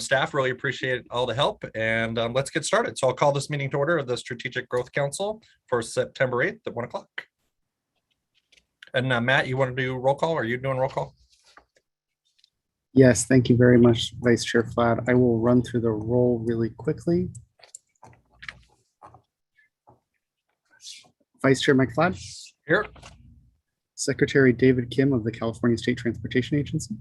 staff. Really appreciate all the help, and let's get started. So I'll call this meeting to order of the Strategic Growth Council for September 8th at 1 o'clock. And Matt, you want to do roll call? Are you doing roll call? Yes, thank you very much, Vice Chair Flad. I will run through the roll really quickly. Vice Chair Mike Flad. Here. Secretary David Kim of the California State Transportation Agency.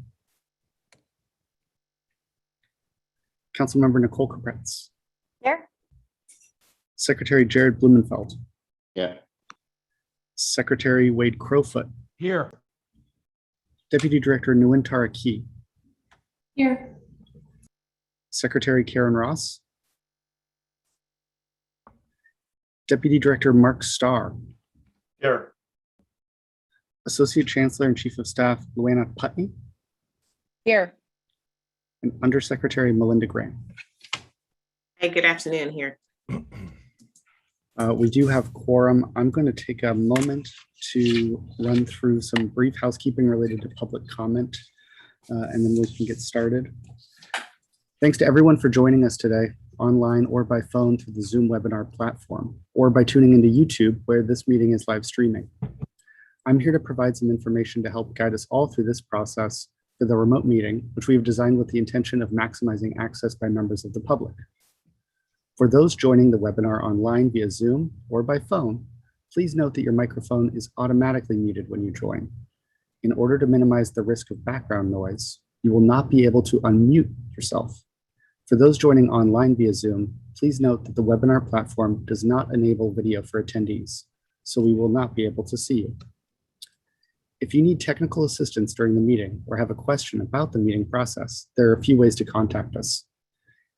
Councilmember Nicole Capretz. Here. Secretary Jared Blumenfeld. Yeah. Secretary Wade Crowfoot. Here. Deputy Director Nguyen Tara Key. Here. Secretary Karen Ross. Deputy Director Mark Starr. Here. Associate Chancellor and Chief of Staff Luana Putney. Here. And Undersecretary Melinda Graham. Hey, good afternoon here. We do have quorum. I'm going to take a moment to run through some brief housekeeping related to public comment, and then we can get started. Thanks to everyone for joining us today, online or by phone through the Zoom webinar platform, or by tuning into YouTube, where this meeting is live streaming. I'm here to provide some information to help guide us all through this process for the remote meeting, which we have designed with the intention of maximizing access by members of the public. For those joining the webinar online via Zoom or by phone, please note that your microphone is automatically muted when you join. In order to minimize the risk of background noise, you will not be able to unmute yourself. For those joining online via Zoom, please note that the webinar platform does not enable video for attendees, so we will not be able to see you. If you need technical assistance during the meeting or have a question about the meeting process, there are a few ways to contact us.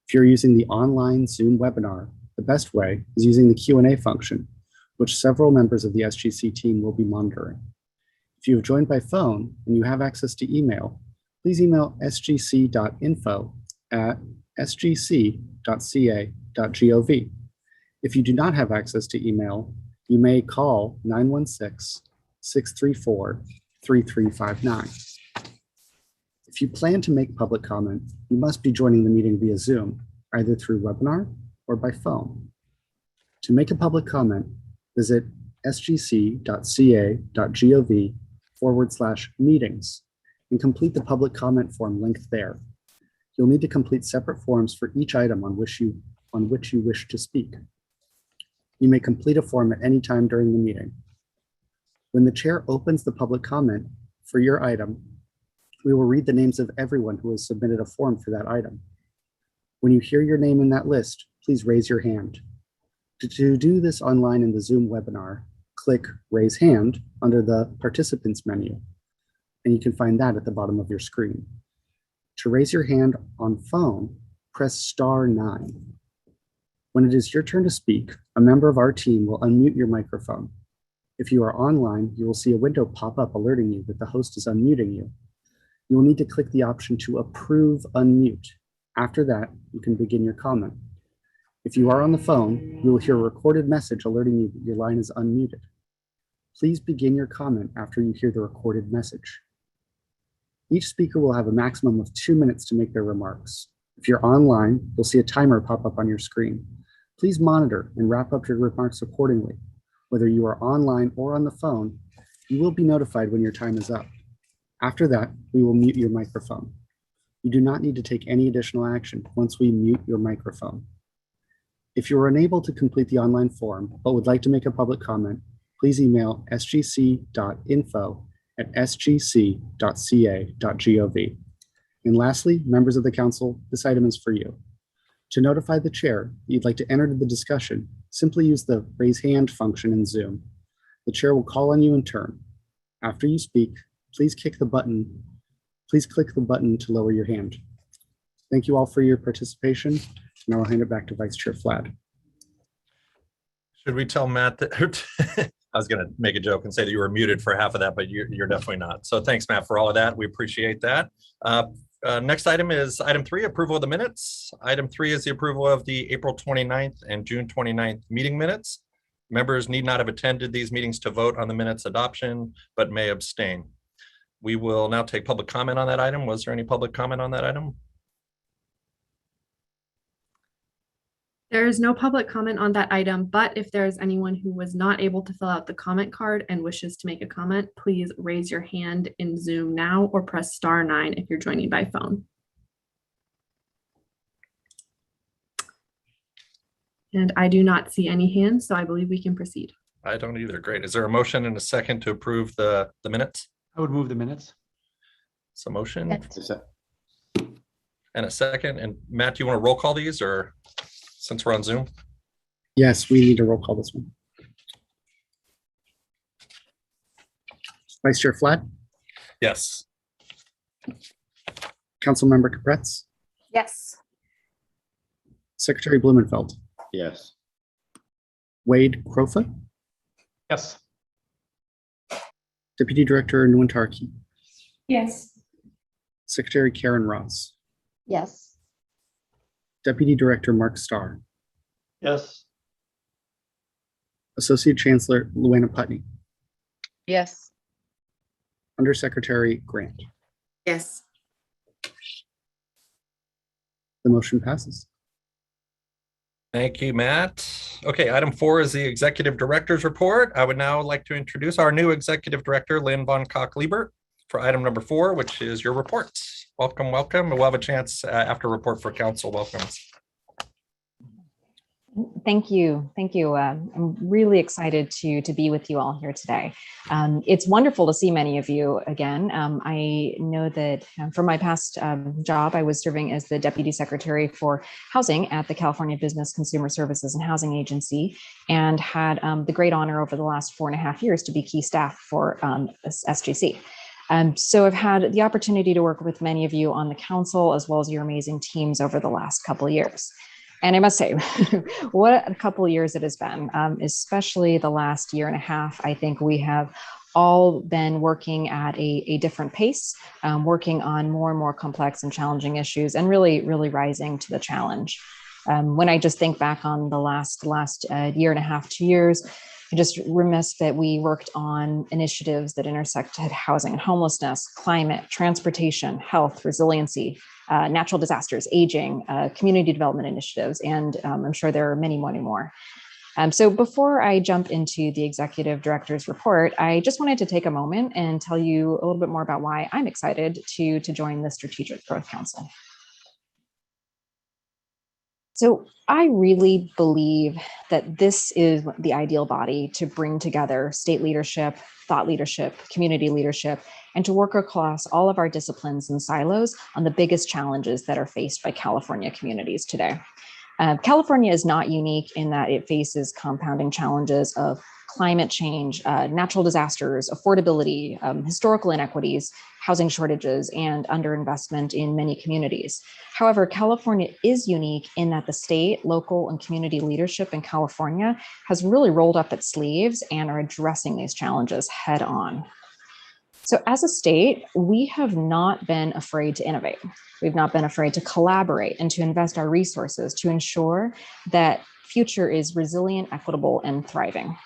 If you're using the online Zoom webinar, the best way is using the Q&A function, which several members of the SGC team will be monitoring. If you have joined by phone and you have access to email, please email sgc.info@sgc.ca.gov. If you do not have access to email, you may call 916-634-3359. If you plan to make public comment, you must be joining the meeting via Zoom, either through webinar or by phone. To make a public comment, visit sgc.ca.gov/meetings and complete the public comment form linked there. You'll need to complete separate forms for each item on which you wish to speak. You may complete a form at any time during the meeting. When the chair opens the public comment for your item, we will read the names of everyone who has submitted a form for that item. When you hear your name in that list, please raise your hand. To do this online in the Zoom webinar, click Raise Hand under the Participants menu, and you can find that at the bottom of your screen. To raise your hand on phone, press *9. When it is your turn to speak, a member of our team will unmute your microphone. If you are online, you will see a window pop up alerting you that the host is unmuting you. You will need to click the option to approve unmute. After that, you can begin your comment. If you are on the phone, you will hear a recorded message alerting you that your line is unmuted. Please begin your comment after you hear the recorded message. Each speaker will have a maximum of 2 minutes to make their remarks. If you're online, you'll see a timer pop up on your screen. Please monitor and wrap up your remarks accordingly. Whether you are online or on the phone, you will be notified when your time is up. After that, we will mute your microphone. You do not need to take any additional action once we mute your microphone. If you are unable to complete the online form but would like to make a public comment, please email sgc.info@sgc.ca.gov. And lastly, members of the council, this item is for you. To notify the chair that you'd like to enter the discussion, simply use the raise hand function in Zoom. The chair will call on you in turn. After you speak, please click the button to lower your hand. Thank you all for your participation, and I'll hand it back to Vice Chair Flad. Should we tell Matt that I was going to make a joke and say that you were muted for half of that, but you're definitely not. So thanks, Matt, for all of that. We appreciate that. Next item is item 3, approval of the minutes. Item 3 is the approval of the April 29th and June 29th meeting minutes. Members need not have attended these meetings to vote on the minutes adoption, but may abstain. We will now take public comment on that item. Was there any public comment on that item? There is no public comment on that item, but if there is anyone who was not able to fill out the comment card and wishes to make a comment, please raise your hand in Zoom now or press *9 if you're joining by phone. And I do not see any hands, so I believe we can proceed. I don't either. Great. Is there a motion and a second to approve the minutes? I would move the minutes. So motion Yes. and a second. And Matt, do you want to roll call these, or since we're on Zoom? Yes, we need to roll call this one. Vice Chair Flatt, Yes. Councilmember Capretz, Yes. Secretary Blumenfeld, Yes. Wade Crowfoot, Yes. Deputy Director Nguyentarki, Yes. Secretary Karen Ross, Yes. Deputy Director Mark Starr, Yes. Associate Chancellor Luana Putney, Yes. Undersecretary Grant. Yes. The motion passes. Thank you, Matt. Okay, item 4 is the Executive Director's Report. I would now like to introduce our new Executive Director, Lynn Von Koch-Liebert, for item number 4, which is your report. Welcome, welcome. We'll have a chance after report for council welcomes. Thank you. Thank you. I'm really excited to be with you all here today. It's wonderful to see many of you again. I know that from my past job, I was serving as the Deputy Secretary for Housing at the California Business Consumer Services and Housing Agency, and had the great honor over the last 4.5 years to be key staff for SGC. So I've had the opportunity to work with many of you on the council, as well as your amazing teams over the last couple of years. And I must say, what a couple of years it has been, especially the last 1.5 years. I think we have all been working at a different pace, working on more and more complex and challenging issues, and really rising to the challenge. When I just think back on the last 1.5 to 2 years, I'm just remiss that we worked on initiatives that intersected housing and homelessness, climate, transportation, health, resiliency, natural disasters, aging, community development initiatives, and I'm sure there are many more. So before I jump into the Executive Director's Report, I just wanted to take a moment and tell you a little bit more about why I'm excited to join the Strategic Growth Council. So I really believe that this is the ideal body to bring together state leadership, thought leadership, community leadership, and to work across all of our disciplines and silos on the biggest challenges that are faced by California communities today. California is not unique in that it faces compounding challenges of climate change, natural disasters, affordability, historical inequities, housing shortages, and underinvestment in many communities. However, California is unique in that the state, local, and community leadership in California has really rolled up its sleeves and are addressing these challenges head on. So as a state, we have not been afraid to innovate. We've not been afraid to collaborate and to invest our resources to ensure that future is resilient, equitable, and thriving.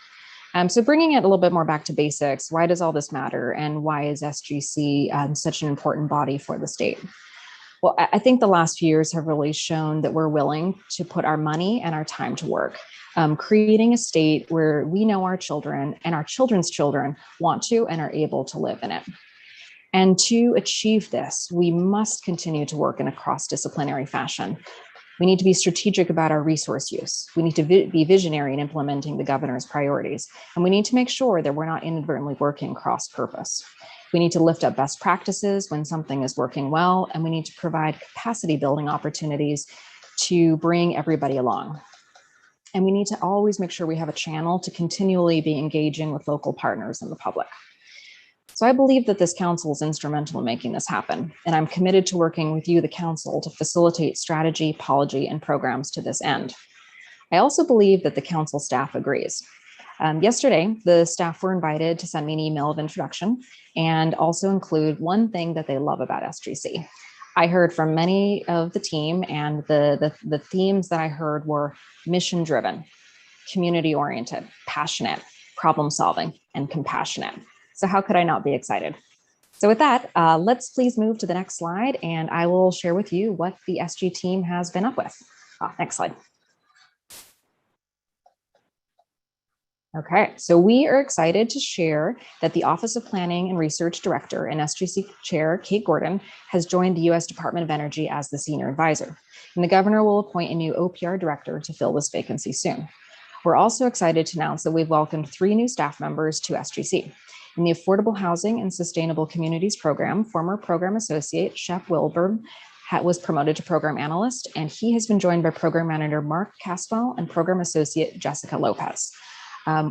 So bringing it a little bit more back to basics, why does all this matter, and why is SGC such an important body for the state? Well, I think the last few years have really shown that we're willing to put our money and our time to work, creating a state where we know our children and our children's children want to and are able to live in it. And to achieve this, we must continue to work in a cross-disciplinary fashion. We need to be strategic about our resource use. We need to be visionary in implementing the governor's priorities. And we need to make sure that we're not inadvertently working cross-purpose. We need to lift up best practices when something is working well, and we need to provide capacity building opportunities to bring everybody along. And we need to always make sure we have a channel to continually be engaging with local partners and the public. So I believe that this council is instrumental in making this happen, and I'm committed to working with you, the council, to facilitate strategy, policy, and programs to this end. I also believe that the council staff agrees. Yesterday, the staff were invited to send me an email of introduction and also include one thing that they love about SGC. I heard from many of the team, and the themes that I heard were mission-driven, community-oriented, passionate, problem-solving, and compassionate. So how could I not be excited? So with that, let's please move to the next slide, and I will share with you what the SG team has been up with. Next slide. Okay, so we are excited to share that the Office of Planning and Research Director and SGC Chair Kate Gordon has joined the U.S. Department of Energy as the senior advisor, and the governor will appoint a new OPR director to fill this vacancy soon. We're also excited to announce that we've welcomed 3 new staff members to SGC. In the Affordable Housing and Sustainable Communities Program, former program associate Shep Wilburn was promoted to program analyst, and he has been joined by program manager Mark Caswell and program associate Jessica Lopez.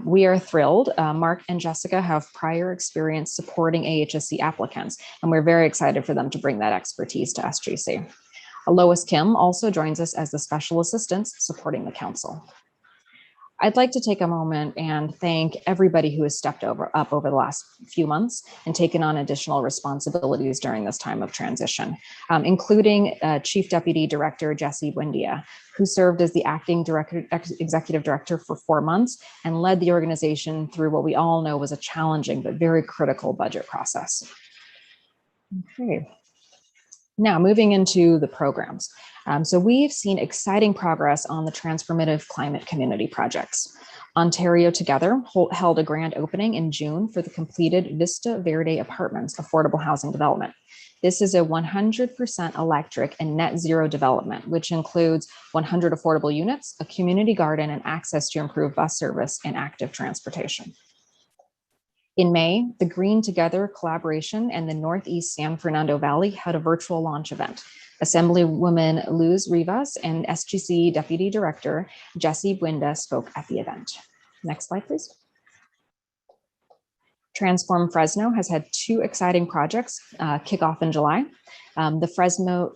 We are thrilled. Mark and Jessica have prior experience supporting AHSC applicants, and we're very excited for them to bring that expertise to SGC. Lois Kim also joins us as the special assistant supporting the council. I'd like to take a moment and thank everybody who has stepped up over the last few months and taken on additional responsibilities during this time of transition, including Chief Deputy Director Jesse Buendia, who served as the acting executive director for 4 months and led the organization through what we all know was a challenging but very critical budget process. Okay. Now, moving into the programs. So we've seen exciting progress on the transformative climate community projects. Ontario Together held a grand opening in June for the completed Vista Verde Apartments affordable housing development. This is a 100% electric and net zero development, which includes 100 affordable units, a community garden, and access to improved bus service and active transportation. In May, the Green Together collaboration and the Northeast San Fernando Valley had a virtual launch event. Assemblywoman Luz Rivas and SGC Deputy Director Jesse Buenda spoke at the event. Next slide, please. Transform Fresno has had 2 exciting projects kick off in July. The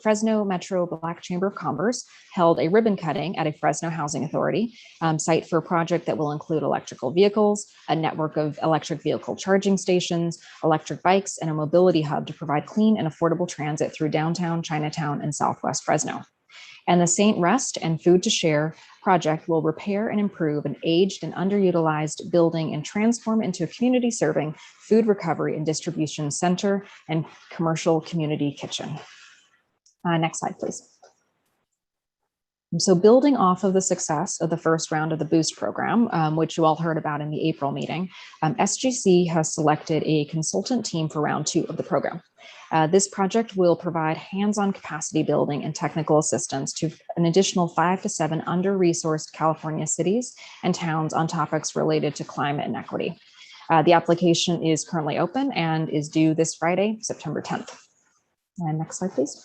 Fresno Metro Black Chamber of Commerce held a ribbon cutting at a Fresno Housing Authority site for a project that will include electrical vehicles, a network of electric vehicle charging stations, electric bikes, and a mobility hub to provide clean and affordable transit through downtown Chinatown and Southwest Fresno. And the St. Rest and Food to Share project will repair and improve an aged and underutilized building and transform into a community serving food recovery and distribution center and commercial community kitchen. Next slide, please. So building off of the success of the first round of the Boost program, which you all heard about in the April meeting, SGC has selected a consultant team for round 2 of the program. This project will provide hands-on capacity building and technical assistance to an additional 5 to 7 under-resourced California cities and towns on topics related to climate and equity. The application is currently open and is due this Friday, September 10th. And next slide, please.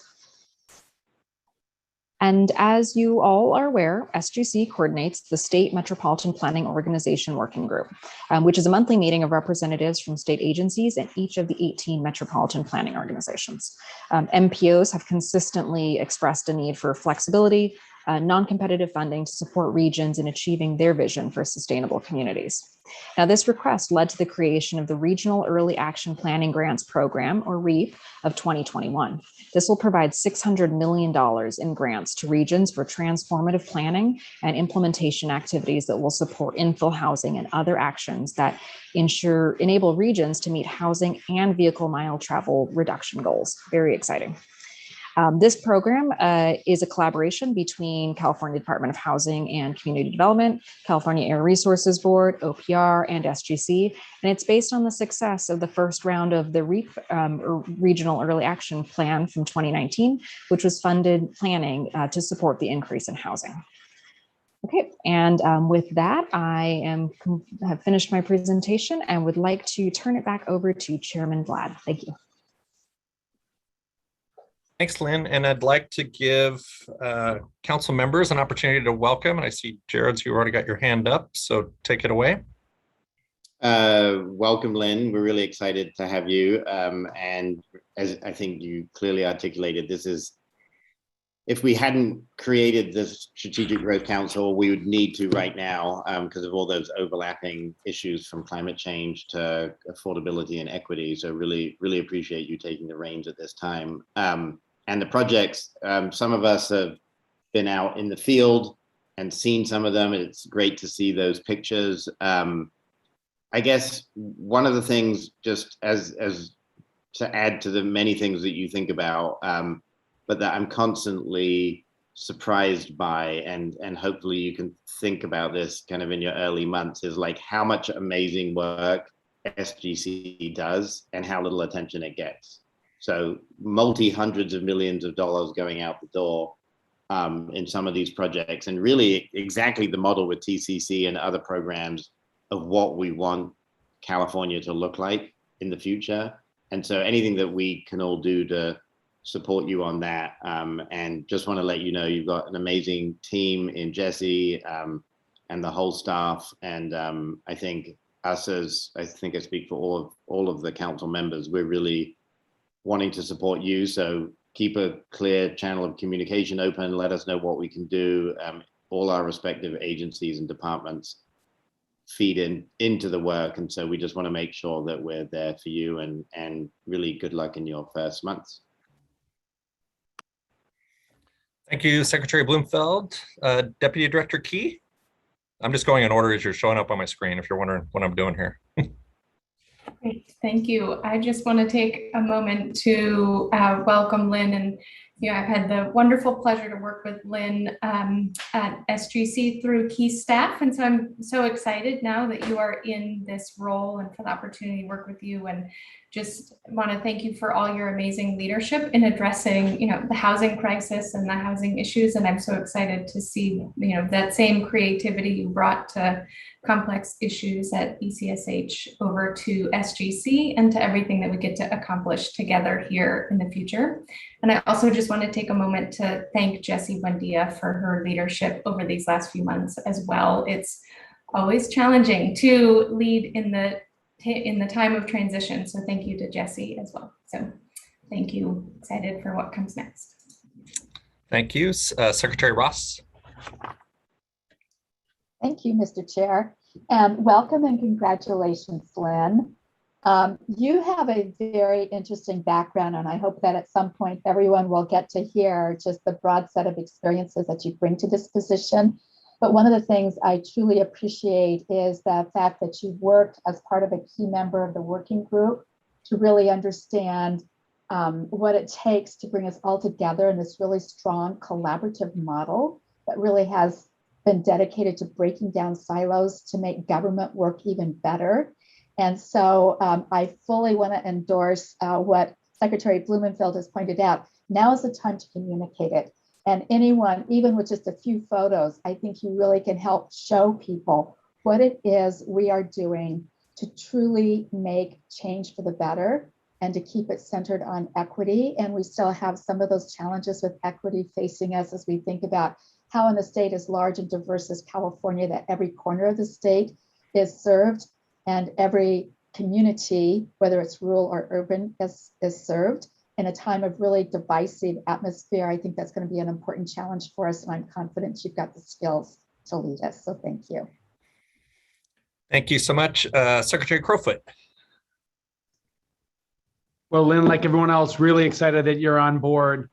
And as you all are aware, SGC coordinates the State Metropolitan Planning Organization Working Group, which is a monthly meeting of representatives from state agencies and each of the 18 metropolitan planning organizations. MPOs have consistently expressed a need for flexibility, non-competitive funding to support regions in achieving their vision for sustainable communities. Now, this request led to the creation of the Regional Early Action Planning Grants Program, or REAP, of 2021. This will provide $600 million in grants to regions for transformative planning and implementation activities that will support infill housing and other actions that enable regions to meet housing and vehicle mile travel reduction goals. Very exciting. This program is a collaboration between California Department of Housing and Community Development, California Air Resources Board, OPR, and SGC, and it's based on the success of the first round of the REAP, Regional Early Action Plan from 2019, which was funded planning to support the increase in housing. Okay, and with that, I have finished my presentation and would like to turn it back over to Chairman Vlad. Thank you. Thanks, Lynn. And I'd like to give council members an opportunity to welcome. And I see Jared's, you already got your hand up, so take it away. Welcome, Lynn. We're really excited to have you. And as I think you clearly articulated, this is, if we hadn't created this Strategic Growth Council, we would need to right now because of all those overlapping issues from climate change to affordability and equity. So really, really appreciate you taking the reins at this time. And the projects, some of us have been out in the field and seen some of them. It's great to see those pictures. I guess one of the things, just as to add to the many things that you think about, but that I'm constantly surprised by, and hopefully you can think about this kind of in your early months, is like how much amazing work SGC does and how little attention it gets. So hundreds of millions of dollars going out the door in some of these projects, and really exactly the model with TCC and other programs of what we want California to look like in the future. And so anything that we can all do to support you on that, and just want to let you know you've got an amazing team in Jesse and the whole staff, and I think us, as I think I speak for all of the council members, we're really wanting to support you. So keep a clear channel of communication open. Let us know what we can do. All our respective agencies and departments feed into the work, and so we just want to make sure that we're there for you, and really good luck in your first months. Thank you, Secretary Bloomfield. Deputy Director Key. I'm just going in order as you're showing up on my screen if you're wondering what I'm doing here. Great, thank you. I just want to take a moment to welcome Lynn, and I've had the wonderful pleasure to work with Lynn at SGC through key staff, and so I'm so excited now that you are in this role and for the opportunity to work with you, and just want to thank you for all your amazing leadership in addressing the housing crisis and the housing issues, and I'm so excited to see that same creativity you brought to complex issues at ECSH over to SGC and to everything that we get to accomplish together here in the future. And I also just want to take a moment to thank Jessie Buendia for her leadership over these last few months as well. It's always challenging to lead in the time of transition. So thank you to Jessie as well. So thank you. Excited for what comes next. Thank you. Secretary Ross. Thank you, Mr. Chair, and welcome and congratulations, Lynn. You have a very interesting background, and I hope that at some point everyone will get to hear just the broad set of experiences that you bring to this position. But one of the things I truly appreciate is the fact that you worked as part of a key member of the working group to really understand what it takes to bring us all together in this really strong collaborative model that really has been dedicated to breaking down silos to make government work even better. And so I fully want to endorse what Secretary Blumenfeld has pointed out. Now is the time to communicate it. And anyone, even with just a few photos, I think you really can help show people what it is we are doing to truly make change for the better and to keep it centered on equity. And we still have some of those challenges with equity facing us as we think about how in a state as large and diverse as California, that every corner of the state is served and every community, whether it's rural or urban, is served in a time of really divisive atmosphere. I think that's going to be an important challenge for us, and I'm confident you've got the skills to lead us. So thank you. Thank you so much. Secretary Crowfoot. Well, Lynn, like everyone else, really excited that you're on board.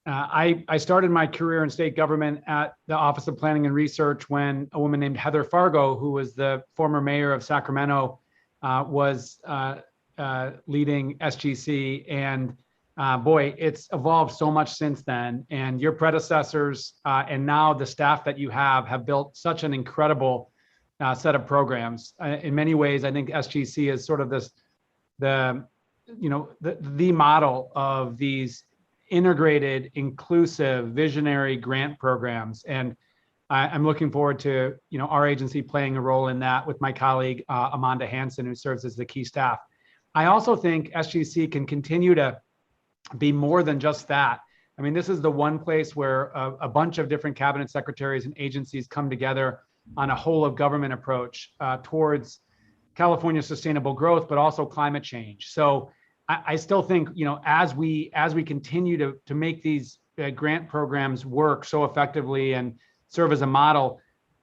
I started my career in state government at the Office of Planning and Research when a woman named Heather Fargo, who was the former mayor of Sacramento, was leading SGC. And boy, it's evolved so much since then. And your predecessors and now the staff that you have built such an incredible set of programs. In many ways, I think SGC is sort of the model of these integrated, inclusive, visionary grant programs. And I'm looking forward to our agency playing a role in that with my colleague, Amanda Hansen, who serves as the key staff. I also think SGC can continue to be more than just that. I mean, this is the one place where a bunch of different cabinet secretaries and agencies come together on a whole of government approach towards California's sustainable growth, but also climate change. So I still think, as we continue to make these grant programs work so effectively and serve as a model,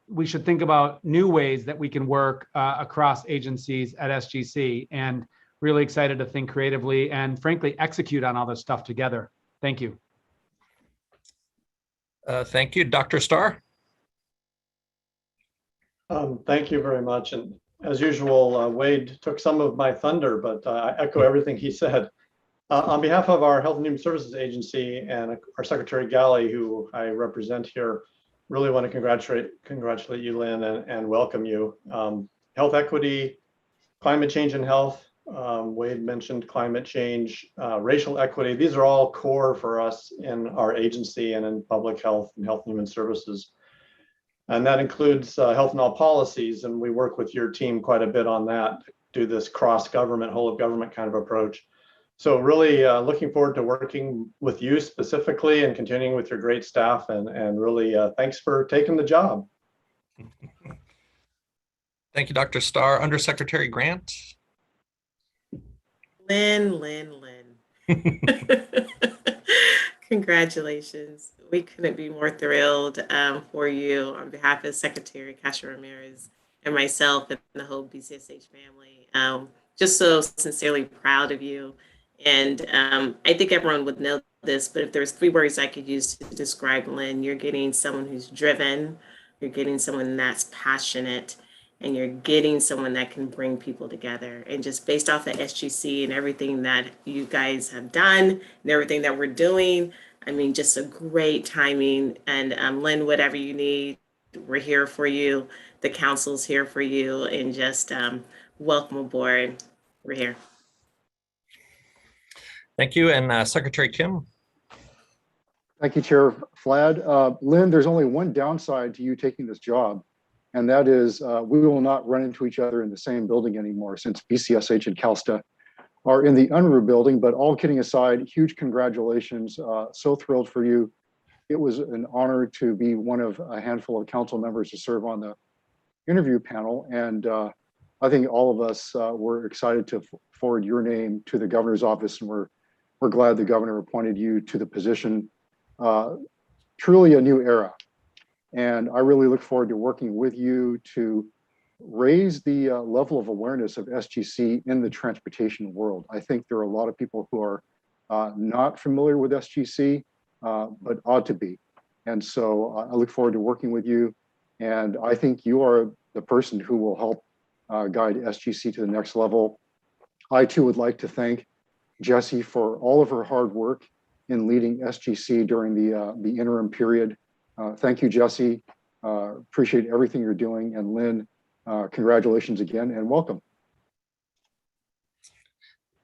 we should think about new ways that we can work across agencies at SGC, and really excited to think creatively and frankly execute on all this stuff together. Thank you. Thank you, Dr. Starr. Thank you very much. And as usual, Wade took some of my thunder, but I echo everything he said. On behalf of our Health and Human Services Agency and our Secretary Galley, who I represent here, really want to congratulate you, Lynn, and welcome you. Health equity, climate change and health, Wade mentioned climate change, racial equity. These are all core for us in our agency and in public health and health and human services. And that includes health and all policies. And we work with your team quite a bit on that, do this cross-government, whole of government kind of approach. So really looking forward to working with you specifically and continuing with your great staff, and really thanks for taking the job. Thank you, Dr. Starr. Undersecretary Grant. Lynn. Congratulations. We couldn't be more thrilled for you on behalf of Secretary Kasha Ramirez and myself and the whole BCSH family. Just so sincerely proud of you. And I think everyone would know this, but if there's 3 words I could use to describe Lynn, you're getting someone who's driven, you're getting someone that's passionate, and you're getting someone that can bring people together. And just based off of SGC and everything that you guys have done and everything that we're doing, I mean, just a great timing. And Lynn, whatever you need, we're here for you. The council's here for you, and just welcome aboard. We're here. Thank you. And Secretary Kim. Thank you, Chair Flad. Lynn, there's only one downside to you taking this job, and that is we will not run into each other in the same building anymore, since BCSH and CalSTA are in the Unruh building. But all kidding aside, huge congratulations. So thrilled for you. It was an honor to be one of a handful of council members to serve on the interview panel. And I think all of us were excited to forward your name to the governor's office, and we're glad the governor appointed you to the position. Truly a new era. And I really look forward to working with you to raise the level of awareness of SGC in the transportation world. I think there are a lot of people who are not familiar with SGC, but ought to be. And so I look forward to working with you. And I think you are the person who will help guide SGC to the next level. I too would like to thank Jessie for all of her hard work in leading SGC during the interim period. Thank you, Jessie. Appreciate everything you're doing. And Lynn, congratulations again and welcome.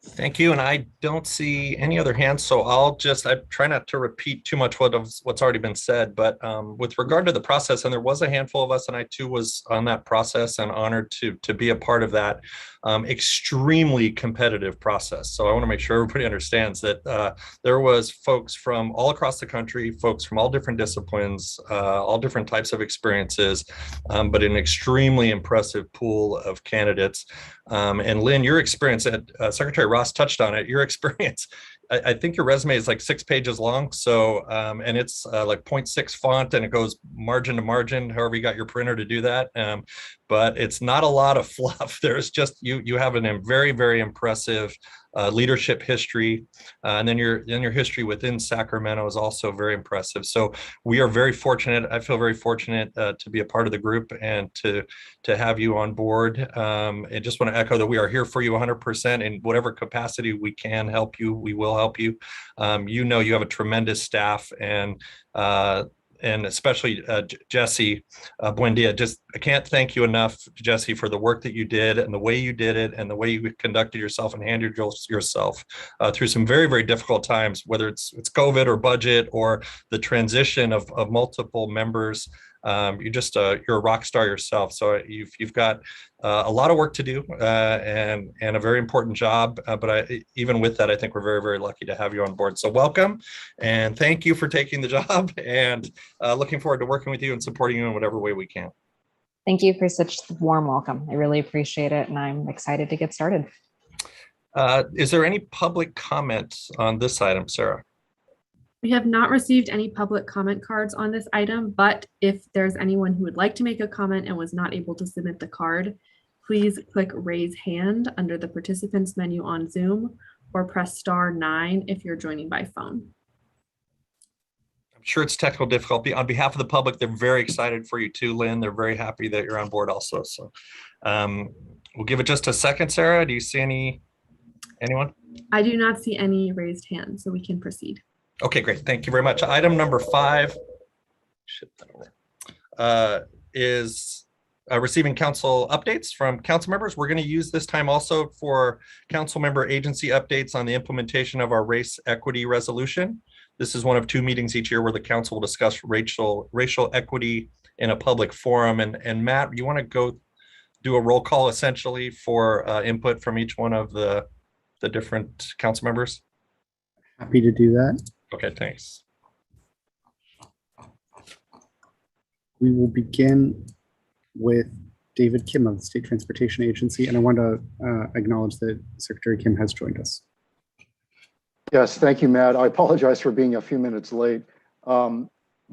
Thank you. And I don't see any other hands, so I try not to repeat too much what's already been said, but with regard to the process, and there was a handful of us, and I too was on that process and honored to be a part of that extremely competitive process. So I want to make sure everybody understands that there was folks from all across the country, folks from all different disciplines, all different types of experiences, but an extremely impressive pool of candidates. And Lynn, your experience at Secretary Ross touched on it. Your experience, I think your resume is like 6 pages long. So, and it's like 0.6 font, and it goes margin to margin, however you got your printer to do that. But it's not a lot of fluff. There's just, you have a very, very impressive leadership history. And then your history within Sacramento is also very impressive. So we are very fortunate. I feel very fortunate to be a part of the group and to have you on board. I just want to echo that we are here for you 100% in whatever capacity we can help you. We will help you. You know, you have a tremendous staff, and especially Jessie Buendia. I can't thank you enough, Jessie, for the work that you did and the way you did it and the way you conducted yourself and handled yourself through some very, very difficult times, whether it's COVID or budget or the transition of multiple members. You're a rock star yourself. So you've got a lot of work to do and a very important job. But even with that, I think we're very, very lucky to have you on board. So welcome and thank you for taking the job, and looking forward to working with you and supporting you in whatever way we can. Thank you for such a warm welcome. I really appreciate it, and I'm excited to get started. Is there any public comments on this item, Sarah? We have not received any public comment cards on this item, but if there's anyone who would like to make a comment and was not able to submit the card, please click raise hand under the participants menu on Zoom, or press *9 if you're joining by phone. I'm sure it's technical difficulty. On behalf of the public, they're very excited for you too, Lynn. They're very happy that you're on board also. So we'll give it just a second. Sarah, do you see anyone? I do not see any raised hands, so we can proceed. Okay, great. Thank you very much. Item number 5 is receiving council updates from council members. We're going to use this time also for council member agency updates on the implementation of our race equity resolution. This is one of 2 meetings each year where the council will discuss racial equity in a public forum. And Matt, you want to go do a roll call essentially for input from each one of the different council members? Happy to do that. Okay, thanks. We will begin with David Kim of the State Transportation Agency, and I want to acknowledge that Secretary Kim has joined us. Yes, thank you, Matt. I apologize for being a few minutes late.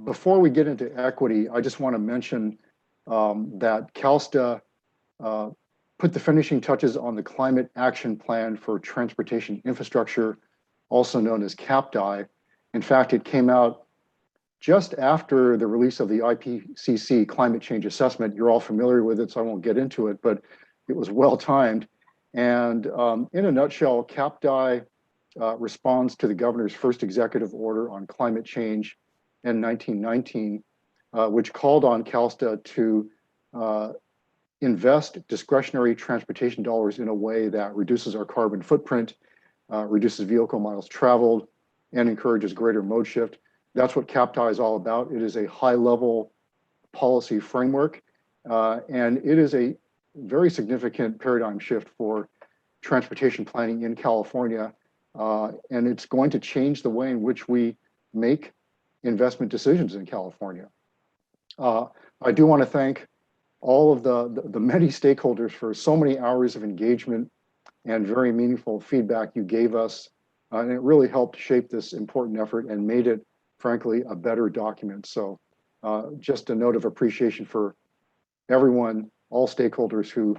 Before we get into equity, I just want to mention that CalSTA put the finishing touches on the Climate Action Plan for Transportation Infrastructure, also known as CAPDI. In fact, it came out just after the release of the IPCC climate change assessment. You're all familiar with it, so I won't get into it, but it was well timed. And in a nutshell, CAPDI responds to the governor's first executive order on climate change in 1919, which called on CalSTA to invest discretionary transportation dollars in a way that reduces our carbon footprint, reduces vehicle miles traveled, and encourages greater mode shift. That's what CAPDI is all about. It is a high-level policy framework, and it is a very significant paradigm shift for transportation planning in California, and it's going to change the way in which we make investment decisions in California. I do want to thank all of the many stakeholders for so many hours of engagement and very meaningful feedback you gave us. And it really helped shape this important effort and made it, frankly, a better document. So just a note of appreciation for everyone, all stakeholders who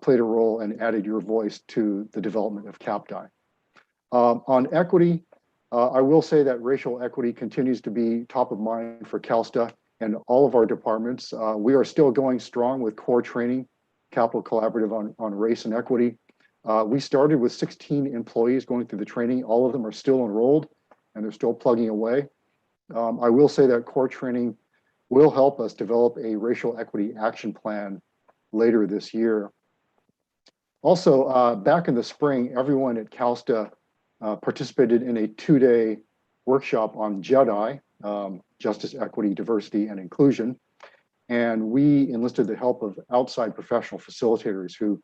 played a role and added your voice to the development of CAPDI. On equity, I will say that racial equity continues to be top of mind for CalSTA and all of our departments. We are still going strong with core training, Capital Collaborative on race and equity. We started with 16 employees going through the training. All of them are still enrolled and they're still plugging away. I will say that core training will help us develop a racial equity action plan later this year. Also, back in the spring, everyone at CalSTA participated in a 2-day workshop on JEDI, Justice, Equity, Diversity, and Inclusion. And we enlisted the help of outside professional facilitators who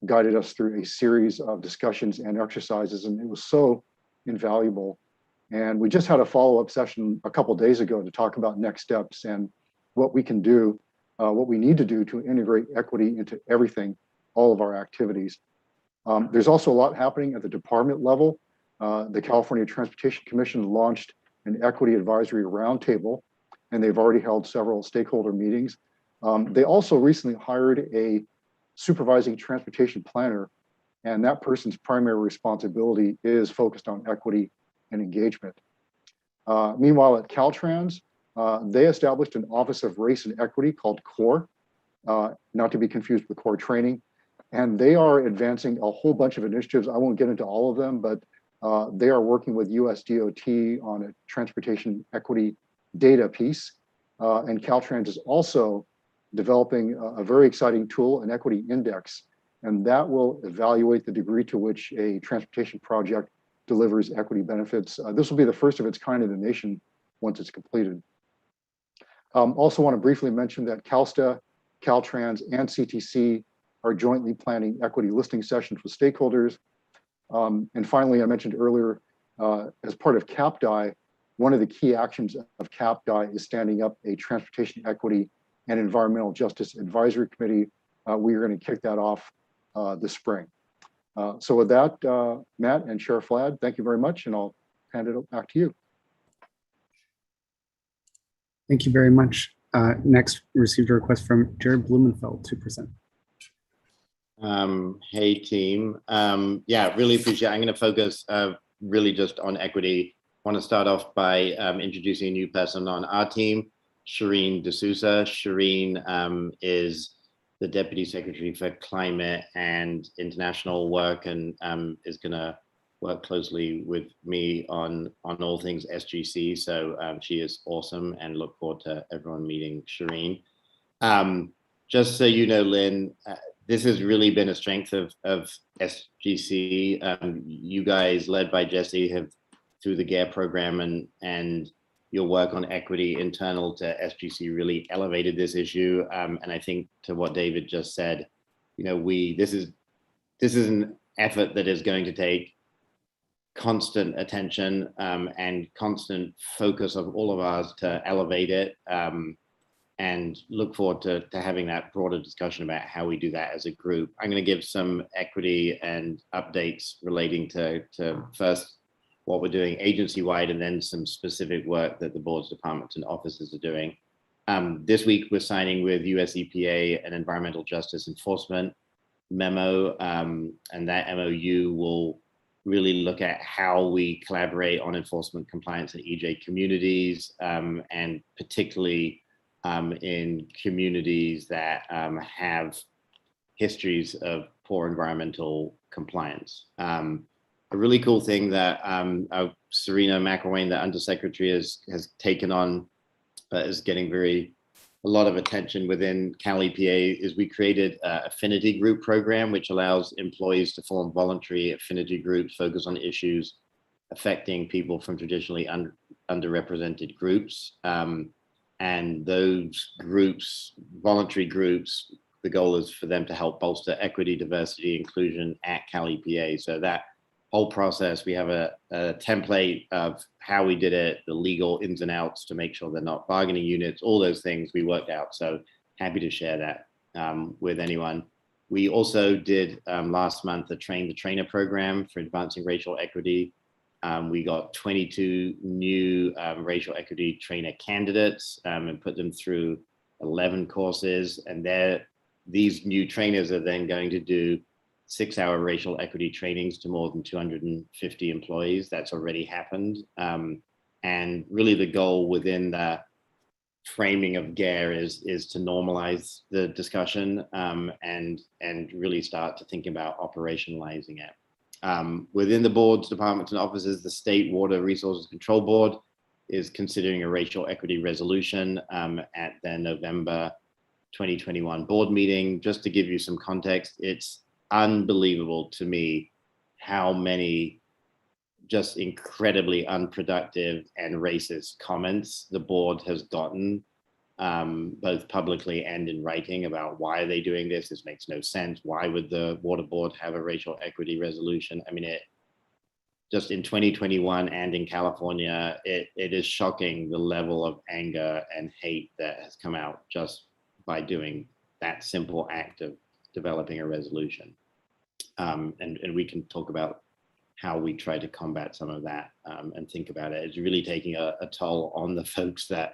guided us through a series of discussions and exercises, and it was so invaluable. And we just had a follow-up session a couple days ago to talk about next steps and what we can do, what we need to do to integrate equity into everything, all of our activities. There's also a lot happening at the department level. The California Transportation Commission launched an equity advisory roundtable, and they've already held several stakeholder meetings. They also recently hired a supervising transportation planner, and that person's primary responsibility is focused on equity and engagement. Meanwhile, at Caltrans, they established an Office of Race and Equity called CORE, not to be confused with CORE Training, and they are advancing a whole bunch of initiatives. I won't get into all of them, but they are working with USDOT on a transportation equity data piece, and Caltrans is also developing a very exciting tool, an equity index, and that will evaluate the degree to which a transportation project delivers equity benefits. This will be the first of its kind in the nation once it's completed. Also want to briefly mention that CalSTA, Caltrans, and CTC are jointly planning equity listening sessions with stakeholders. And finally, I mentioned earlier, as part of CAPDI, one of the key actions of CAPDI is standing up a transportation equity and environmental justice advisory committee. We are going to kick that off this spring. So with that, Matt and Chair Flad, thank you very much, and I'll hand it back to you. Thank you very much. Next, we received a request from Jared Blumenfeld to present. Hey team. Yeah, really appreciate it. I'm going to focus really just on equity. I want to start off by introducing a new person on our team, Shireen D'Souza. Shireen is the Deputy Secretary for Climate and International Work, and is going to worked closely with me on all things SGC. So she is awesome, and look forward to everyone meeting Shireen. Just so you know, Lynn, this has really been a strength of SGC. You guys, led by Jesse, have through the GARE program and your work on equity internal to SGC really elevated this issue. And I think to what David just said, you know, this is an effort that is going to take constant attention and constant focus of all of ours to elevate it, and look forward to having that broader discussion about how we do that as a group. I'm going to give some equity and updates relating to first what we're doing agency-wide, and then some specific work that the boards, departments, and offices are doing. This week, we're signing with US EPA an environmental justice enforcement memo, and that MOU will really look at how we collaborate on enforcement compliance in EJ communities, and particularly in communities that have histories of poor environmental compliance. A really cool thing that Serena McElwain, the undersecretary, has taken on, is getting a lot of attention within Cal EPA, is we created an affinity group program, which allows employees to form voluntary affinity groups, focus on issues affecting people from traditionally underrepresented groups. And those groups, voluntary groups, the goal is for them to help bolster equity, diversity, inclusion at Cal EPA. So that whole process, we have a template of how we did it, the legal ins and outs to make sure they're not bargaining units, all those things we worked out. So happy to share that with anyone. We also did last month a Train the Trainer program for advancing racial equity. We got 22 new racial equity trainer candidates and put them through 11 courses. And these new trainers are then going to do 6-hour racial equity trainings to more than 250 employees. That's already happened. And really the goal within the framing of GARE is to normalize the discussion and really start to think about operationalizing it. Within the boards, departments, and offices, the State Water Resources Control Board is considering a racial equity resolution at their November 2021 board meeting. Just to give you some context, it's unbelievable to me how many just incredibly unproductive and racist comments the board has gotten, both publicly and in writing, about why are they doing this? This makes no sense. Why would the water board have a racial equity resolution? I mean, just in 2021 and in California, it is shocking the level of anger and hate that has come out just by doing that simple act of developing a resolution. And we can talk about how we try to combat some of that and think about it. It's really taking a toll on the folks that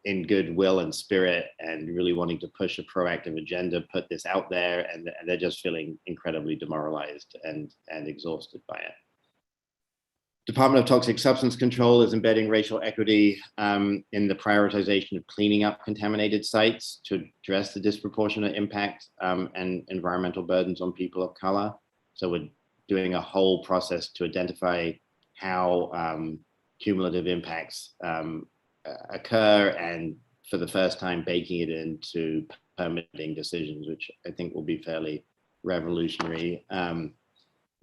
in goodwill and spirit and really wanting to push a proactive agenda, put this out there, and they're just feeling incredibly demoralized and exhausted by it. Department of Toxic Substance Control is embedding racial equity in the prioritization of cleaning up contaminated sites to address the disproportionate impact and environmental burdens on people of color. So we're doing a whole process to identify how cumulative impacts occur, and for the first time baking it into permitting decisions, which I think will be fairly revolutionary.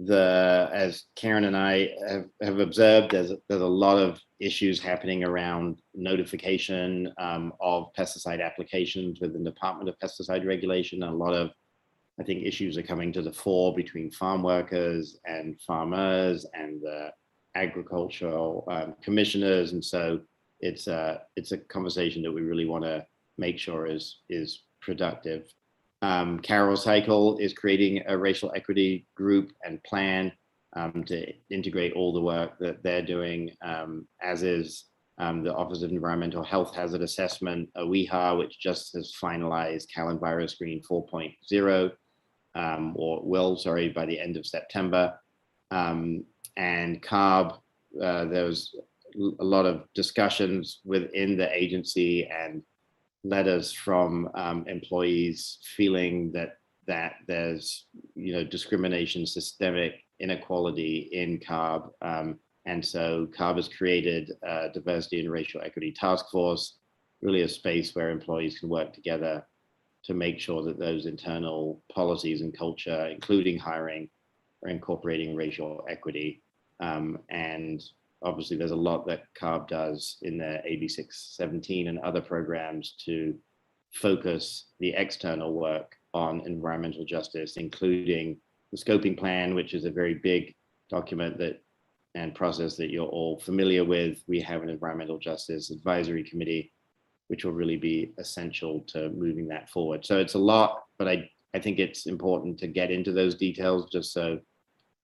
As Karen and I have observed, there's a lot of issues happening around notification of pesticide applications within the Department of Pesticide Regulation. A lot of, I think, issues are coming to the fore between farm workers and farmers and the agricultural commissioners, and so it's a conversation that we really want to make sure is productive. Carol Cycle is creating a racial equity group and plan to integrate all the work that they're doing, as is the Office of Environmental Health Hazard Assessment, OEHA, which just has finalized Cal EnviroScreen 4.0, or will, sorry, by the end of September. And CARB, there was a lot of discussions within the agency and letters from employees feeling that that there's, discrimination, systemic inequality in CARB. And so CARB has created a diversity and racial equity task force, really a space where employees can work together to make sure that those internal policies and culture, including hiring, are incorporating racial equity. And obviously there's a lot that CARB does in their AB 617 and other programs to focus the external work on environmental justice, including the scoping plan, which is a very big document and process that you're all familiar with. We have an environmental justice advisory committee, which will really be essential to moving that forward. So it's a lot, but I think it's important to get into those details just so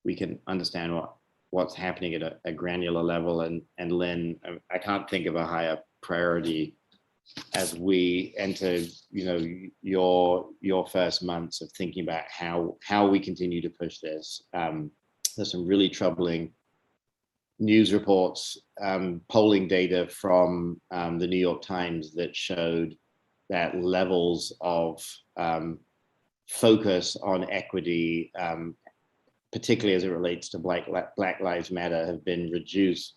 we can understand what's happening at a granular level. And Lynn, I can't think of a higher priority as we enter, your first months of thinking about how we continue to push this. There's some really troubling news reports, polling data from the New York Times that showed that levels of focus on equity, particularly as it relates to Black Lives Matter, have been reduced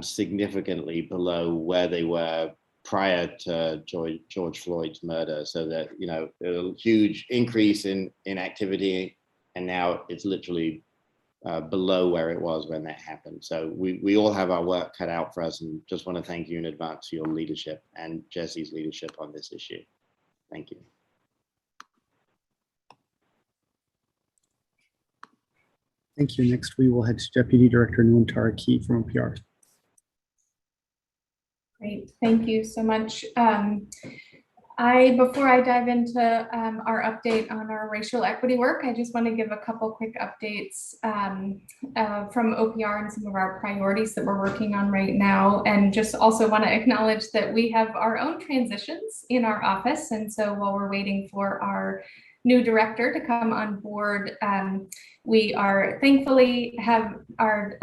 significantly below where they were prior to George Floyd's murder. So that, a huge increase in activity, and now it's literally below where it was when that happened. So we all have our work cut out for us, and just want to thank you in advance for your leadership and Jesse's leadership on this issue. Thank you. Thank you. Next, we will head to Deputy Director Nuantara Key from OPR. Great, thank you so much. Before I dive into our update on our racial equity work, I just want to give a couple quick updates from OPR and some of our priorities that we're working on right now. And just also want to acknowledge that we have our own transitions in our office. And so while we're waiting for our new director to come on board, we are thankfully have our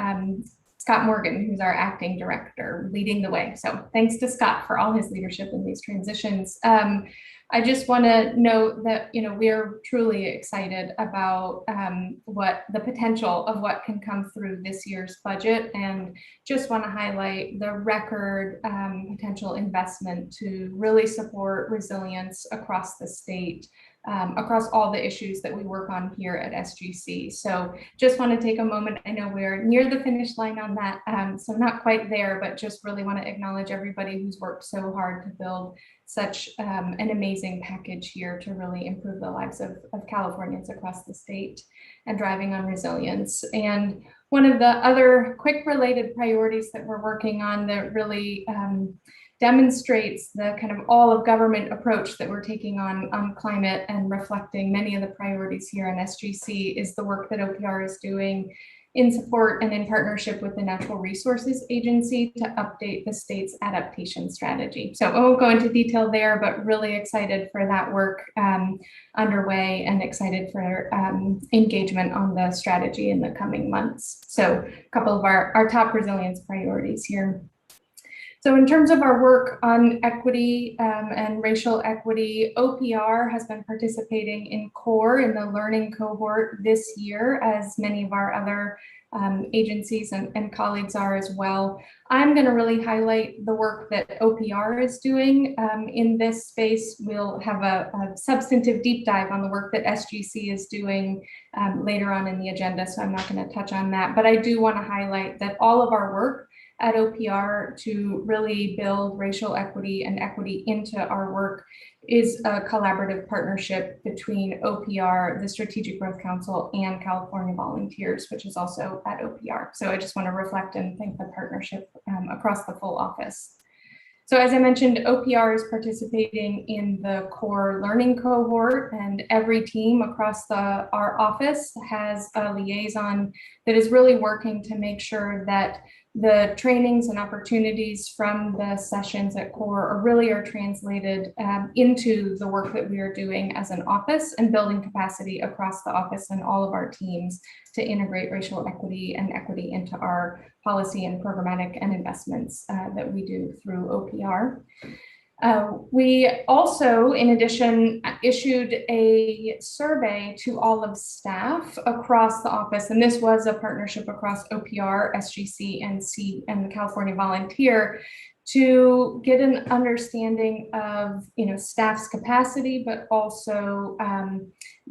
Scott Morgan, who's our acting director, leading the way. So thanks to Scott for all his leadership in these transitions. I just want to note that, we're truly excited about what the potential of what can come through this year's budget, and just want to highlight the record potential investment to really support resilience across the state, across all the issues that we work on here at SGC. So just want to take a moment. I know we're near the finish line on that, so not quite there, but just really want to acknowledge everybody who's worked so hard to build such an amazing package here to really improve the lives of Californians across the state and driving on resilience. And one of the other quick related priorities that we're working on that really demonstrates the kind of all of government approach that we're taking on climate and reflecting many of the priorities here in SGC is the work that OPR is doing in support and in partnership with the Natural Resources Agency to update the state's adaptation strategy. So I won't go into detail there, but really excited for that work underway and excited for engagement on the strategy in the coming months. So a couple of our top resilience priorities here. So in terms of our work on equity and racial equity, OPR has been participating in CORE in the learning cohort this year, as many of our other agencies and colleagues are as well. I'm going to really highlight the work that OPR is doing in this space. We'll have a substantive deep dive on the work that SGC is doing later on in the agenda, so I'm not going to touch on that. But I do want to highlight that all of our work at OPR to really build racial equity and equity into our work is a collaborative partnership between OPR, the Strategic Growth Council, and California Volunteers, which is also at OPR. So I just want to reflect and thank the partnership across the full office. So as I mentioned, OPR is participating in the CORE learning cohort, and every team across our office has a liaison that is really working to make sure that the trainings and opportunities from the sessions at CORE are translated into the work that we are doing as an office and building capacity across the office and all of our teams to integrate racial equity and equity into our policy and programmatic and investments that we do through OPR. We also, in addition, issued a survey to all of staff across the office, and this was a partnership across OPR, SGC, and the California Volunteer, to get an understanding of staff's capacity, but also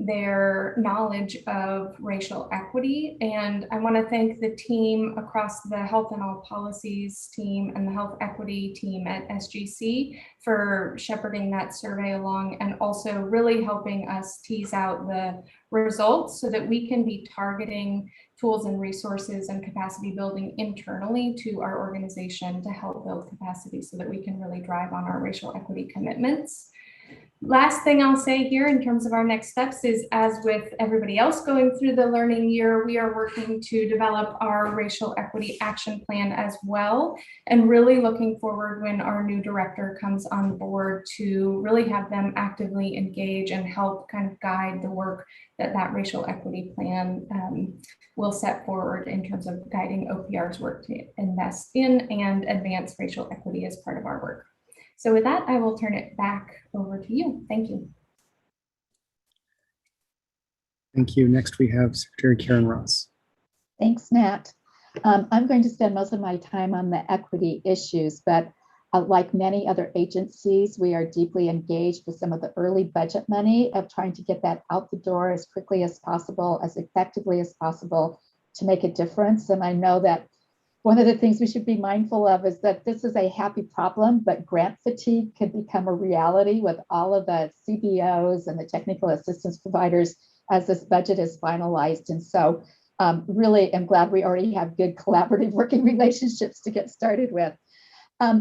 their knowledge of racial equity. And I want to thank the team across the Health and All Policies team and the Health Equity team at SGC for shepherding that survey along, and also really helping us tease out the results so that we can be targeting tools and resources and capacity building internally to our organization to help build capacity so that we can really drive on our racial equity commitments. Last thing I'll say here in terms of our next steps is, as with everybody else going through the learning year, we are working to develop our racial equity action plan as well, and really looking forward when our new director comes on board to really have them actively engage and help kind of guide the work that racial equity plan will set forward in terms of guiding OPR's work to invest in and advance racial equity as part of our work. So with that, I will turn it back over to you. Thank you. Thank you. Next, we have Secretary Karen Ross. Thanks, Matt. I'm going to spend most of my time on the equity issues, but like many other agencies, we are deeply engaged with some of the early budget money of trying to get that out the door as quickly as possible, as effectively as possible to make a difference. And I know that one of the things we should be mindful of is that this is a happy problem, but grant fatigue could become a reality with all of the CBOs and the technical assistance providers as this budget is finalized. And so really am glad we already have good collaborative working relationships to get started with.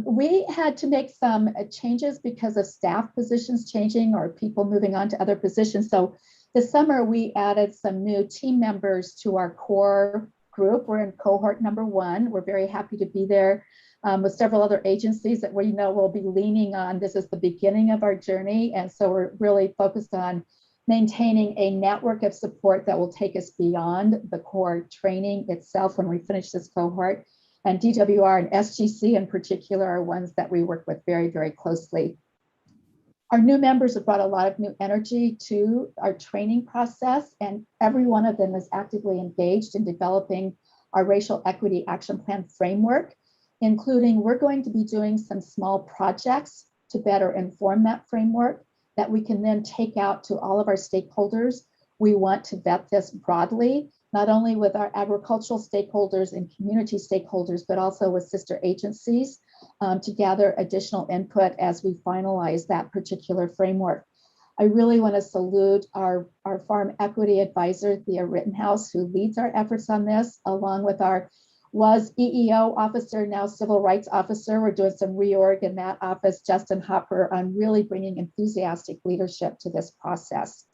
We had to make some changes because of staff positions changing or people moving on to other positions. So this summer we added some new team members to our core group. We're in cohort number 1. We're very happy to be there with several other agencies that we know will be leaning on. This is the beginning of our journey. And so we're really focused on maintaining a network of support that will take us beyond the core training itself when we finish this cohort. And DWR and SGC in particular are ones that we work with very, very closely. Our new members have brought a lot of new energy to our training process, and every one of them is actively engaged in developing our racial equity action plan framework, including we're going to be doing some small projects to better inform that framework that we can then take out to all of our stakeholders. We want to vet this broadly, not only with our agricultural stakeholders and community stakeholders, but also with sister agencies to gather additional input as we finalize that particular framework. I really want to salute our farm equity advisor, Thea Rittenhouse, who leads our efforts on this, along with our EEO officer, now civil rights officer. We're doing some reorg in that office, Justin Hopper, on really bringing enthusiastic leadership to this process.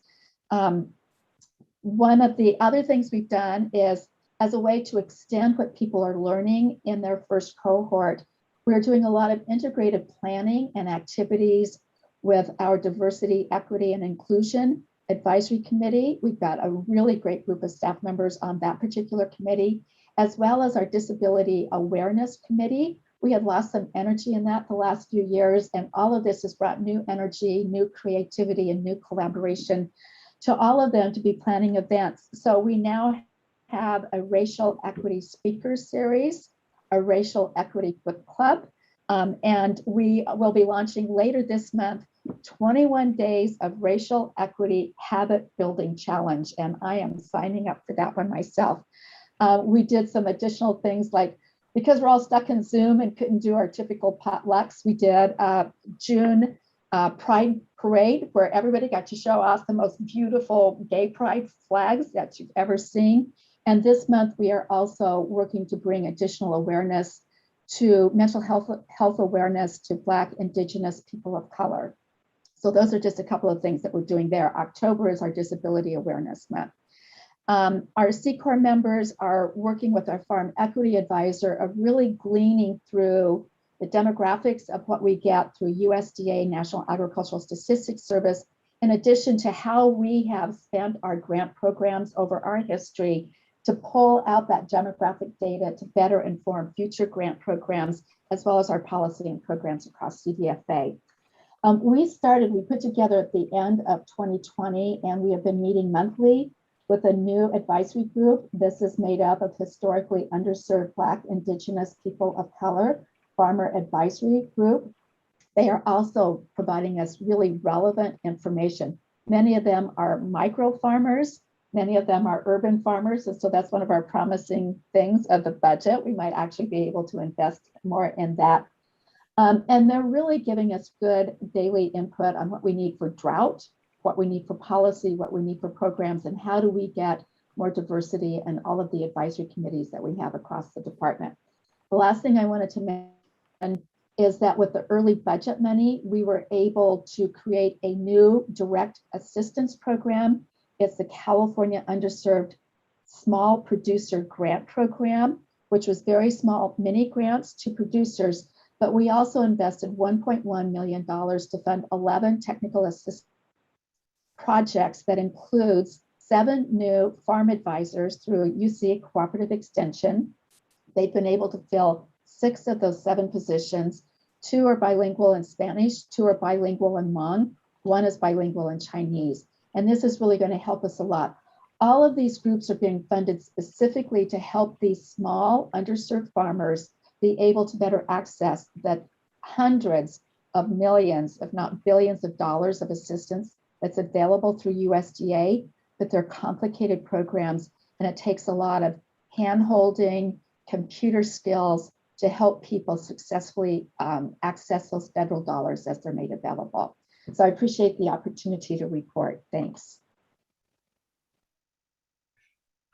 One of the other things we've done is, as a way to extend what people are learning in their first cohort, we're doing a lot of integrated planning and activities with our diversity, equity, and inclusion advisory committee. We've got a really great group of staff members on that particular committee, as well as our disability awareness committee. We had lost some energy in that the last few years, and all of this has brought new energy, new creativity, and new collaboration to all of them to be planning events. So we now have a racial equity speaker series, a racial equity book club, and we will be launching later this month 21 days of racial equity habit building challenge, and I am signing up for that one myself. We did some additional things like, because we're all stuck in Zoom and couldn't do our typical potlucks, we did June Pride Parade, where everybody got to show off the most beautiful gay pride flags that you've ever seen. And this month, we are also working to bring additional awareness to mental health awareness to Black, Indigenous people of color. So those are just a couple of things that we're doing there. October is our Disability Awareness Month. Our C-Corps members are working with our Farm Equity Advisor of really gleaning through the demographics of what we get through USDA, National Agricultural Statistics Service, in addition to how we have spent our grant programs over our history to pull out that demographic data to better inform future grant programs, as well as our policy and programs across CDFA. We put together at the end of 2020, and we have been meeting monthly with a new advisory group. This is made up of historically underserved Black, Indigenous, people of color, farmer advisory group. They are also providing us really relevant information. Many of them are micro farmers. Many of them are urban farmers. And so that's one of our promising things of the budget. We might actually be able to invest more in that. And they're really giving us good daily input on what we need for drought, what we need for policy, what we need for programs, and how do we get more diversity in all of the advisory committees that we have across the department. The last thing I wanted to mention is that with the early budget money, we were able to create a new direct assistance program. It's the California Underserved Small Producer Grant Program, which was very small mini grants to producers, but we also invested $1.1 million to fund 11 technical assistance projects that includes 7 new farm advisors through UC Cooperative Extension. They've been able to fill 6 of those 7 positions. 2 are bilingual in Spanish, 2 are bilingual in Hmong, 1 is bilingual in Chinese. And this is really going to help us a lot. All of these groups are being funded specifically to help these small underserved farmers be able to better access the hundreds of millions, if not billions of dollars of assistance that's available through USDA, but they're complicated programs, and it takes a lot of hand-holding, computer skills to help people successfully access those federal dollars as they're made available. So I appreciate the opportunity to report. Thanks.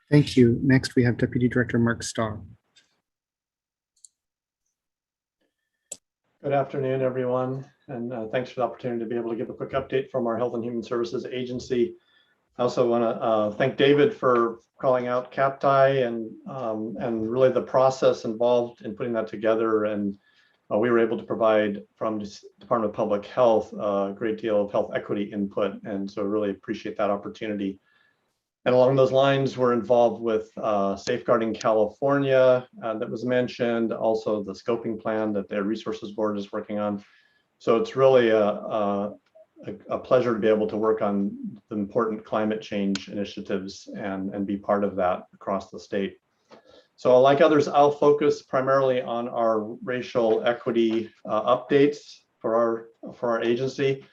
Thank you. Next, we have Deputy Director Mark Starr. Good afternoon, everyone, and thanks for the opportunity to be able to give a quick update from our Health and Human Services Agency. I also want to thank David for calling out CAPTI and really the process involved in putting that together. And we were able to provide from the Department of Public Health a great deal of health equity input, and so really appreciate that opportunity. And along those lines, we're involved with Safeguarding California that was mentioned, also the scoping plan that their resources board is working on. So it's really a pleasure to be able to work on the important climate change initiatives and be part of that across the state. So like others, I'll focus primarily on our racial equity updates for our agency.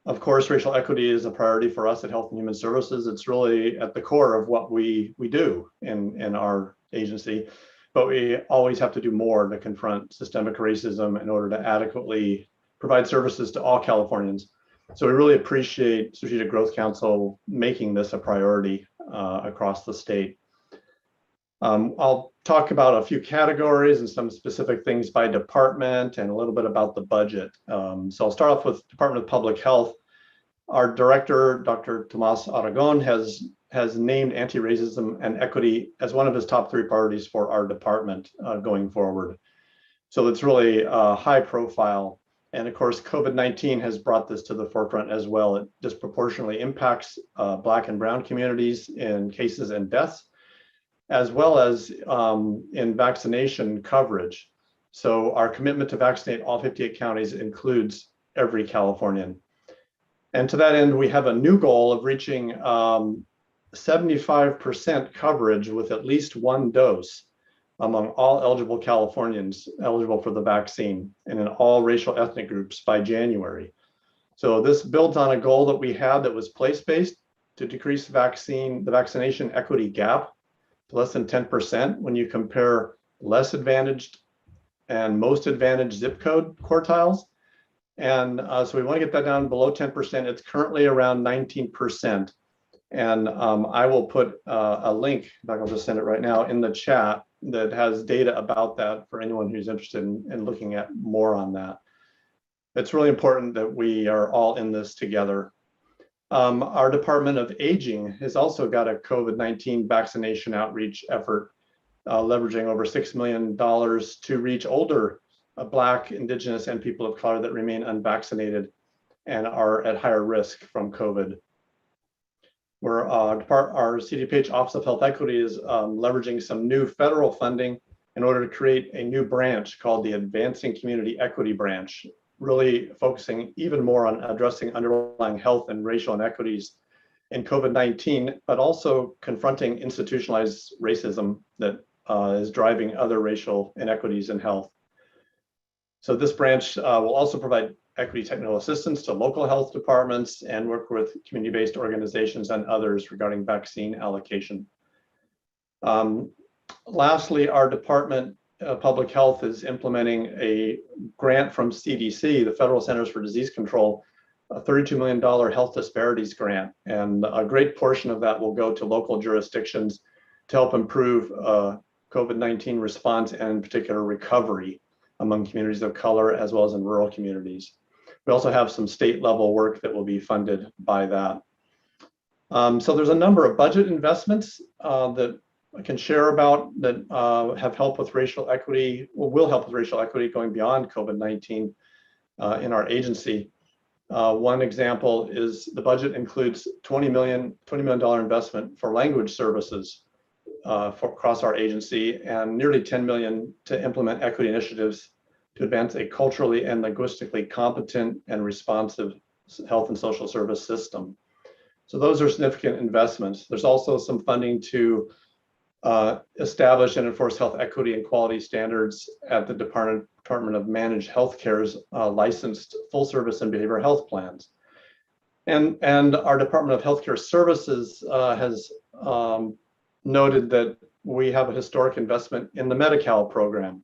Of course, racial equity is a priority for us at Health and Human Services. It's really at the core of what we do in our agency, but we always have to do more to confront systemic racism in order to adequately provide services to all Californians. So we really appreciate Strategic Growth Council making this a priority across the state. I'll talk about a few categories and some specific things by department and a little bit about the budget. So I'll start off with Department of Public Health. Our director, Dr. Tomas Aragon, has named anti-racism and equity as one of his top 3 priorities for our department going forward. So it's really high profile. And of course, COVID-19 has brought this to the forefront as well. It disproportionately impacts Black and Brown communities in cases and deaths, as well as in vaccination coverage. So our commitment to vaccinate all 58 counties includes every Californian. And to that end, we have a new goal of reaching 75% coverage with at least 1 dose among all eligible Californians eligible for the vaccine and in all racial ethnic groups by January. So this builds on a goal that we had that was place-based to decrease the vaccination equity gap to less than 10% when you compare less advantaged and most advantaged zip code quartiles. And so we want to get that down below 10%. It's currently around 19%. And I will put a link, in fact, I'll just send it right now in the chat that has data about that for anyone who's interested in looking at more on that. It's really important that we are all in this together. Our Department of Aging has also got a COVID-19 vaccination outreach effort, leveraging over $6 million to reach older Black, Indigenous, and people of color that remain unvaccinated and are at higher risk from COVID. Where our CDPH Office of Health Equity is leveraging some new federal funding in order to create a new branch called the Advancing Community Equity Branch. really focusing even more on addressing underlying health and racial inequities in COVID-19, but also confronting institutionalized racism that is driving other racial inequities in health. So this branch will also provide equity technical assistance to local health departments and work with community-based organizations and others regarding vaccine allocation. Lastly, our Department of Public Health is implementing a grant from CDC, the Federal Centers for Disease Control, a $32 million health disparities grant. And a great portion of that will go to local jurisdictions to help improve COVID-19 response and in particular recovery among communities of color as well as in rural communities. We also have some state level work that will be funded by that. So there's a number of budget investments that I can share about that have helped with racial equity, or will help with racial equity going beyond COVID-19 in our agency. One example is the budget includes $20 million investment for language services across our agency and nearly $10 million to implement equity initiatives to advance a culturally and linguistically competent and responsive health and social service system. So those are significant investments. There's also some funding to establish and enforce health equity and quality standards at the Department of Managed Healthcare's licensed full service and behavioral health plans. And our Department of Healthcare Services has noted that we have a historic investment in the Medi-Cal program,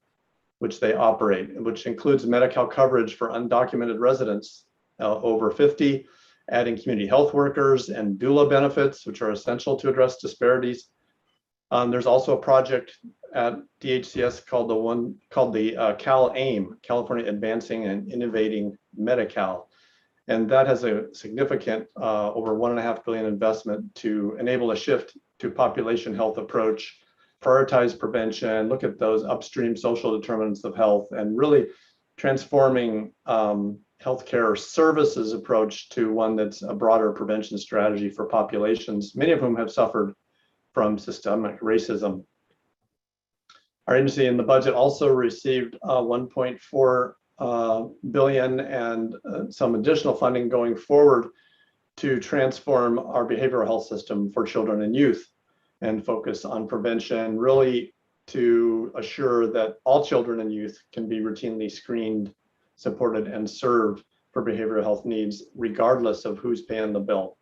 which they operate, which includes Medi-Cal coverage for undocumented residents over 50, adding community health workers and doula benefits, which are essential to address disparities. There's also a project at DHCS called the Cal-AIM, California Advancing and Innovating Medi-Cal. And that has a significant over $1.5 billion investment to enable a shift to population health approach, prioritize prevention, look at those upstream social determinants of health, and really transforming healthcare services approach to one that's a broader prevention strategy for populations, many of whom have suffered from systemic racism. Our agency in the budget also received $1.4 billion and some additional funding going forward to transform our behavioral health system for children and youth and focus on prevention, really to assure that all children and youth can be routinely screened, supported, and served for behavioral health needs, regardless of who's paying the bill.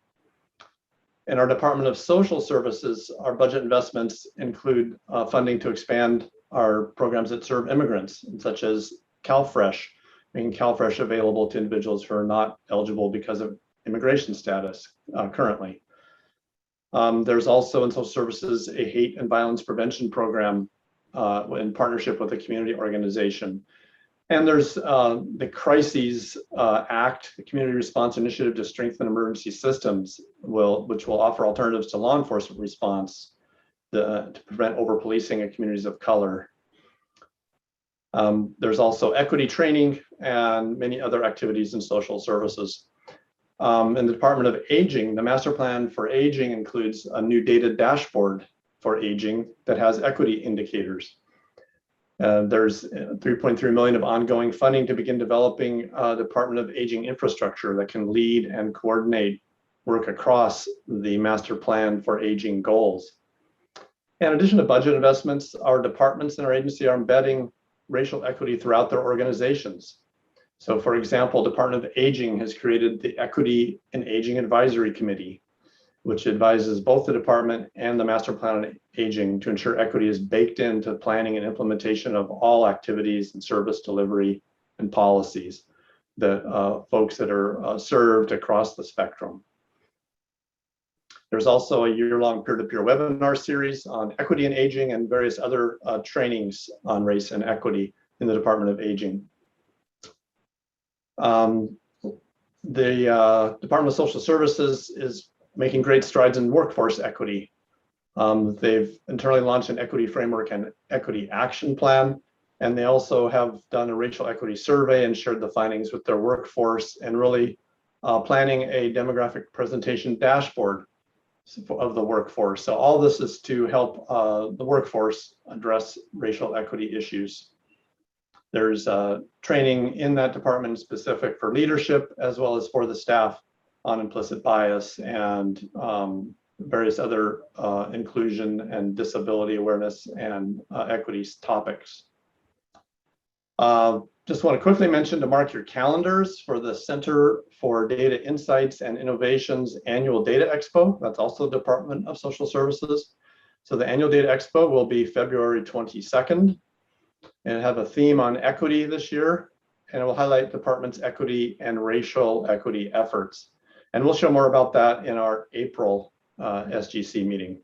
In our Department of Social Services, our budget investments include funding to expand our programs that serve immigrants, such as CalFresh, making CalFresh available to individuals who are not eligible because of immigration status currently. There's also in social services a hate and violence prevention program in partnership with a community organization. And there's the Crises Act, the Community Response Initiative to Strengthen Emergency Systems, which will offer alternatives to law enforcement response to prevent over-policing in communities of color. There's also equity training and many other activities in social services. In the Department of Aging, the Master Plan for Aging includes a new data dashboard for aging that has equity indicators. There's $3.3 million of ongoing funding to begin developing a Department of Aging infrastructure that can lead and coordinate work across the Master Plan for Aging goals. In addition to budget investments, our departments in our agency are embedding racial equity throughout their organizations. So for example, Department of Aging has created the Equity and Aging Advisory Committee, which advises both the department and the Master Plan on Aging to ensure equity is baked into planning and implementation of all activities and service delivery and policies that folks that are served across the spectrum. There's also a year-long peer-to-peer webinar series on equity and aging and various other trainings on race and equity in the Department of Aging. The Department of Social Services is making great strides in workforce equity. They've internally launched an equity framework and equity action plan, and they also have done a racial equity survey and shared the findings with their workforce and really planning a demographic presentation dashboard of the workforce. So all this is to help the workforce address racial equity issues. There's training in that department specific for leadership as well as for the staff on implicit bias and various other inclusion and disability awareness and equity topics. Just want to quickly mention to mark your calendars for the Center for Data Insights and Innovations Annual Data Expo. That's also the Department of Social Services. So the Annual Data Expo will be February 22nd and have a theme on equity this year. And it will highlight department's equity and racial equity efforts. And we'll show more about that in our April SGC meeting.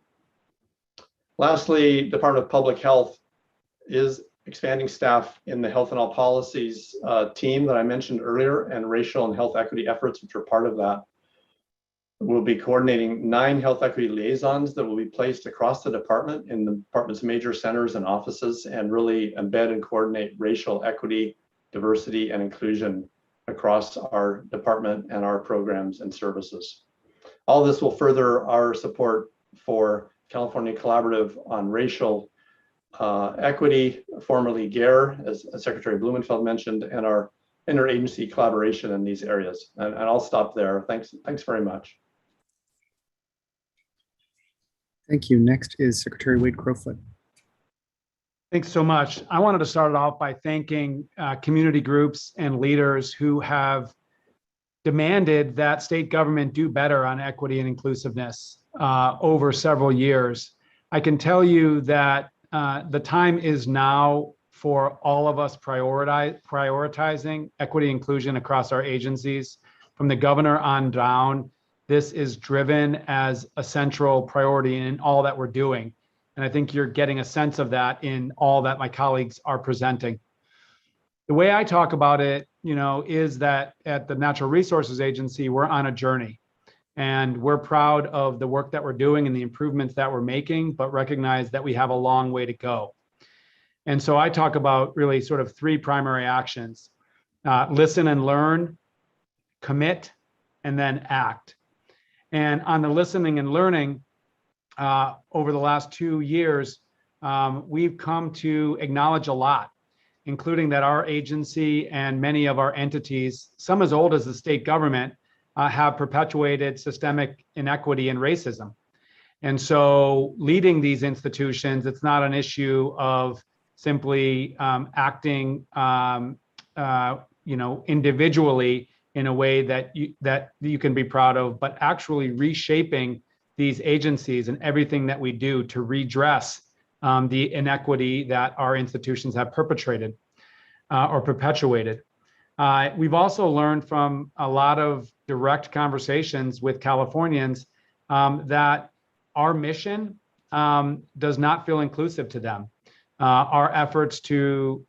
Lastly, Department of Public Health is expanding staff in the health and all policies team that I mentioned earlier, and racial and health equity efforts, which are part of that. We'll be coordinating 9 health equity liaisons that will be placed across the department in the department's major centers and offices, and really embed and coordinate racial equity, diversity, and inclusion across our department and our programs and services. All this will further our support for California Collaborative on Racial Equity, formerly GARE, as Secretary Blumenfeld mentioned, and our interagency collaboration in these areas. And I'll stop there. Thanks very much. Thank you. Next is Secretary Wade Crowfoot. Thanks so much. I wanted to start it off by thanking community groups and leaders who have demanded that state government do better on equity and inclusiveness over several years. I can tell you that the time is now for all of us prioritizing equity inclusion across our agencies. From the governor on down, this is driven as a central priority in all that we're doing. And I think you're getting a sense of that in all that my colleagues are presenting. The way I talk about it, is that at the Natural Resources Agency, we're on a journey. And we're proud of the work that we're doing and the improvements that we're making, but recognize that we have a long way to go. And so I talk about really sort of 3 primary actions: listen and learn, commit, and then act. And on the listening and learning, over the last 2 years, we've come to acknowledge a lot, including that our agency and many of our entities, some as old as the state government, have perpetuated systemic inequity and racism. And so leading these institutions, it's not an issue of simply acting individually in a way that you can be proud of, but actually reshaping these agencies and everything that we do to redress the inequity that our institutions have perpetrated or perpetuated. We've also learned from a lot of direct conversations with Californians that our mission does not feel inclusive to them. Our efforts to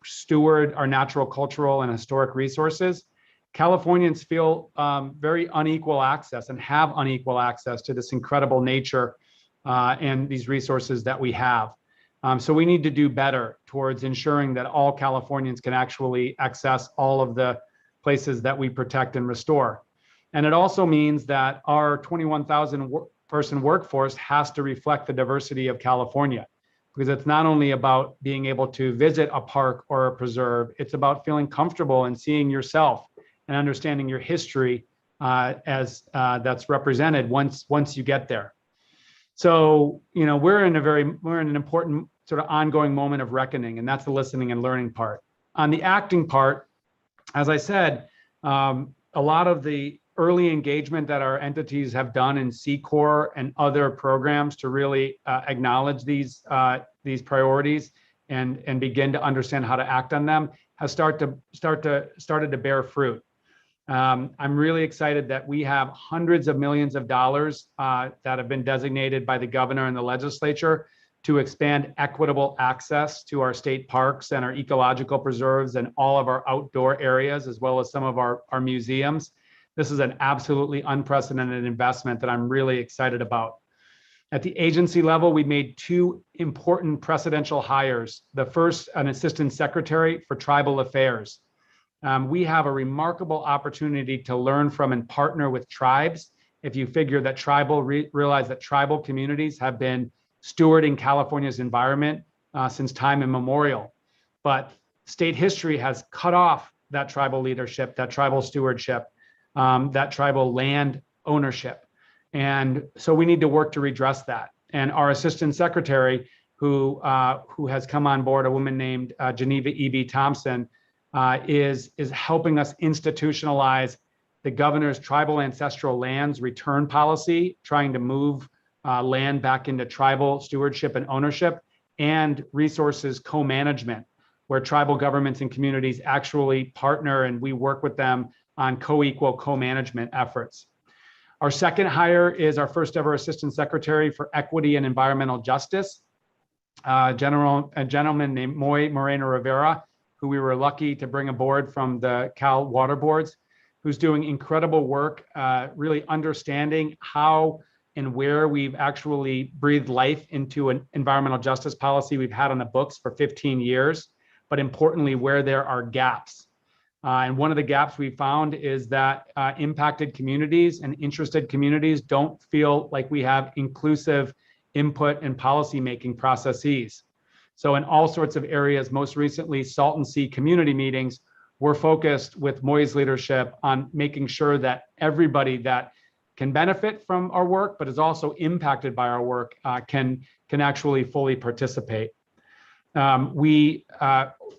steward our natural, cultural, and historic resources, Californians feel very unequal access and have unequal access to this incredible nature and these resources that we have. So we need to do better towards ensuring that all Californians can actually access all of the places that we protect and restore. And it also means that our 21,000 person workforce has to reflect the diversity of California, because it's not only about being able to visit a park or a preserve, it's about feeling comfortable and seeing yourself and understanding your history as that's represented once you get there. So, we're in an important sort of ongoing moment of reckoning, and that's the listening and learning part. On the acting part, as I said, a lot of the early engagement that our entities have done in C-Corps and other programs to really acknowledge these priorities and begin to understand how to act on them has started to bear fruit. I'm really excited that we have hundreds of millions of dollars that have been designated by the governor and the legislature to expand equitable access to our state parks and our ecological preserves and all of our outdoor areas, as well as some of our museums. This is an absolutely unprecedented investment that I'm really excited about. At the agency level, we made 2 important precedential hires. The first, an assistant secretary for tribal affairs. We have a remarkable opportunity to learn from and partner with tribes. If you figure that realize that tribal communities have been stewarding California's environment since time immemorial. But state history has cut off that tribal leadership, that tribal stewardship, that tribal land ownership. And so we need to work to redress that. And our assistant secretary, who has come on board, a woman named Geneva E.B. Thompson, is helping us institutionalize the governor's tribal ancestral lands return policy, trying to move land back into tribal stewardship and ownership, and resources co-management, where tribal governments and communities actually partner and we work with them on co-equal co-management efforts. Our second hire is our first ever assistant secretary for equity and environmental justice, a gentleman named Moy Moreno Rivera, who we were lucky to bring aboard from the Cal Water Boards, who's doing incredible work, really understanding how and where we've actually breathed life into an environmental justice policy we've had on the books for 15 years, but importantly, where there are gaps. And one of the gaps we found is that impacted communities and interested communities don't feel like we have inclusive input and policymaking processes. So in all sorts of areas, most recently Salton Sea community meetings, we're focused with Moy's leadership on making sure that everybody that can benefit from our work, but is also impacted by our work, can actually fully participate. We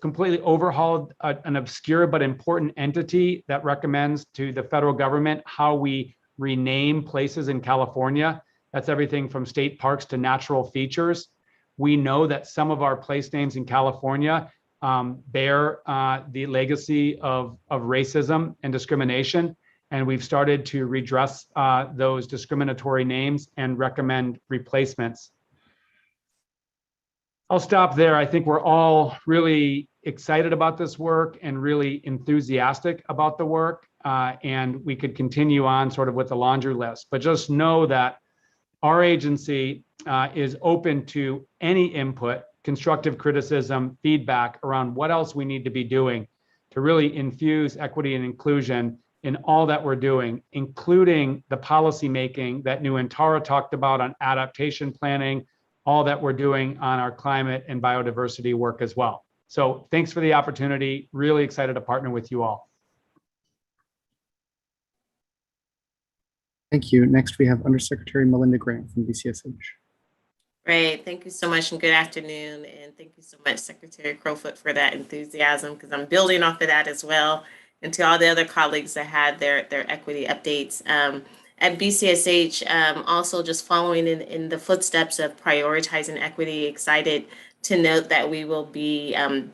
completely overhauled an obscure but important entity that recommends to the federal government how we rename places in California. That's everything from state parks to natural features. We know that some of our place names in California bear the legacy of racism and discrimination, and we've started to redress those discriminatory names and recommend replacements. I'll stop there. I think we're all really excited about this work and really enthusiastic about the work, and we could continue on sort of with the laundry list, but just know that our agency is open to any input, constructive criticism, feedback around what else we need to be doing to really infuse equity and inclusion in all that we're doing, including the policy making that Nuantara talked about on adaptation planning, all that we're doing on our climate and biodiversity work as well. So thanks for the opportunity. Really excited to partner with you all. Thank you. Next, we have Undersecretary Melinda Grant from BCSH. Great. Thank you so much and good afternoon. And thank you so much, Secretary Crowfoot, for that enthusiasm, because I'm building off of that as well. And to all the other colleagues that had their equity updates. At BCSH, also just following in the footsteps of prioritizing equity, excited to note that we will be, in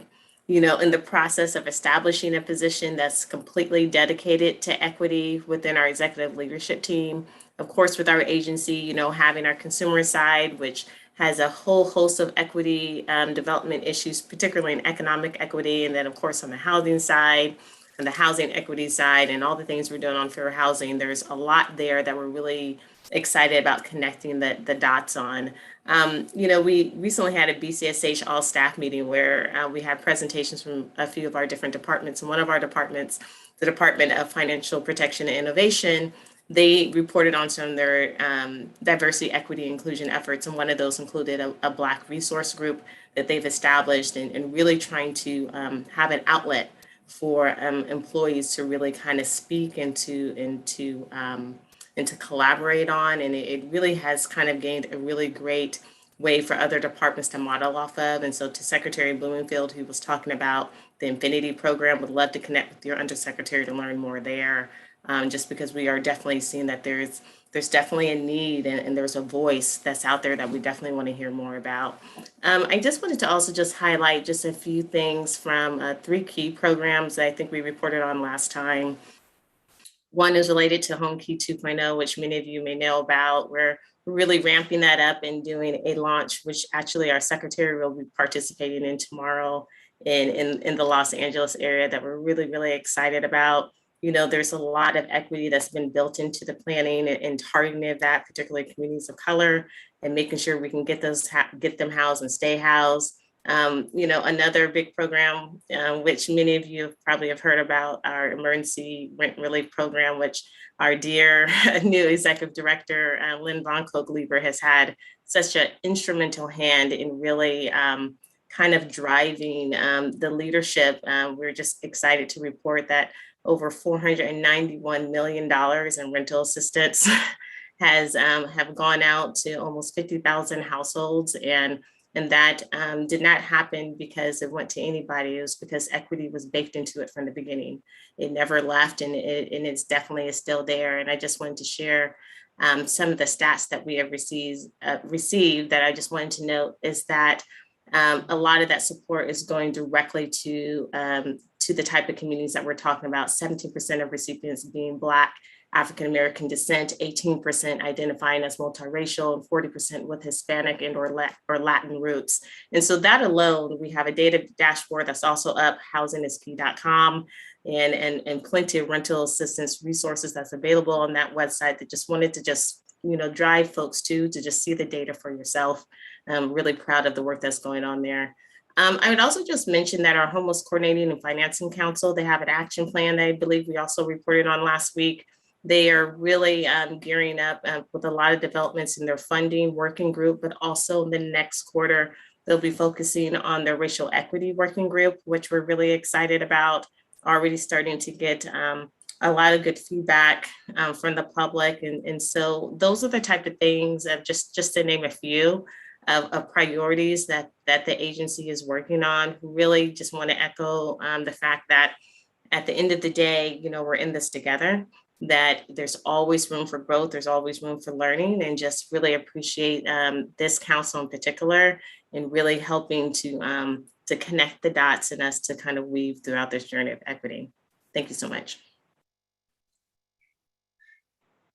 the process of establishing a position that's completely dedicated to equity within our executive leadership team. Of course, with our agency, having our consumer side, which has a whole host of equity development issues, particularly in economic equity, and then of course on the housing side, and the housing equity side, and all the things we're doing on fair housing. There's a lot there that we're really excited about connecting the dots on. We recently had a BCSH all staff meeting where we had presentations from a few of our different departments. And one of our departments, the Department of Financial Protection and Innovation, they reported on some of their diversity, equity, inclusion efforts. And one of those included a Black resource group that they've established and really trying to have an outlet for employees to really kind of speak and to collaborate on. And it really has kind of gained a really great way for other departments to model off of. And so to Secretary Blumenfield, who was talking about the Infinity program, would love to connect with your undersecretary to learn more there, just because we are definitely seeing that there's definitely a need and there's a voice that's out there that we definitely want to hear more about. I just wanted to also just highlight just a few things from 3 key programs that I think we reported on last time. One is related to Home Key 2.0, which many of you may know about. We're really ramping that up and doing a launch, which actually our secretary will be participating in tomorrow in the Los Angeles area, that we're really, really excited about. There's a lot of equity that's been built into the planning and targeting of that, particularly communities of color, and making sure we can get them housed and stay housed. Another big program, which many of you probably have heard about, our emergency rent relief program, which our dear new executive director, Lynn Von Koglieber, has had such an instrumental hand in really kind of driving the leadership. We're just excited to report that over $491 million in rental assistance has have gone out to almost 50,000 households, and that did not happen because it went to anybody. It was because equity was baked into it from the beginning. It never left, and it's definitely is still there. And I just wanted to share some of the stats that we have received that I just wanted to note is that a lot of that support is going directly to the type of communities that we're talking about. 17% of recipients being Black, African American descent, 18% identifying as multiracial, and 40% with Hispanic and or Latin roots. And so that alone, we have a data dashboard that's also up, housingiskey.com, and plenty of rental assistance resources that's available on that website that just wanted to just, drive folks to just see the data for yourself. I'm really proud of the work that's going on there. I would also just mention that our Homeless Coordinating and Financing Council, they have an action plan that I believe we also reported on last week. They are really gearing up with a lot of developments in their funding working group, but also in the next quarter, they'll be focusing on their racial equity working group, which we're really excited about, already starting to get a lot of good feedback from the public. And so those are the type of things of just to name a few of priorities that the agency is working on. Really just want to echo the fact that at the end of the day, we're in this together, that there's always room for growth, there's always room for learning, and just really appreciate this council in particular and really helping to connect the dots and us to kind of weave throughout this journey of equity. Thank you so much.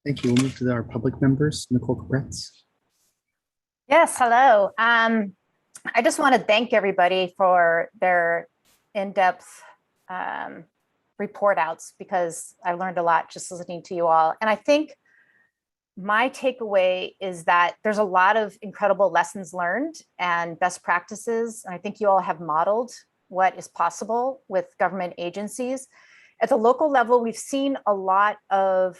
Thank you. We'll move to our public members. Nicole Kretz. Yes, hello. I just want to thank everybody for their in-depth report outs, because I learned a lot just listening to you all. And I think my takeaway is that there's a lot of incredible lessons learned and best practices. And I think you all have modeled what is possible with government agencies. At the local level, we've seen a lot of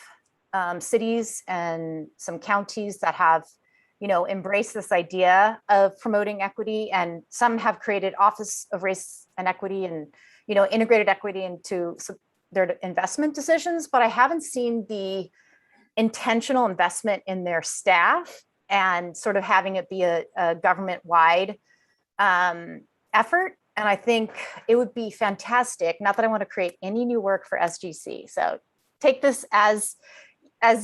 cities and some counties that have embraced this idea of promoting equity, and some have created Office of Race and Equity and integrated equity into their investment decisions, but I haven't seen the intentional investment in their staff and sort of having it be a government-wide effort. And I think it would be fantastic, not that I want to create any new work for SGC, so take this as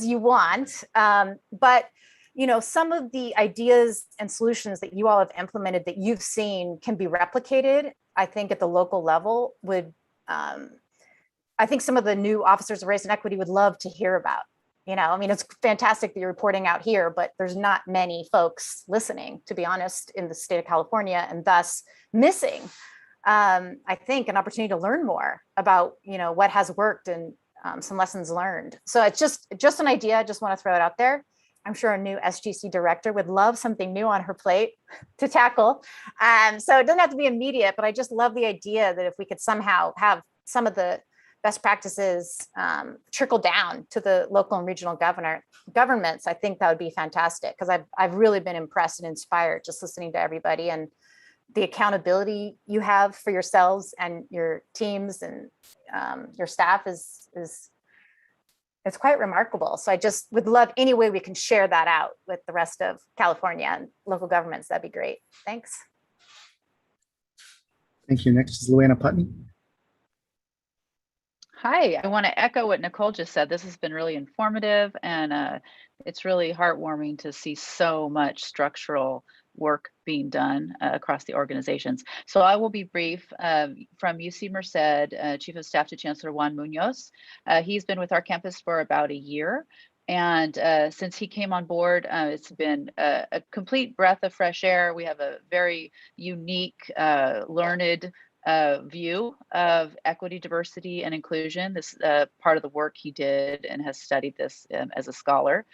you want, but some of the ideas and solutions that you all have implemented that you've seen can be replicated. I think at the local level would, I think some of the new officers of race and equity would love to hear about. It's fantastic that you're reporting out here, but there's not many folks listening, to be honest, in the state of California, and thus missing, I think, an opportunity to learn more about, what has worked and some lessons learned. So it's just an idea. I just want to throw it out there. I'm sure a new SGC director would love something new on her plate to tackle. So it doesn't have to be immediate, but I just love the idea that if we could somehow have some of the best practices trickle down to the local and regional governments, I think that would be fantastic, because I've really been impressed and inspired just listening to everybody, and the accountability you have for yourselves and your teams and your staff is it's quite remarkable. So I just would love any way we can share that out with the rest of California and local governments. That'd be great. Thanks. Thank you. Next is Luana Putney. Hi, I want to echo what Nicole just said. This has been really informative, and it's really heartwarming to see so much structural work being done across the organizations. So I will be brief. From UC Merced, Chief of Staff to Chancellor Juan Munoz. He's been with our campus for about a year. And since he came on board, it's been a complete breath of fresh air. We have a very unique, learned view of equity, diversity, and inclusion. This part of the work he did and has studied this as a scholar.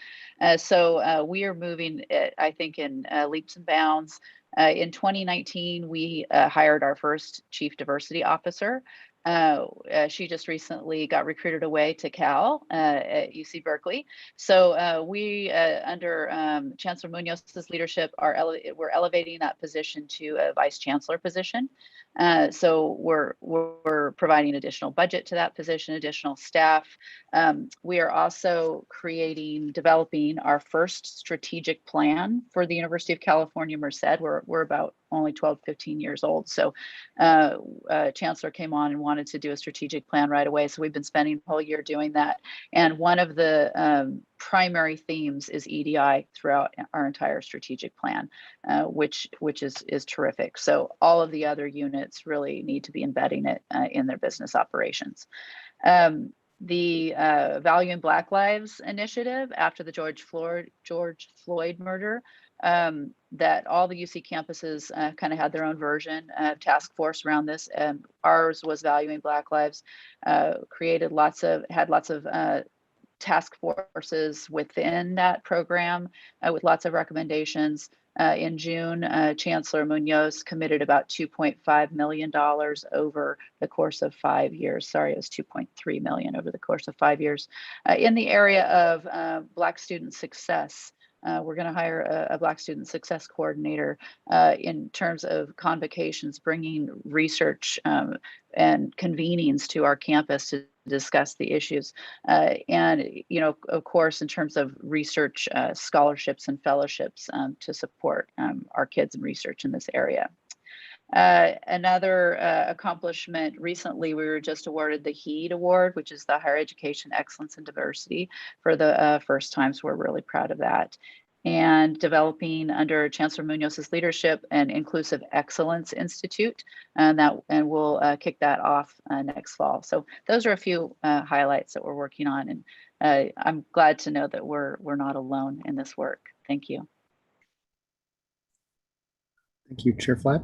So we are moving, I think, in leaps and bounds. In 2019, we hired our first chief diversity officer. She just recently got recruited away to Cal at UC Berkeley. So we, under Chancellor Munoz's leadership, we're elevating that position to a vice chancellor position. So we're providing additional budget to that position, additional staff. We are also developing our first strategic plan for the University of California, Merced. We're about only 12, 15 years old. So Chancellor came on and wanted to do a strategic plan right away. So we've been spending the whole year doing that. And one of the primary themes is EDI throughout our entire strategic plan, which is terrific. So all of the other units really need to be embedding it in their business operations. The Valuing Black Lives initiative after the George Floyd murder, that all the UC campuses kind of had their own version of task force around this. Ours was Valuing Black Lives, had lots of task forces within that program with lots of recommendations. In June, Chancellor Munoz committed about $2.5 million over the course of 5 years. Sorry, it was 2.3 million over the course of 5 years in the area of Black student success. We're going to hire a Black student success coordinator in terms of convocations, bringing research and convenings to our campus to discuss the issues. And, of course, in terms of research scholarships and fellowships to support our kids in research in this area. Another accomplishment recently, we were just awarded the HEED Award, which is the Higher Education Excellence and Diversity, for the first time. So we're really proud of that. And developing under Chancellor Munoz's leadership an Inclusive Excellence Institute, and we'll kick that off next fall. So those are a few highlights that we're working on, and I'm glad to know that we're not alone in this work. Thank you. Thank you, Chair Flatt.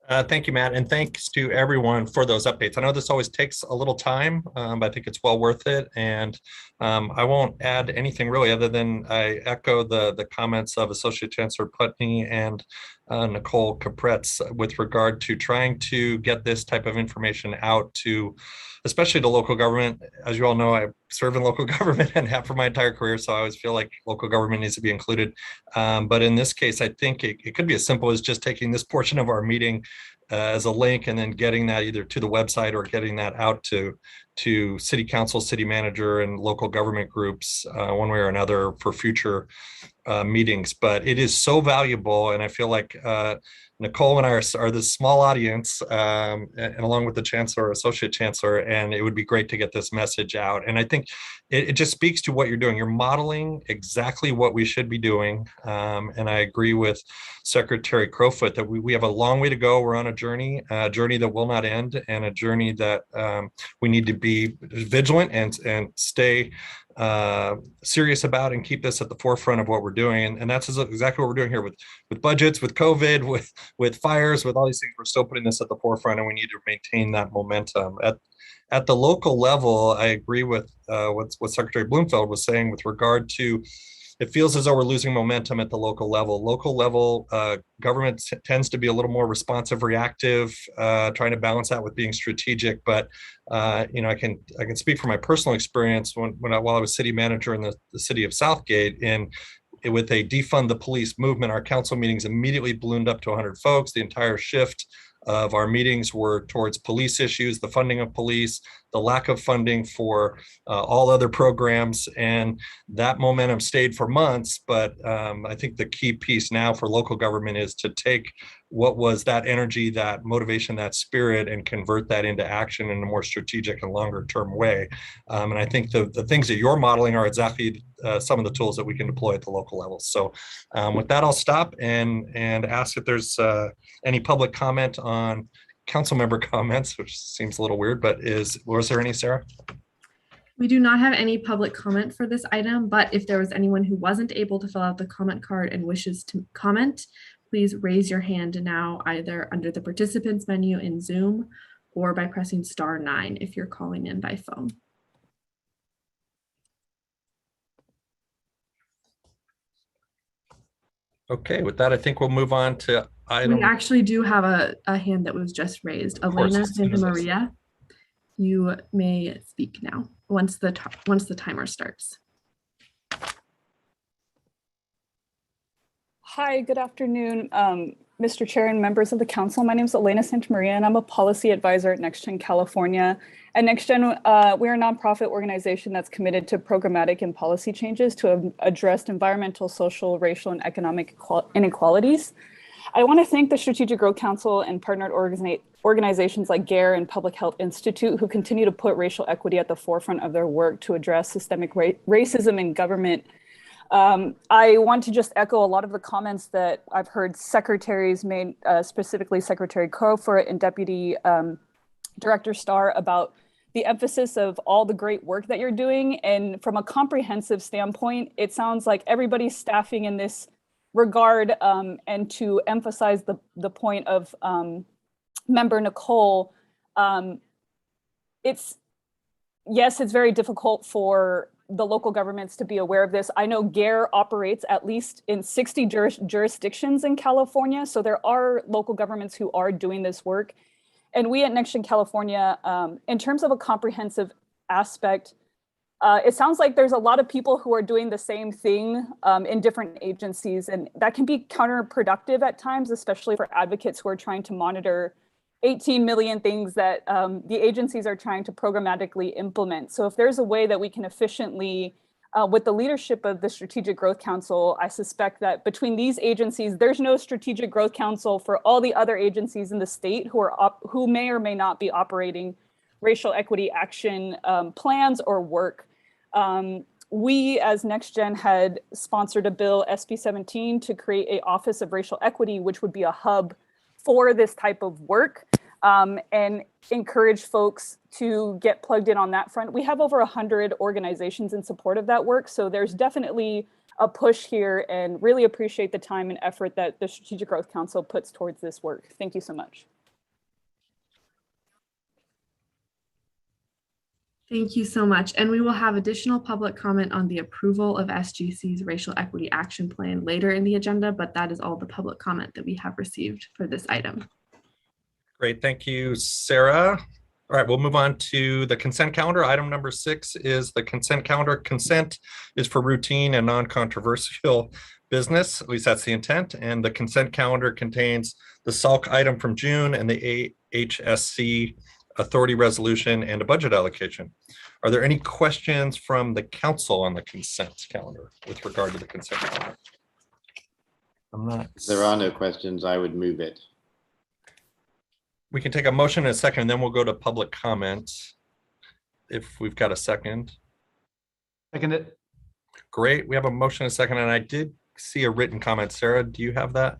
Thank you, Matt, and thanks to everyone for those updates. I know this always takes a little time, but I think it's well worth it. And I won't add anything really other than I echo the comments of Associate Chancellor Putney and Nicole Capretz with regard to trying to get this type of information out to, especially to local government. As you all know, I serve in local government and have for my entire career, so I always feel like local government needs to be included. But in this case, I think it could be as simple as just taking this portion of our meeting as a link and then getting that either to the website or getting that out to city council, city manager, and local government groups one way or another for future meetings. But it is so valuable, and I feel like Nicole and I are this small audience, and along with the chancellor or associate chancellor, and it would be great to get this message out. And I think it just speaks to what you're doing. You're modeling exactly what we should be doing. And I agree with Secretary Crowfoot that we have a long way to go. We're on a journey that will not end, and a journey that we need to be vigilant and stay serious about and keep this at the forefront of what we're doing. And that's exactly what we're doing here with budgets, with COVID, with fires, with all these things. We're still putting this at the forefront, and we need to maintain that momentum. At the local level, I agree with what Secretary Bloomfield was saying with regard to, it feels as though we're losing momentum at the local level. Local level government tends to be a little more responsive, reactive, trying to balance that with being strategic. But I can speak from my personal experience while I was city manager in the city of Southgate. With a defund the police movement, our council meetings immediately ballooned up to 100 folks. The entire shift of our meetings were towards police issues, the funding of police, the lack of funding for all other programs, and that momentum stayed for months. But I think the key piece now for local government is to take what was that energy, that motivation, that spirit, and convert that into action in a more strategic and longer term way. And I think the things that you're modeling are exactly some of the tools that we can deploy at the local level. So with that, I'll stop and ask if there's any public comment on council member comments, which seems a little weird, but was there any, Sarah? We do not have any public comment for this item, but if there was anyone who wasn't able to fill out the comment card and wishes to comment, please raise your hand now, either under the participants menu in Zoom or by pressing *9 if you're calling in by phone. Okay, with that, I think we'll move on to item. We actually do have a hand that was just raised. Of course, Elena as soon Santa as I- Maria, you may speak now once the timer starts. Hi, good afternoon, Mr. Chair and members of the council. My name is Elena Santamaria, and I'm a policy advisor at NextGen California. At NextGen, we're a nonprofit organization that's committed to programmatic and policy changes to address environmental, social, racial, and economic inequalities. I want to thank the Strategic Growth Council and partnered organizations like GARE and Public Health Institute who continue to put racial equity at the forefront of their work to address systemic racism in government. I want to just echo a lot of the comments that I've heard secretaries made, specifically Secretary Crowfoot and Deputy Director Starr, about the emphasis of all the great work that you're doing. And from a comprehensive standpoint, it sounds like everybody's staffing in this regard. And to emphasize the point of Member Nicole, it's very difficult for the local governments to be aware of this. I know GARE operates at least in 60 jurisdictions in California. So there are local governments who are doing this work. And we at NextGen California, in terms of a comprehensive aspect, it sounds like there's a lot of people who are doing the same thing in different agencies. And that can be counterproductive at times, especially for advocates who are trying to monitor 18 million things that the agencies are trying to programmatically implement. So if there's a way that we can efficiently, with the leadership of the Strategic Growth Council, I suspect that between these agencies, there's no Strategic Growth Council for all the other agencies in the state who may or may not be operating racial equity action plans or work. We as NextGen had sponsored a bill, SB 17, to create an Office of Racial Equity, which would be a hub for this type of work, and encourage folks to get plugged in on that front. We have over 100 organizations in support of that work. So there's definitely a push here, and really appreciate the time and effort that the Strategic Growth Council puts towards this work. Thank you so much. Thank you so much. And we will have additional public comment on the approval of SGC's Racial Equity Action Plan later in the agenda, but that is all the public comment that we have received for this item. Great, thank you, Sarah. All right, we'll move on to the consent calendar. Item number 6 is the consent calendar. Consent is for routine and non-controversial business, at least that's the intent. And the consent calendar contains the SALC item from June and the AHSC authority resolution and a budget allocation. Are there any questions from the council on the consent calendar with regard to the consent calendar? If there are no questions, I would move it. We can take a motion in a second, and then we'll go to public comments if we've got a second. Second it. Great, we have a motion in a second, and I did see a written comment. Sarah, do you have that?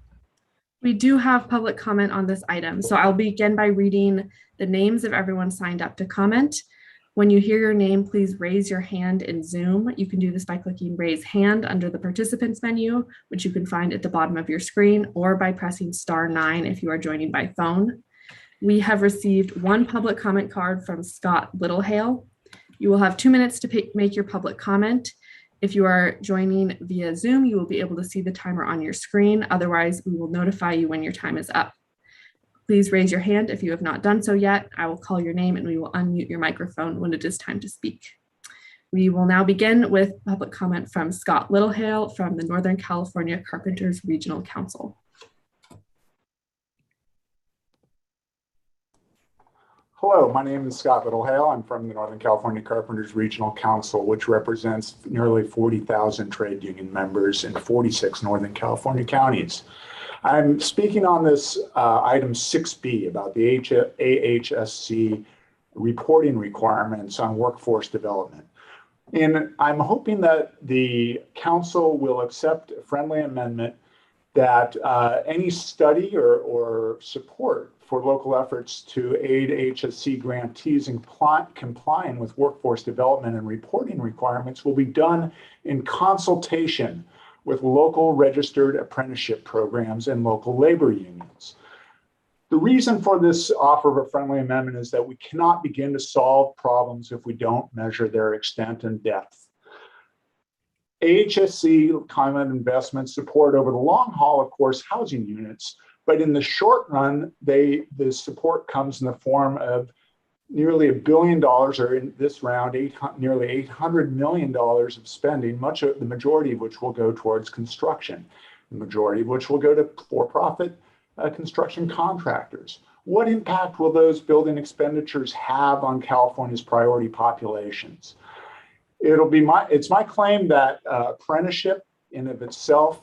We do have public comment on this item. So I'll begin by reading the names of everyone signed up to comment. When you hear your name, please raise your hand in Zoom. You can do this by clicking raise hand under the participants menu, which you can find at the bottom of your screen, or by pressing *9 if you are joining by phone. We have received one public comment card from Scott Littlehale. You will have 2 minutes to make your public comment. If you are joining via Zoom, you will be able to see the timer on your screen. Otherwise, we will notify you when your time is up. Please raise your hand if you have not done so yet. I will call your name and we will unmute your microphone when it is time to speak. We will now begin with public comment from Scott Littlehale from the Northern California Carpenters Regional Council. Hello, my name is Scott Littlehale. I'm from the Northern California Carpenters Regional Council, which represents nearly 40,000 trade union members in 46 Northern California counties. I'm speaking on this item 6B about the AHSC reporting requirements on workforce development. And I'm hoping that the council will accept a friendly amendment that any study or support for local efforts to aid AHSC grantees in complying with workforce development and reporting requirements will be done in consultation with local registered apprenticeship programs and local labor unions. The reason for this offer of a friendly amendment is that we cannot begin to solve problems if we don't measure their extent and depth. AHSC climate investments support over the long haul, of course, housing units, But in the short run, the support comes in the form of nearly $1 billion, or in this round, nearly $800 million of spending, the majority of which will go towards construction, the majority of which will go to for-profit construction contractors. What impact will those building expenditures have on California's priority populations? It's my claim that apprenticeship in of itself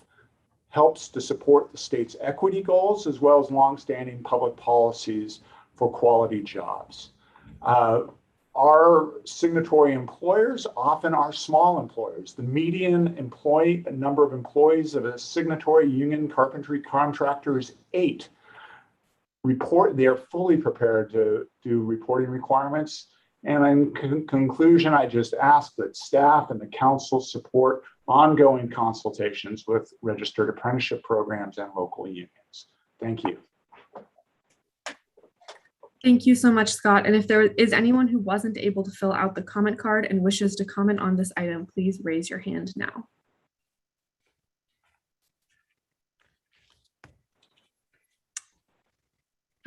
helps to support the state's equity goals as well as longstanding public policies for quality jobs. Our signatory employers often are small employers. The median number of employees of a signatory union carpentry contractor is 8. They are fully prepared to do reporting requirements. And in conclusion, I just ask that staff and the council support ongoing consultations with registered apprenticeship programs and local unions. Thank you. Thank you so much, Scott. And if there is anyone who wasn't able to fill out the comment card and wishes to comment on this item, please raise your hand now.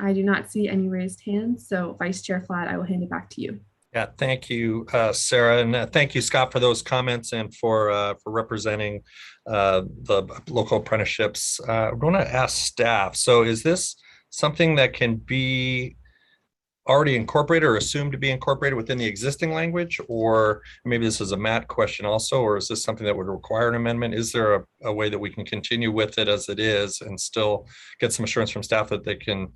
I do not see any raised hands, so Vice Chair Flatt, I will hand it back to you. Yeah, thank you, Sarah, and thank you, Scott, for those comments and for representing the local apprenticeships. I'm going to ask staff. So, is this something that can be already incorporated or assumed to be incorporated within the existing language, or maybe this is a Matt question also, or is this something that would require an amendment? Is there a way that we can continue with it as it is and still get some assurance from staff that they can,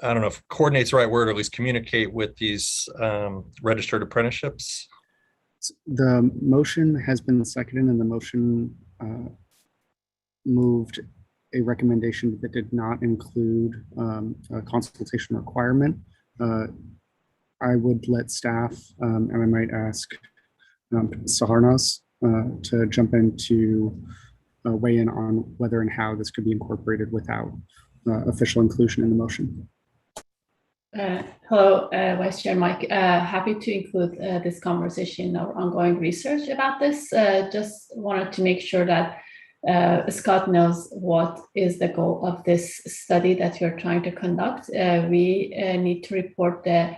I don't know if coordinate's the right word, or at least communicate with these registered apprenticeships? The motion has been seconded, and the motion moved a recommendation that did not include a consultation requirement. I would let staff, and I might ask Saharnas to jump in to weigh in on whether and how this could be incorporated without official inclusion in the motion. Hello, Vice Chair Mike. Happy to include this conversation in our ongoing research about this. Just wanted to make sure that Scott knows what is the goal of this study that we're trying to conduct. We need to report the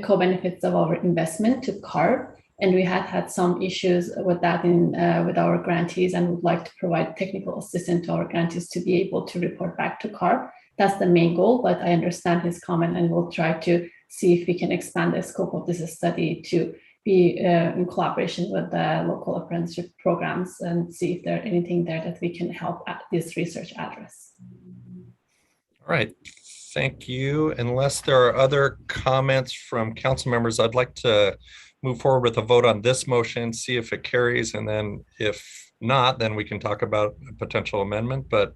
co-benefits of our investment to CARB, and we had some issues with that with our grantees, and would like to provide technical assistance to our grantees to be able to report back to CARB. That's the main goal, but I understand his comment, and we'll try to see if we can expand the scope of this study to be in collaboration with the local apprenticeship programs and see if there's anything there that we can help at this research address. All right, thank you. Unless there are other comments from council members, I'd like to move forward with a vote on this motion, see if it carries, and then if not, then we can talk about a potential amendment. But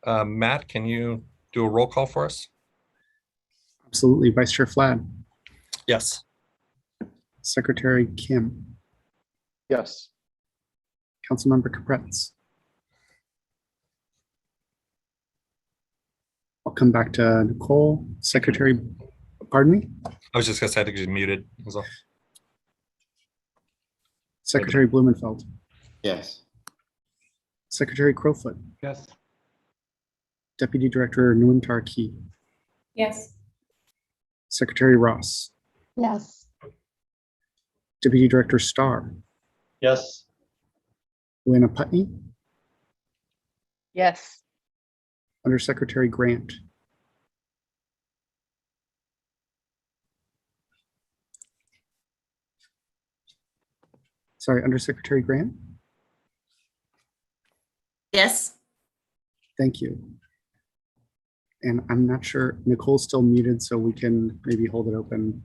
Matt, can you do a roll call for us? Absolutely. Vice Chair Flatt. Yes. Secretary Kim. Yes. Councilmember Capretz. I'll come back to Nicole. Secretary, pardon me? I was just gonna say, I think she's muted. Secretary Blumenfeld. Yes. Secretary Crowfoot. Yes. Deputy Director Nuintar Key. Yes. Secretary Ross. Yes. Deputy Director Starr. Yes. Luana Putney. Yes. Undersecretary Grant. Sorry, Undersecretary Grant. Yes. Thank you. And I'm not sure, Nicole's still muted, so we can maybe hold it open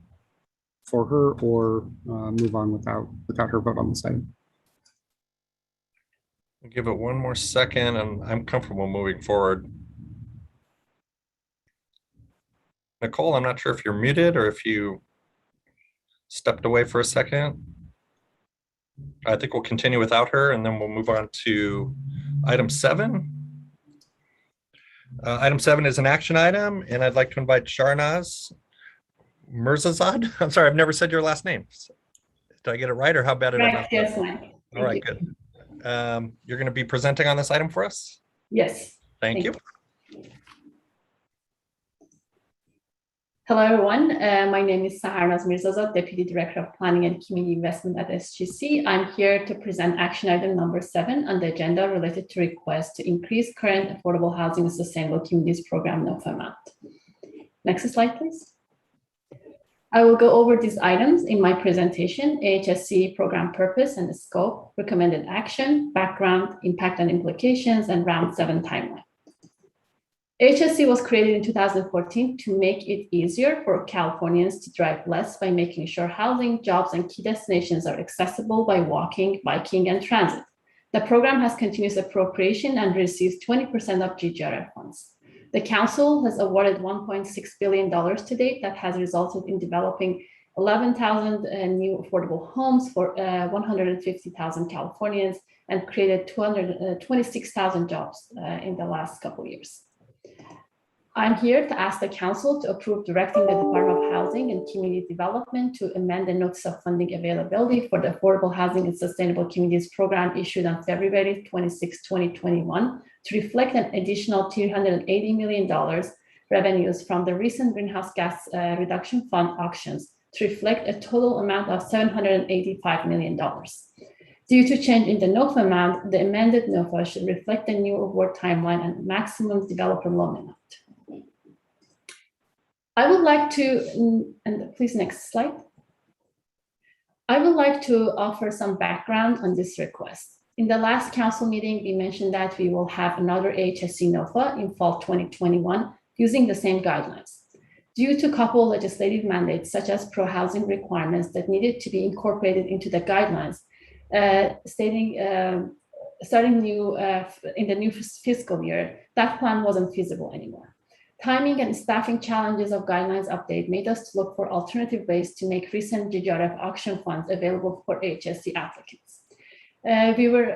for her or move on without her vote on this item. I'll give it one more second and I'm comfortable moving forward. Nicole, I'm not sure if you're muted or if you stepped away for a second. I think we'll continue without her and then we'll move on to item 7. Item 7 is an action item, and I'd like to invite Sharnaz Mirzazad. I'm sorry, I've never said your last name. Did I get it right, or how bad did I mess up? Yes, ma'am. All right, good. You're going to be presenting on this item for us? Yes. Thank you. Hello, everyone. My name is Saharnaz Mirzazad, Deputy Director of Planning and Community Investment at SGC. I'm here to present action item number 7 on the agenda related to request to increase current affordable housing and sustainable communities program NOFA amount. Next slide, please. I will go over these items in my presentation: AHSC program purpose and scope, recommended action, background, impact and implications, and round 7 timeline. AHSC was created in 2014 to make it easier for Californians to drive less by making sure housing, jobs, and key destinations are accessible by walking, biking, and transit. The program has continuous appropriation and receives 20% of GGRF funds. The council has awarded $1.6 billion to date that has resulted in developing 11,000 new affordable homes for 150,000 Californians and created 26,000 jobs in the last couple of years. I'm here to ask the council to approve directing the Department of Housing and Community Development to amend the notice of funding availability for the Affordable Housing and Sustainable Communities Program issued on February 26, 2021 to reflect an additional $280 million revenues from the recent greenhouse gas reduction fund auctions to reflect a total amount of $785 million. Due to change in the NOFA amount, the amended NOFA should reflect the new award timeline and maximum developer loan amount. I would like to, and please next slide. I would like to offer some background on this request. In the last council meeting, we mentioned that we will have another AHSC NOFA in fall 2021 using the same guidelines. Due to couple legislative mandates such as pro-housing requirements that needed to be incorporated into the guidelines, starting new in the new fiscal year, that plan wasn't feasible anymore. Timing and staffing challenges of guidelines update made us look for alternative ways to make recent GGRF auction funds available for AHSC applicants. We were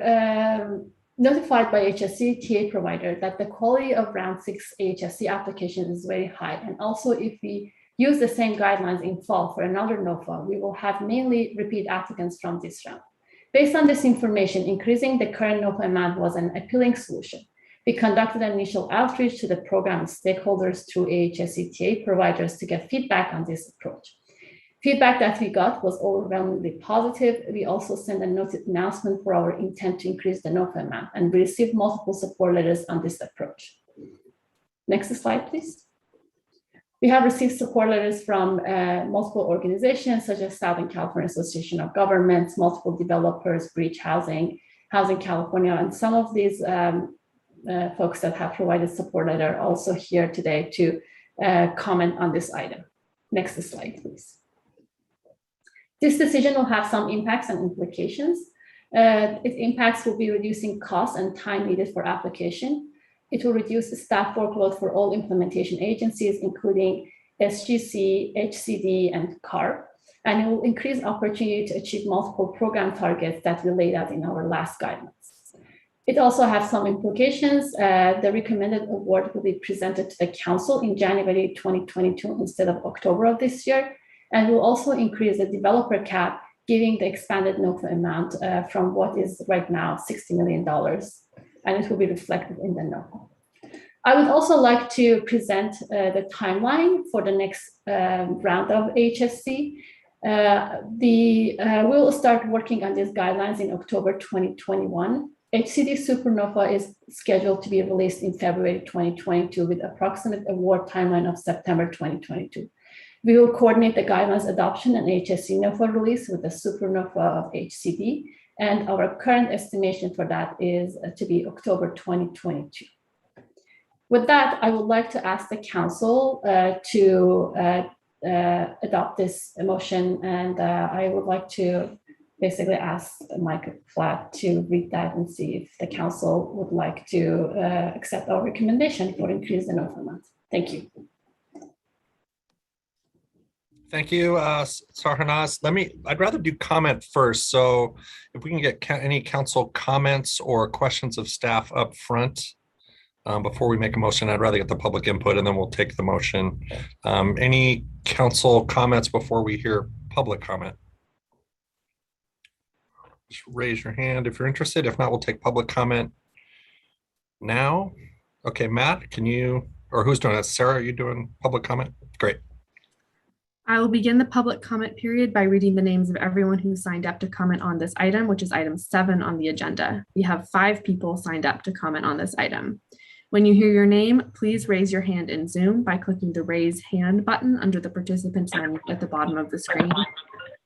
notified by HSC TA provider that the quality of round 6 AHSC applications is very high. And also if we use the same guidelines in fall for another NOFA, we will have mainly repeat applicants from this round. Based on this information, increasing the current NOFA amount was an appealing solution. We conducted an initial outreach to the program stakeholders through AHSC TA providers to get feedback on this approach. Feedback that we got was overwhelmingly positive. We also sent a announcement for our intent to increase the NOFA amount, and we received multiple support letters on this approach. Next slide, please. We have received support letters from multiple organizations such as Southern California Association of Governments, multiple developers, Breach Housing, Housing California, and some of these folks that have provided support letter are also here today to comment on this item. Next slide, please. This decision will have some impacts and implications. Its impacts will be reducing costs and time needed for application. It will reduce the staff workload for all implementation agencies, including SGC, HCD, and CARP, and it will increase opportunity to achieve multiple program targets that we laid out in our last guidelines. It also has some implications. The recommended award will be presented to the council in January 2022 instead of October of this year, and will also increase the developer cap, giving the expanded NOFA amount from what is right now $60 million, and it will be reflected in the NOFA. I would also like to present the timeline for the next round of AHSC. We will start working on these guidelines in October 2021. HCD Supernova is scheduled to be released in February 2022 with approximate award timeline of September 2022. We will coordinate the guidelines adoption and HSC NOFA release with the Supernova of HCD, and our current estimation for that is to be October 2022. With that, I would like to ask the council to adopt this motion, and I would like to basically ask Mike Flatt to read that and see if the council would like to accept our recommendation for increase the NOFA amount. Thank you. Thank you, Sarhanaz. I'd rather do comment first. So if we can get any council comments or questions of staff up front before we make a motion, I'd rather get the public input and then we'll take the motion. Any council comments before we hear public comment? Just raise your hand if you're interested. If not, we'll take public comment now. Okay, Matt, can you, or who's doing that? Sarah, are you doing public comment? Great. I will begin the public comment period by reading the names of everyone who signed up to comment on this item, which is item 7 on the agenda. We have 5 people signed up to comment on this item. When you hear your name, please raise your hand in Zoom by clicking the raise hand button under the participants menu at the bottom of the screen,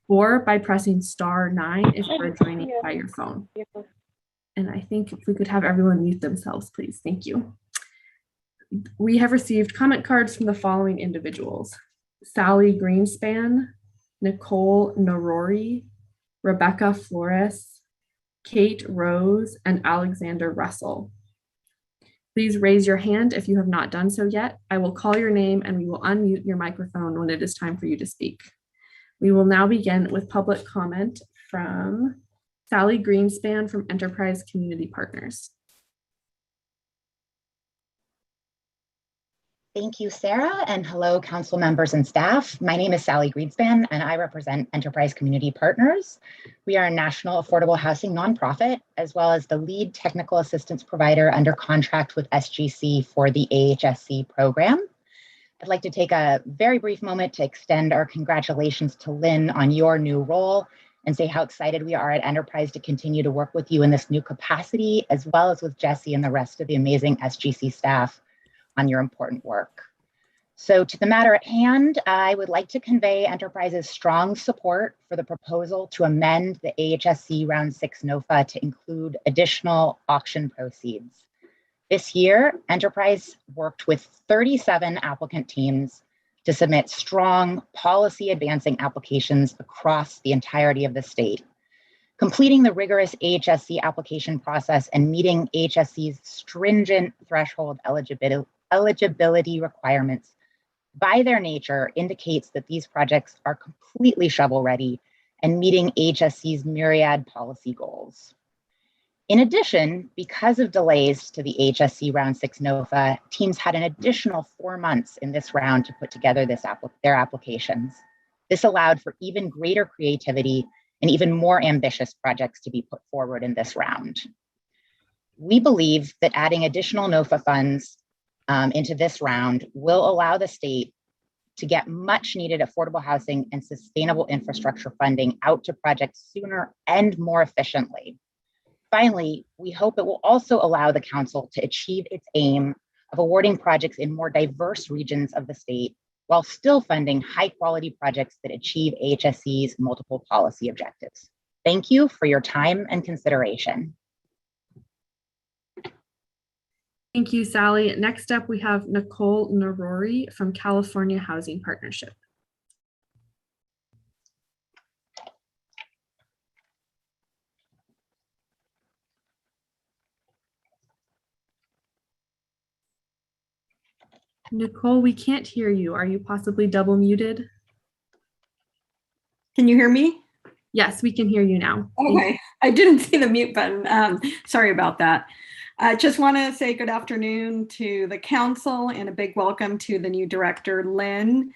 or by pressing *9 if you're joining by your phone. And I think if we could have everyone mute themselves, please. Thank you. We have received comment cards from the following individuals: Sally Greenspan, Nicole Narori, Rebecca Flores, Kate Rose, and Alexander Russell. Please raise your hand if you have not done so yet. I will call your name and we will unmute your microphone when it is time for you to speak. We will now begin with public comment from Sally Greenspan from Enterprise Community Partners. Thank you, Sarah, and hello, council members and staff. My name is Sally Greenspan, and I represent Enterprise Community Partners. We are a national affordable housing nonprofit, as well as the lead technical assistance provider under contract with SGC for the AHSC program. I'd like to take a very brief moment to extend our congratulations to Lynn on your new role and say how excited we are at Enterprise to continue to work with you in this new capacity, as well as with Jesse and the rest of the amazing SGC staff on your important work. So to the matter at hand, I would like to convey Enterprise's strong support for the proposal to amend the AHSC Round 6 NOFA to include additional auction proceeds. This year, Enterprise worked with 37 applicant teams to submit strong policy advancing applications across the entirety of the state. Completing the rigorous AHSC application process and meeting AHSC's stringent threshold eligibility requirements by their nature indicates that these projects are completely shovel ready and meeting AHSC's myriad policy goals. In addition, because of delays to the AHSC Round 6 NOFA, teams had an additional 4 months in this round to put together their applications. This allowed for even greater creativity and even more ambitious projects to be put forward in this round. We believe that adding additional NOFA funds into this round will allow the state to get much needed affordable housing and sustainable infrastructure funding out to projects sooner and more efficiently. Finally, we hope it will also allow the council to achieve its aim of awarding projects in more diverse regions of the state while still funding high quality projects that achieve AHSC's multiple policy objectives. Thank you for your time and consideration. Thank you, Sally. Next up, we have Nicole Narori from California Housing Partnership. Nicole, we can't hear you. Are you possibly double muted? Can you hear me? Yes, we can hear you now. Okay, I didn't see the mute button. Sorry about that. I just want to say good afternoon to the council and a big welcome to the new director, Lynn.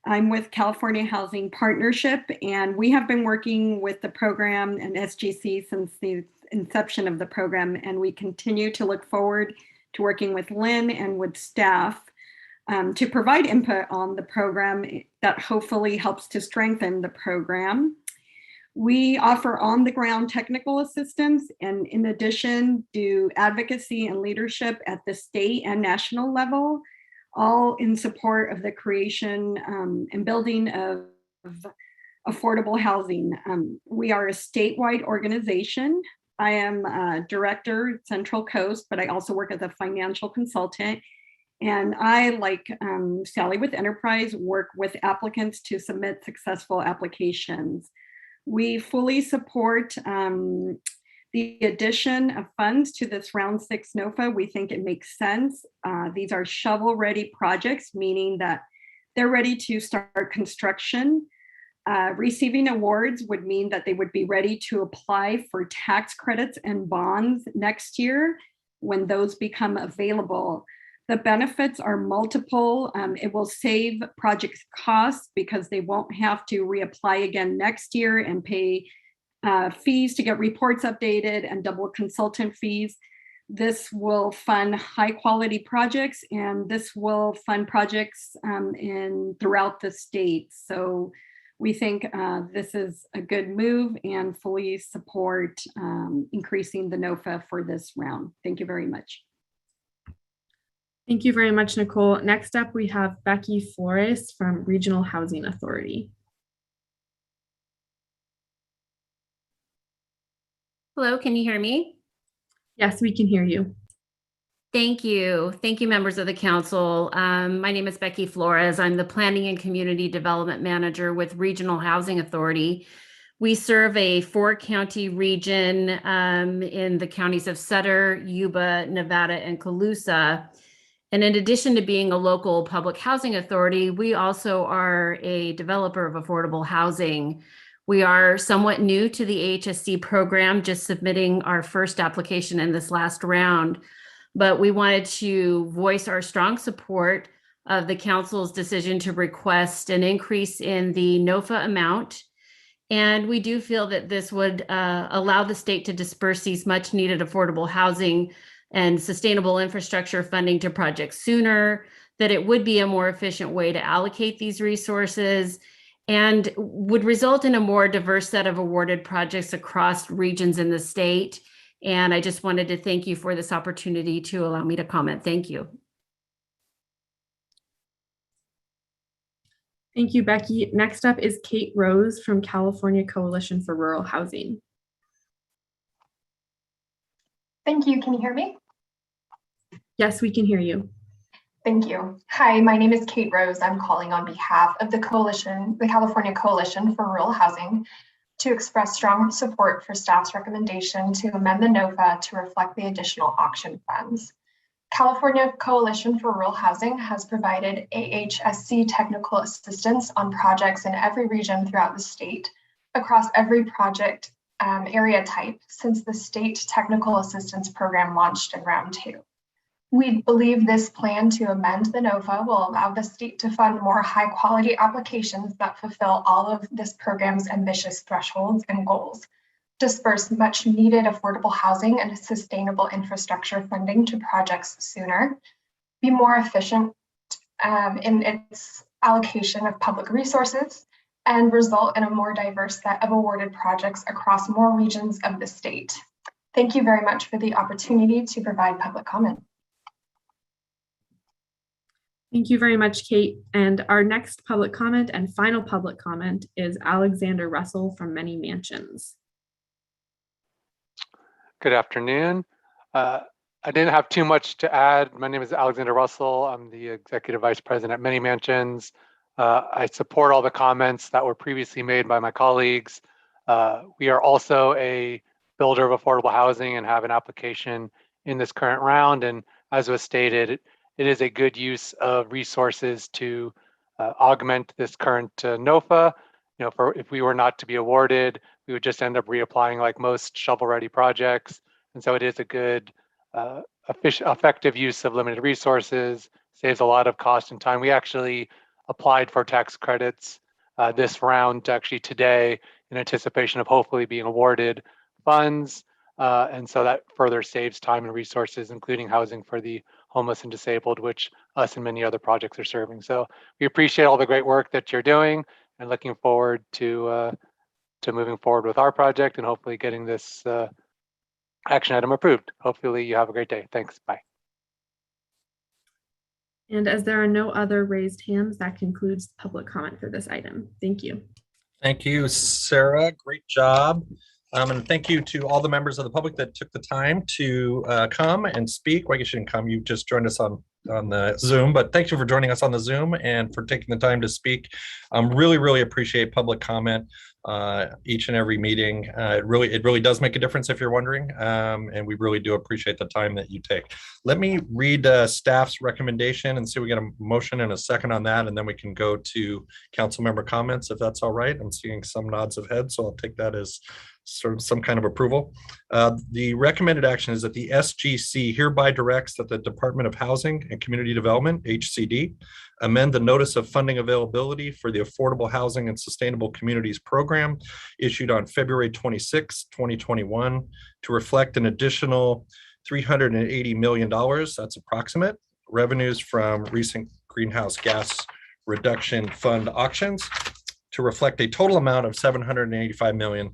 I'm with California Housing Partnership, and we have been working with the program and SGC since the inception of the program, and we continue to look forward to working with Lynn and with staff to provide input on the program that hopefully helps to strengthen the program. We offer on-the-ground technical assistance and in addition do advocacy and leadership at the state and national level, all in support of the creation and building of affordable housing. We are a statewide organization. I am a director, Central Coast, but I also work as a financial consultant. And I, like Sally with Enterprise, work with applicants to submit successful applications. We fully support the addition of funds to this Round 6 NOFA. We think it makes sense. These are shovel-ready projects, meaning that they're ready to start construction. Receiving awards would mean that they would be ready to apply for tax credits and bonds next year when those become available. The benefits are multiple. It will save projects costs because they won't have to reapply again next year and pay fees to get reports updated and double consultant fees. This will fund high quality projects, and this will fund projects throughout the state. So we think this is a good move and fully support increasing the NOFA for this round. Thank you very much. Thank you very much, Nicole. Next up, we have Becky Flores from Regional Housing Authority. Hello, can you hear me? Yes, we can hear you. Thank you. Thank you, members of the council. My name is Becky Flores. I'm the Planning and Community Development Manager with Regional Housing Authority. We serve a 4-county region in the counties of Sutter, Yuba, Nevada, and Colusa. And in addition to being a local public housing authority, we also are a developer of affordable housing. We are somewhat new to the AHSC program, just submitting our first application in this last round. But we wanted to voice our strong support of the council's decision to request an increase in the NOFA amount. And we do feel that this would allow the state to disperse these much needed affordable housing and sustainable infrastructure funding to projects sooner, that it would be a more efficient way to allocate these resources, and would result in a more diverse set of awarded projects across regions in the state. And I just wanted to thank you for this opportunity to allow me to comment. Thank you. Thank you, Becky. Next up is Kate Rose from California Coalition for Rural Housing. Thank you. Can you hear me? Yes, we can hear you. Thank you. Hi, my name is Kate Rose. I'm calling on behalf of the coalition, the California Coalition for Rural Housing, to express strong support for staff's recommendation to amend the NOFA to reflect the additional auction funds. California Coalition for Rural Housing has provided AHSC technical assistance on projects in every region throughout the state, across every project area type since the state technical assistance program launched in round 2. We believe this plan to amend the NOFA will allow the state to fund more high quality applications that fulfill all of this program's ambitious thresholds and goals, disperse much needed affordable housing and sustainable infrastructure funding to projects sooner, be more efficient in its allocation of public resources, and result in a more diverse set of awarded projects across more regions of the state. Thank you very much for the opportunity to provide public comment. Thank you very much, Kate. And our next public comment and final public comment is Alexander Russell from Many Mansions. Good afternoon. I didn't have too much to add. My name is Alexander Russell. I'm the Executive Vice President at Many Mansions. I support all the comments that were previously made by my colleagues. We are also a builder of affordable housing and have an application in this current round. And as was stated, it is a good use of resources to augment this current NOFA. You know, for if we were not to be awarded, we would just end up reapplying like most shovel-ready projects. And so it is a good, effective use of limited resources, saves a lot of cost and time. We actually applied for tax credits this round actually today in anticipation of hopefully being awarded funds. And so that further saves time and resources, including housing for the homeless and disabled, which us and many other projects are serving. So we appreciate all the great work that you're doing and looking forward to moving forward with our project and hopefully getting this action item approved. Hopefully you have a great day. Thanks. Bye. And as there are no other raised hands, that concludes the public comment for this item. Thank you. Thank you, Sarah. Great job. And thank you to all the members of the public that took the time to come and speak. Well, you shouldn't come. You just joined us on the Zoom, but thank you for joining us on the Zoom and for taking the time to speak. Really appreciate public comment each and every meeting. It really does make a difference if you're wondering, and we really do appreciate the time that you take. Let me read staff's recommendation and see if we get a motion and a second on that, and then we can go to council member comments if that's all right. I'm seeing some nods of heads, so I'll take that as sort of some kind of approval. The recommended action is that the SGC hereby directs that the Department of Housing and Community Development, HCD, amend the Notice of Funding Availability for the Affordable Housing and Sustainable Communities Program issued on February 26, 2021 to reflect an additional $380 million. That's approximate. Revenues from recent greenhouse gas reduction fund auctions to reflect a total amount of $785 million.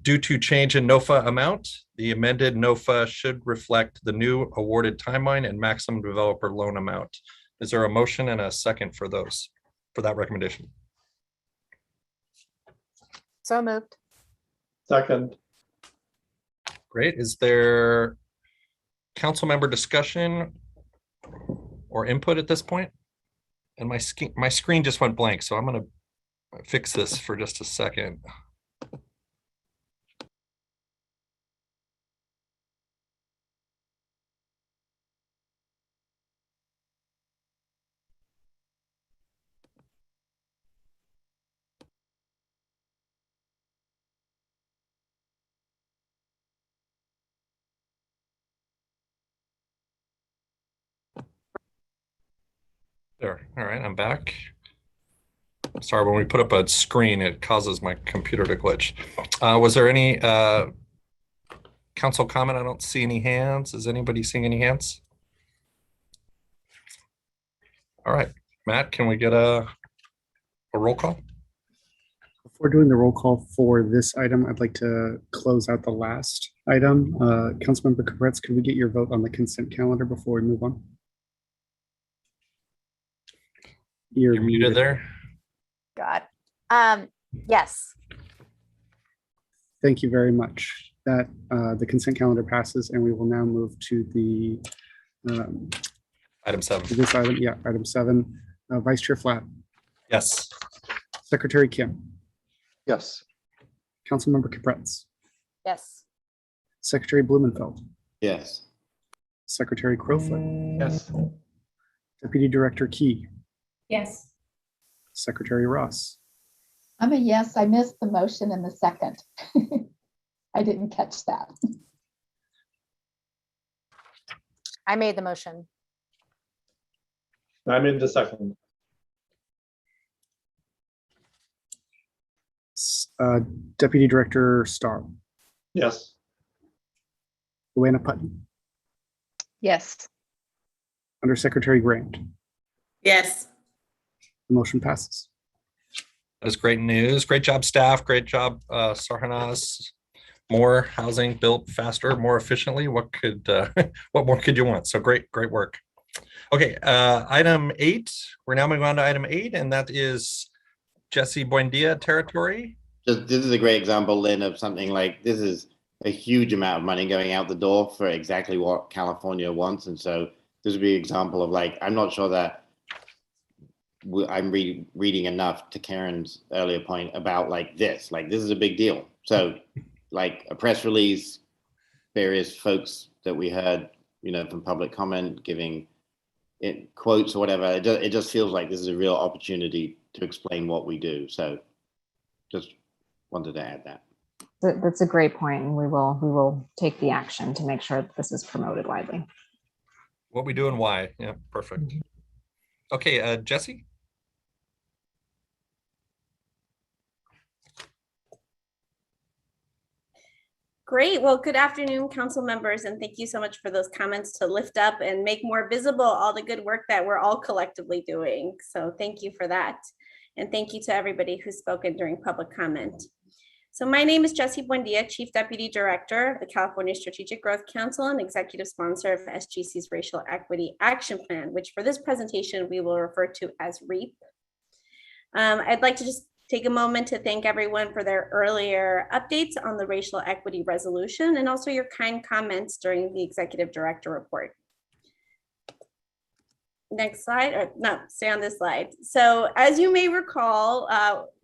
Due to change in NOFA amount, the amended NOFA should reflect the new awarded timeline and maximum developer loan amount. Is there a motion and a second for that recommendation? So moved. Second. Great. Is there council member discussion or input at this point? And my screen just went blank, so I'm going to fix this for just a second. There. All right, I'm back. Sorry, when we put up a screen, it causes my computer to glitch. Was there any council comment? I don't see any hands. Is anybody seeing any hands? All right, Matt, can we get a roll call? Before doing the roll call for this item, I'd like to close out the last item. Councilmember Capretz, could we get your vote on the consent calendar before we move on? You're muted there. God. Yes. Thank you very much. That the consent calendar passes, and we will now move to the item 7. This item, yeah, item 7. Vice Chair Flatt. Yes. Secretary Kim. Yes. Councilmember Capretz. Yes. Secretary Blumenfeld. Yes. Secretary Crowfoot. Yes. Deputy Director Key. Yes. Secretary Ross. I'm a yes. I missed the motion in the second. I didn't catch that. I made the motion. I made the second. Deputy Director Starr. Yes. Luana Putnam. Yes. Undersecretary Grant. Yes. The motion passes. That is great news. Great job, staff. Great job, Sarhanas. More housing built faster, more efficiently. What more could you want? So great work. Okay, item 8. We're now moving on to item 8, and that is Jesse Buendia territory. This is a great example, Lynn, of something like this is a huge amount of money going out the door for exactly what California wants. And so this would be an example of like, I'm not sure that I'm reading enough to Karen's earlier point about like this is a big deal. So like a press release, various folks that we heard, from public comment, giving it quotes or whatever. It just feels like this is a real opportunity to explain what we do. So just wanted to add that. That's a great point, and we will take the action to make sure that this is promoted widely. What we do and why. Yeah, perfect. Okay, Jesse. Great. Well, good afternoon, council members, and thank you so much for those comments to lift up and make more visible all the good work that we're all collectively doing. So thank you for that. And thank you to everybody who's spoken during public comment. So my name is Jesse Buendia, Chief Deputy Director of the California Strategic Growth Council and Executive Sponsor of SGC's Racial Equity Action Plan, which for this presentation we will refer to as REAP. I'd like to just take a moment to thank everyone for their earlier updates on the racial equity resolution and also your kind comments during the Executive Director report. Next slide, or no, stay on this slide. So as you may recall,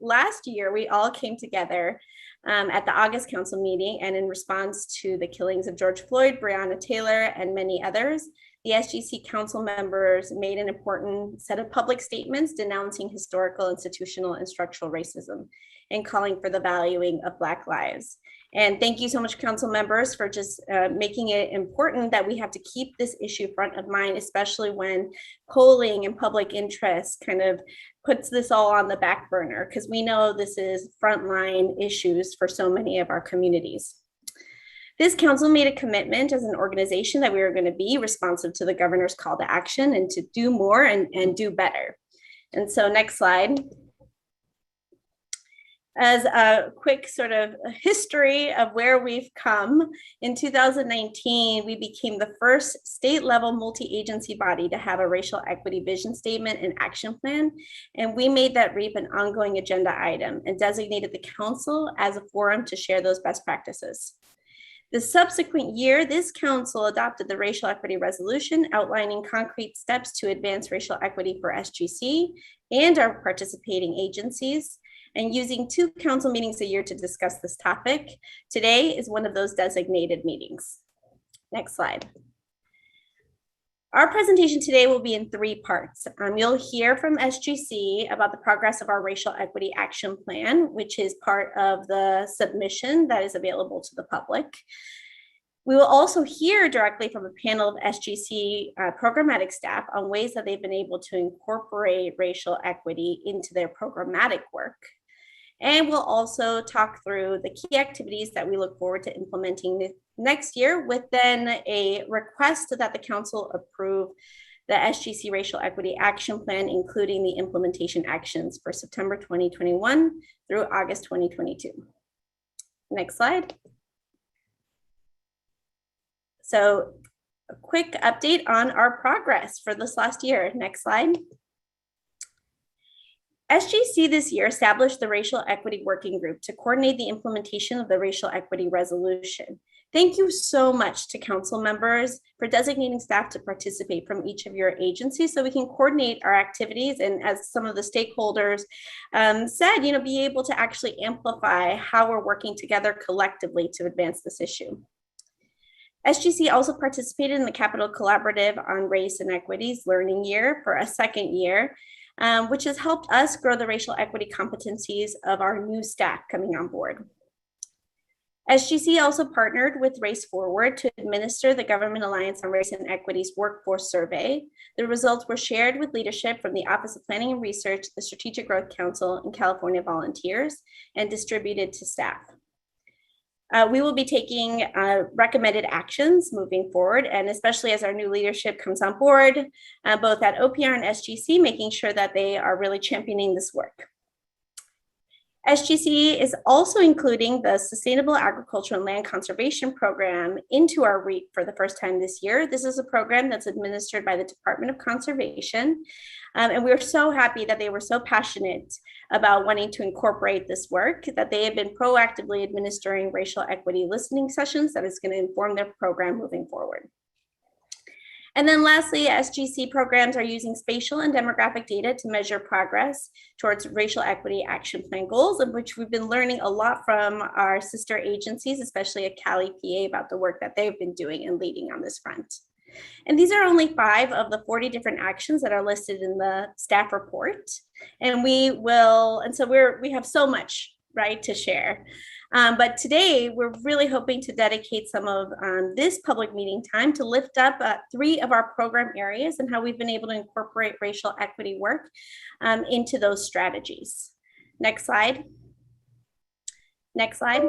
last year we all came together at the August Council meeting, and in response to the killings of George Floyd, Breonna Taylor, and many others, the SGC council members made an important set of public statements denouncing historical, institutional, and structural racism and calling for the valuing of Black lives. And thank you so much, council members, for just making it important that we have to keep this issue front of mind, especially when polling and public interest kind of puts this all on the back burner, because we know this is frontline issues for so many of our communities. This council made a commitment as an organization that we were going to be responsive to the governor's call to action and to do more and do better. And so next slide. As a quick sort of history of where we've come, in 2019, we became the first state-level multi-agency body to have a racial equity vision statement and action plan. And we made that REAP an ongoing agenda item and designated the council as a forum to share those best practices. The subsequent year, this council adopted the racial equity resolution outlining concrete steps to advance racial equity for SGC and our participating agencies, and using 2 council meetings a year to discuss this topic. Today is one of those designated meetings. Next slide. Our presentation today will be in 3 parts. You'll hear from SGC about the progress of our racial equity action plan, which is part of the submission that is available to the public. We will also hear directly from a panel of SGC programmatic staff on ways that they've been able to incorporate racial equity into their programmatic work. And we'll also talk through the key activities that we look forward to implementing next year, with then a request that the council approve the SGC Racial Equity Action Plan, including the implementation actions for September 2021 through August 2022. Next slide. So a quick update on our progress for this last year. Next slide. SGC this year established the Racial Equity Working Group to coordinate the implementation of the Racial Equity Resolution. Thank you so much to council members for designating staff to participate from each of your agencies so we can coordinate our activities, and as some of the stakeholders said, be able to actually amplify how we're working together collectively to advance this issue. SGC also participated in the Capital Collaborative on Race and Equities Learning Year for a 2nd year, which has helped us grow the racial equity competencies of our new staff coming on board. SGC also partnered with Race Forward to administer the Government Alliance on Race and Equities Workforce Survey. The results were shared with leadership from the Office of Planning and Research, the Strategic Growth Council, and California Volunteers, and distributed to staff. We will be taking recommended actions moving forward, and especially as our new leadership comes on board, both at OPR and SGC, making sure that they are really championing this work. SGC is also including the Sustainable Agriculture and Land Conservation Program into our REAP for the first time this year. This is a program that's administered by the Department of Conservation. And we're so happy that they were so passionate about wanting to incorporate this work, that they have been proactively administering racial equity listening sessions that is going to inform their program moving forward. And then lastly, SGC programs are using spatial and demographic data to measure progress towards racial equity action plan goals, of which we've been learning a lot from our sister agencies, especially at Cali, PA, about the work that they've been doing and leading on this front. And these are only 5 of the 40 different actions that are listed in the staff report. And we have so much, right, to share. But today we're really hoping to dedicate some of this public meeting time to lift up 3 of our program areas and how we've been able to incorporate racial equity work into those strategies. Next slide. Next slide.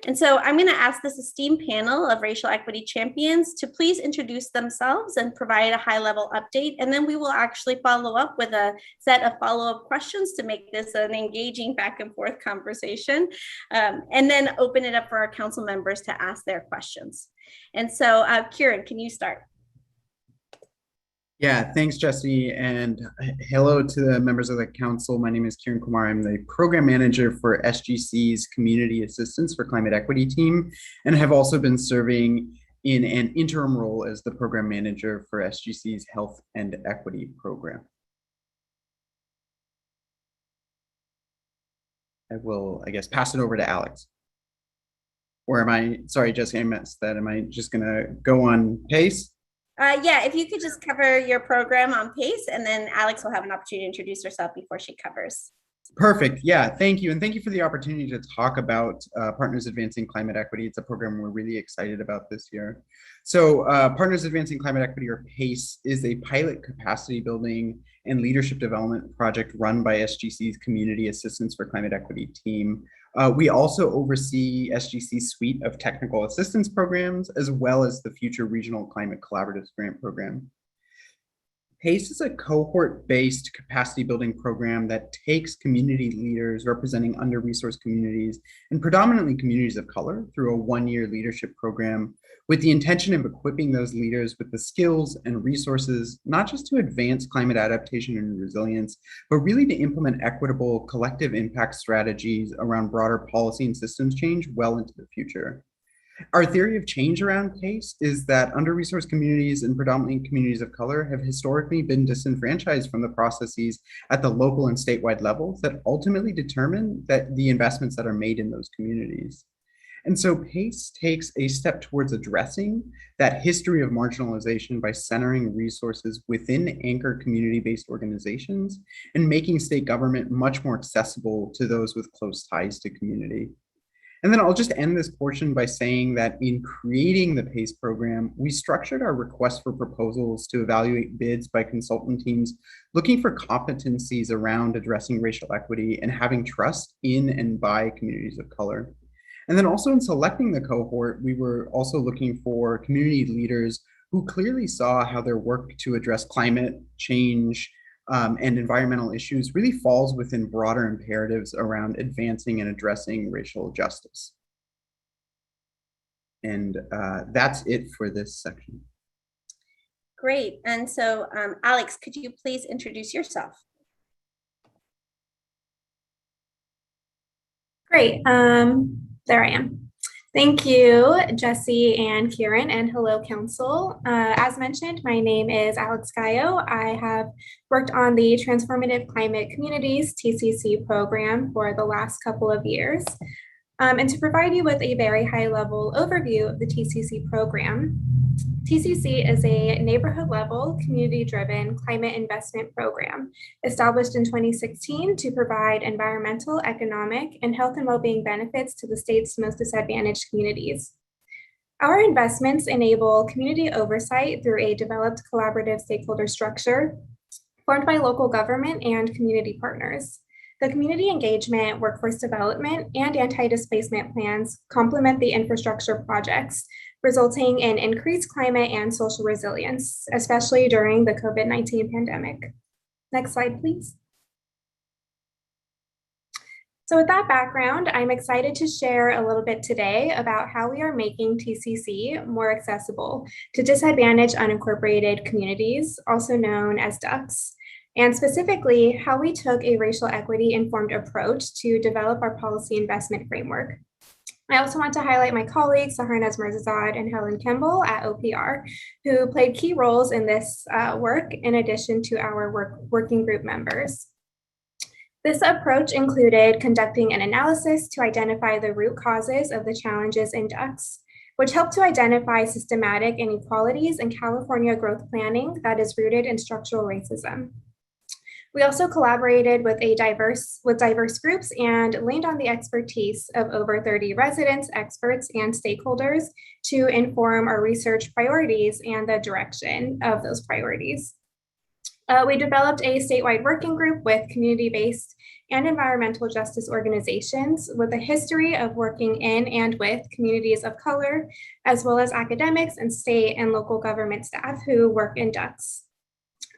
And so I'm going to ask this esteemed panel of racial equity champions to please introduce themselves and provide a high-level update. And then we will actually follow up with a set of follow-up questions to make this an engaging back and forth conversation, and then open it up for our council members to ask their questions. And so Kieran, can you start? Yeah, thanks, Jesse, and hello to the members of the council. My name is Kieran Kumar. I'm the program manager for SGC's Community Assistance for Climate Equity team, and have also been serving in an interim role as the program manager for SGC's Health and Equity program. I will, I guess, pass it over to Alex. Or am I, sorry, Jesse, I missed that. Am I just gonna go on pace? Yeah, if you could just cover your program on pace, and then Alex will have an opportunity to introduce herself before she covers. Perfect. Yeah, thank you. And thank you for the opportunity to talk about Partners Advancing Climate Equity. It's a program we're really excited about this year. So Partners Advancing Climate Equity, or PACE, is a pilot capacity building and leadership development project run by SGC's Community Assistance for Climate Equity team. We also oversee SGC's suite of technical assistance programs, as well as the future Regional Climate Collaboratives Grant Program. PACE is a cohort-based capacity building program that takes community leaders representing under-resourced communities and predominantly communities of color through a one-year leadership program with the intention of equipping those leaders with the skills and resources, not just to advance climate adaptation and resilience, but really to implement equitable collective impact strategies around broader policy and systems change well into the future. Our theory of change around PACE is that under-resourced communities and predominantly communities of color have historically been disenfranchised from the processes at the local and statewide levels that ultimately determine that the investments that are made in those communities. And so PACE takes a step towards addressing that history of marginalization by centering resources within anchor community-based organizations and making state government much more accessible to those with close ties to community. And then I'll just end this portion by saying that in creating the PACE program, we structured our request for proposals to evaluate bids by consultant teams looking for competencies around addressing racial equity and having trust in and by communities of color. And then also in selecting the cohort, we were also looking for community leaders who clearly saw how their work to address climate change and environmental issues really falls within broader imperatives around advancing and addressing racial justice. And that's it for this section. Great. And so, Alex, could you please introduce yourself? Great. There I am. Thank you, Jesse and Kieran, and hello, Council. As mentioned, my name is Alex Gallo. I have worked on the Transformative Climate Communities TCC program for the last couple of years. And to provide you with a very high-level overview of the TCC program, TCC is a neighborhood-level, community-driven climate investment program established in 2016 to provide environmental, economic, and health and well-being benefits to the state's most disadvantaged communities. Our investments enable community oversight through a developed collaborative stakeholder structure formed by local government and community partners. The community engagement, workforce development, and anti-displacement plans complement the infrastructure projects, resulting in increased climate and social resilience, especially during the COVID-19 pandemic. Next slide, please. So with that background, I'm excited to share a little bit today about how we are making TCC more accessible to disadvantaged unincorporated communities, also known as DUCs, and specifically how we took a racial equity informed approach to develop our policy investment framework. I also want to highlight my colleagues, Saharnaz Mirzazad and Helen Kimball at OPR, who played key roles in this work in addition to our working group members. This approach included conducting an analysis to identify the root causes of the challenges in DUCs, which helped to identify systematic inequalities in California growth planning that is rooted in structural racism. We also collaborated with diverse groups and leaned on the expertise of over 30 residents, experts, and stakeholders to inform our research priorities and the direction of those priorities. We developed a statewide working group with community-based and environmental justice organizations with a history of working in and with communities of color, as well as academics and state and local government staff who work in DUCs.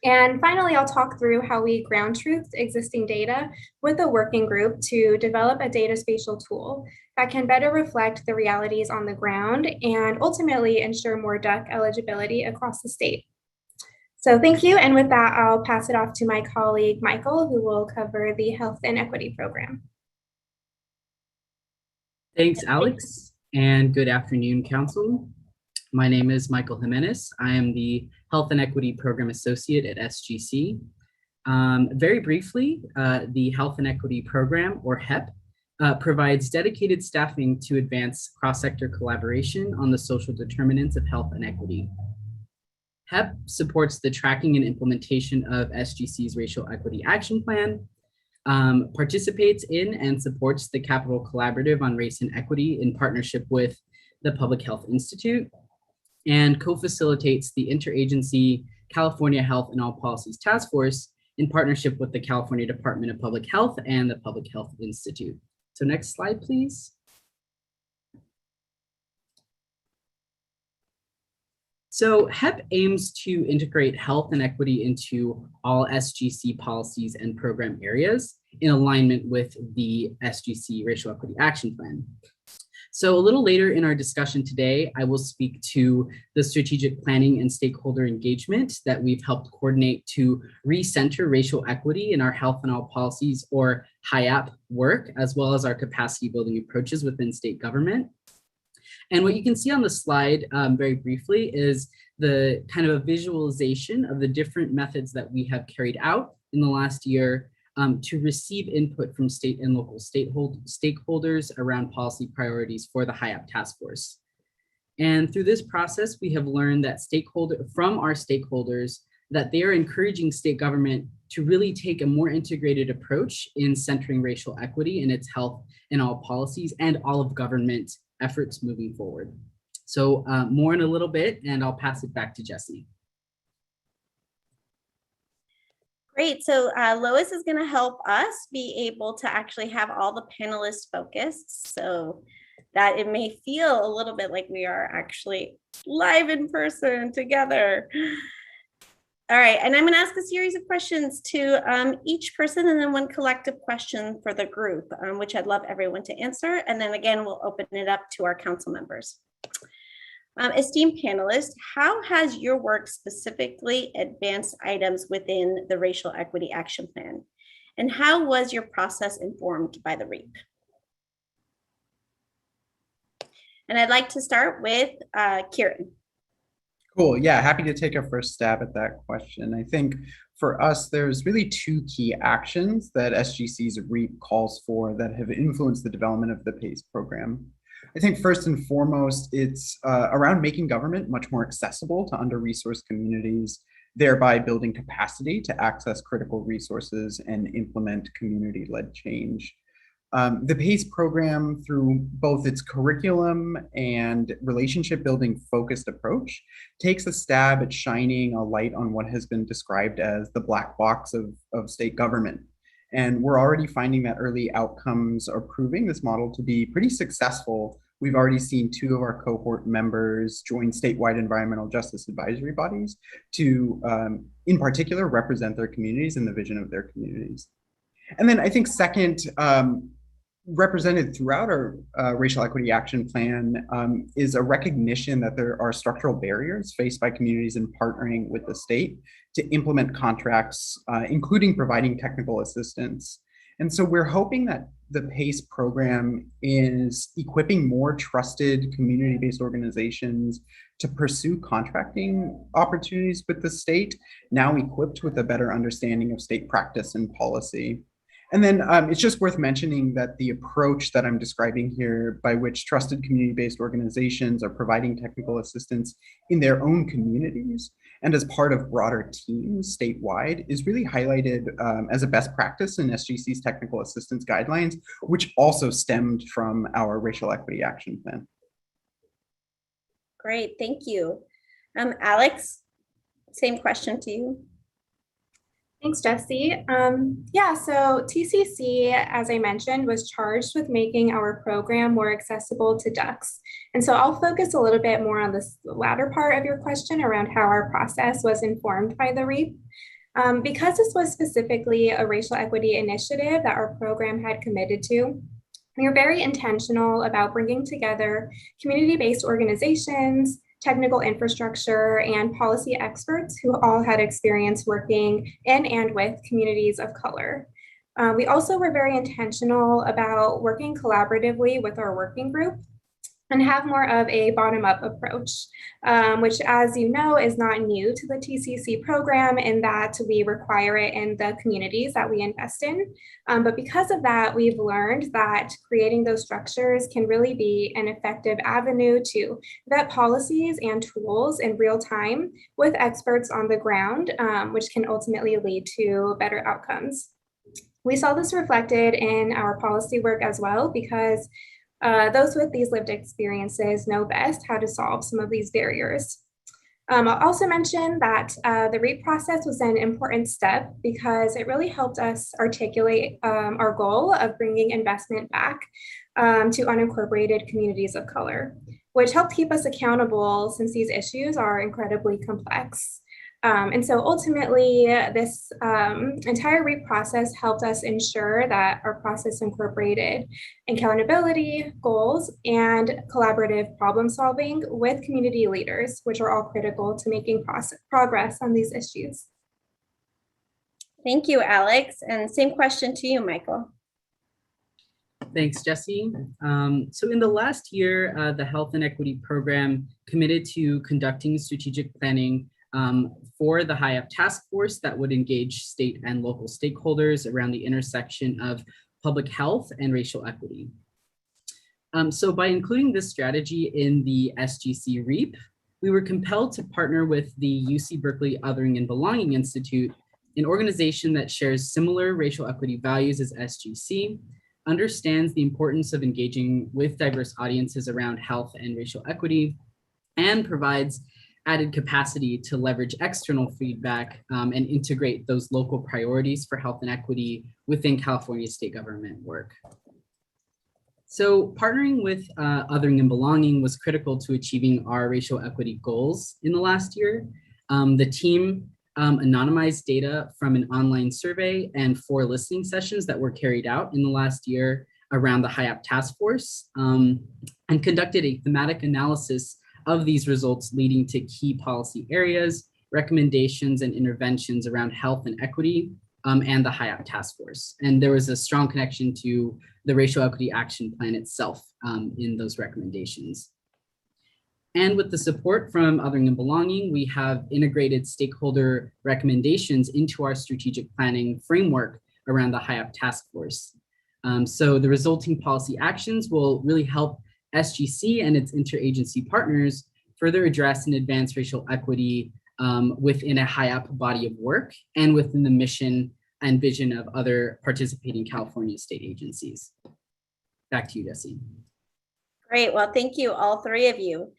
And finally, I'll talk through how we ground truthed existing data with a working group to develop a data spatial tool that can better reflect the realities on the ground and ultimately ensure more DUC eligibility across the state. So thank you. And with that, I'll pass it off to my colleague, Michael, who will cover the Health and Equity Program. Thanks, Alex, and good afternoon, Council. My name is Michael Jimenez. I am the Health and Equity Program Associate at SGC. Very briefly, the Health and Equity Program, or HEP, provides dedicated staffing to advance cross-sector collaboration on the social determinants of health and equity. HEP supports the tracking and implementation of SGC's Racial Equity Action Plan, participates in and supports the Capital Collaborative on Race and Equity in partnership with the Public Health Institute, and co-facilitates the Interagency California Health and All Policies Task Force in partnership with the California Department of Public Health and the Public Health Institute. So next slide, please. So HEP aims to integrate health and equity into all SGC policies and program areas in alignment with the SGC Racial Equity Action Plan. So a little later in our discussion today, I will speak to the strategic planning and stakeholder engagement that we've helped coordinate to recenter racial equity in our health and all policies, or HIAP work, as well as our capacity building approaches within state government. And what you can see on the slide very briefly is the kind of a visualization of the different methods that we have carried out in the last year to receive input from state and local stakeholders around policy priorities for the HIAP task force. And through this process, we have learned that from our stakeholders that they are encouraging state government to really take a more integrated approach in centering racial equity in its health and all policies and all of government efforts moving forward. So more in a little bit, and I'll pass it back to Jessie. Great. So Lois is going to help us be able to actually have all the panelists focused so that it may feel a little bit like we are actually live in person together. All right. And I'm going to ask a series of questions to each person, and then one collective question for the group, which I'd love everyone to answer. And then again, we'll open it up to our council members. Esteemed panelists, how has your work specifically advanced items within the Racial Equity Action Plan? And how was your process informed by the REAP? And I'd like to start with Kieran. Cool. Yeah, happy to take a first stab at that question. I think for us, there's really two key actions that SGC's REAP calls for that have influenced the development of the PACE program. I think first and foremost, it's around making government much more accessible to under-resourced communities, thereby building capacity to access critical resources and implement community-led change. The PACE program, through both its curriculum and relationship building focused approach, takes a stab at shining a light on what has been described as the black box of state government. And we're already finding that early outcomes are proving this model to be pretty successful. We've already seen 2 of our cohort members join statewide environmental justice advisory bodies to, in particular, represent their communities and the vision of their communities. And then I think second, represented throughout our Racial Equity Action Plan is a recognition that there are structural barriers faced by communities in partnering with the state to implement contracts, including providing technical assistance. And so we're hoping that the PACE program is equipping more trusted community-based organizations to pursue contracting opportunities with the state, now equipped with a better understanding of state practice and policy. And then it's just worth mentioning that the approach that I'm describing here, by which trusted community-based organizations are providing technical assistance in their own communities and as part of broader teams statewide, is really highlighted as a best practice in SGC's technical assistance guidelines, which also stemmed from our Racial Equity Action Plan. Great, thank you. Alex, same question to you. Thanks, Jessie. Yeah, so TCC, as I mentioned, was charged with making our program more accessible to ducks. And so I'll focus a little bit more on this latter part of your question around how our process was informed by the REAP. Because this was specifically a racial equity initiative that our program had committed to, we were very intentional about bringing together community-based organizations, technical infrastructure, and policy experts who all had experience working in and with communities of color. We also were very intentional about working collaboratively with our working group and have more of a bottom-up approach, which, as you know, is not new to the TCC program in that we require it in the communities that we invest in. But because of that, we've learned that creating those structures can really be an effective avenue to vet policies and tools in real time with experts on the ground, which can ultimately lead to better outcomes. We saw this reflected in our policy work as well, because those with these lived experiences know best how to solve some of these barriers. I'll also mention that the REAP process was an important step because it really helped us articulate our goal of bringing investment back to unincorporated communities of color, which helped keep us accountable since these issues are incredibly complex. And so ultimately, this entire REAP process helped us ensure that our process incorporated accountability, goals, and collaborative problem solving with community leaders, which are all critical to making progress on these issues. Thank you, Alex. And same question to you, Michael. Thanks, Jesse. So in the last year, the Health and Equity Program committed to conducting strategic planning for the HIAP task force that would engage state and local stakeholders around the intersection of public health and racial equity. So by including this strategy in the SGC REAP, we were compelled to partner with the UC Berkeley Othering and Belonging Institute, an organization that shares similar racial equity values as SGC, understands the importance of engaging with diverse audiences around health and racial equity, and provides added capacity to leverage external feedback and integrate those local priorities for health and equity within California state government work. So partnering with Othering and Belonging was critical to achieving our racial equity goals in the last year. The team anonymized data from an online survey and 4 listening sessions that were carried out in the last year around the HIAP task force and conducted a thematic analysis of these results, leading to key policy areas, recommendations, and interventions around health and equity and the HIAP task force. And there was a strong connection to the Racial Equity Action Plan itself in those recommendations. And with the support from Othering and Belonging, we have integrated stakeholder recommendations into our strategic planning framework around the HIAP task force. So the resulting policy actions will really help SGC and its interagency partners further address and advance racial equity within a HIAP body of work and within the mission and vision of other participating California state agencies. Back to you, Jesse. Great. Well, thank you, all 3 of you.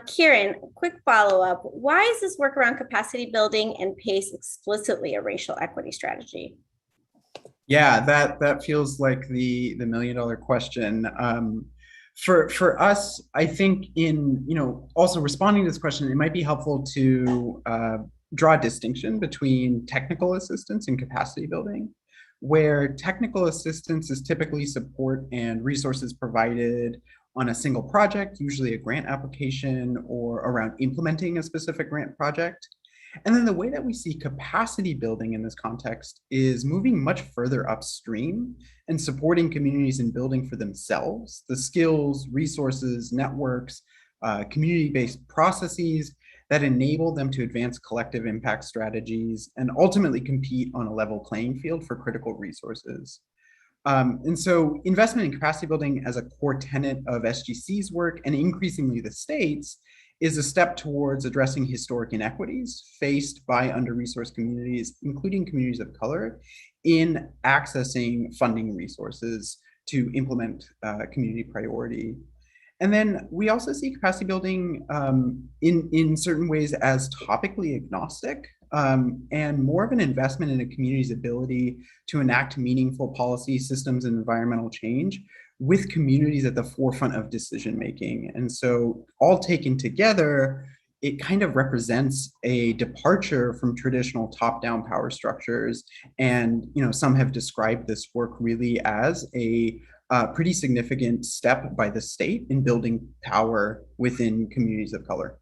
Kieran, quick follow-up. Why is this work around capacity building and PACE explicitly a racial equity strategy? Yeah, that feels like the million-dollar question. For us, I think in, also responding to this question, it might be helpful to draw a distinction between technical assistance and capacity building, where technical assistance is typically support and resources provided on a single project, usually a grant application or around implementing a specific grant project. And then the way that we see capacity building in this context is moving much further upstream and supporting communities in building for themselves the skills, resources, networks, community-based processes that enable them to advance collective impact strategies and ultimately compete on a level playing field for critical resources. And so investment in capacity building as a core tenet of SGC's work, and increasingly the state's, is a step towards addressing historic inequities faced by under-resourced communities, including communities of color, in accessing funding resources to implement community priority. And then we also see capacity building in certain ways as topically agnostic and more of an investment in a community's ability to enact meaningful policy systems and environmental change with communities at the forefront of decision making. And so all taken together, it kind of represents a departure from traditional top-down power structures. And some have described this work really as a pretty significant step by the state in building power within communities of color.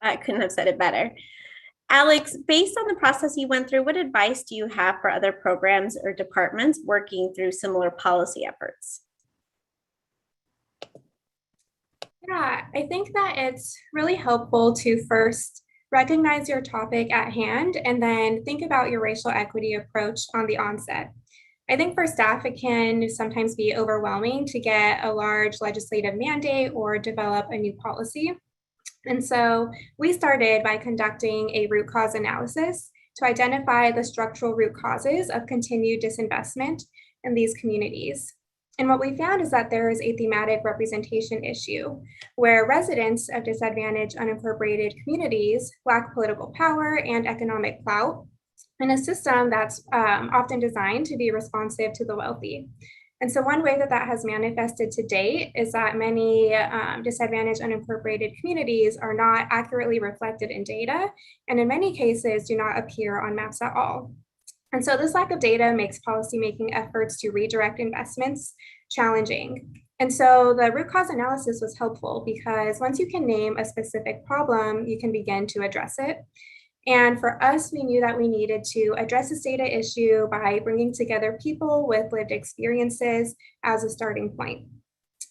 I couldn't have said it better. Alex, based on the process you went through, what advice do you have for other programs or departments working through similar policy efforts? Yeah, I think that it's really helpful to first recognize your topic at hand and then think about your racial equity approach on the onset. I think for staff, it can sometimes be overwhelming to get a large legislative mandate or develop a new policy. And so we started by conducting a root cause analysis to identify the structural root causes of continued disinvestment in these communities. And what we found is that there is a thematic representation issue where residents of disadvantaged unincorporated communities lack political power and economic clout in a system that's often designed to be responsive to the wealthy. And so one way that that has manifested to date is that many disadvantaged unincorporated communities are not accurately reflected in data, and in many cases do not appear on maps at all. And so this lack of data makes policymaking efforts to redirect investments challenging. And so the root cause analysis was helpful because once you can name a specific problem, you can begin to address it. And for us, we knew that we needed to address this data issue by bringing together people with lived experiences as a starting point.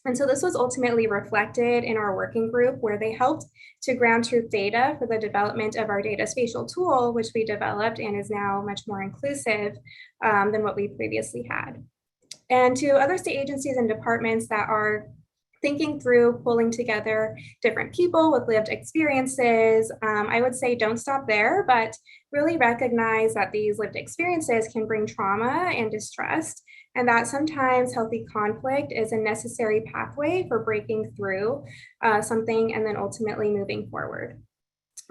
And so this was ultimately reflected in our working group where they helped to ground truth data for the development of our data spatial tool, which we developed and is now much more inclusive than what we previously had. And to other state agencies and departments that are thinking through pulling together different people with lived experiences, I would say don't stop there, but really recognize that these lived experiences can bring trauma and distrust, and that sometimes healthy conflict is a necessary pathway for breaking through something and then ultimately moving forward.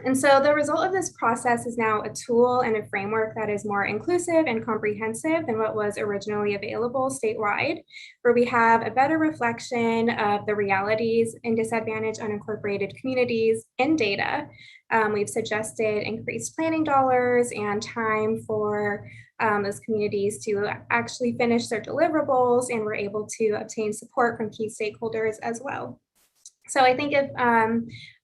And so the result of this process is now a tool and a framework that is more inclusive and comprehensive than what was originally available statewide, where we have a better reflection of the realities in disadvantaged unincorporated communities in data. We've suggested increased planning dollars and time for those communities to actually finish their deliverables, and we're able to obtain support from key stakeholders as well. So I think if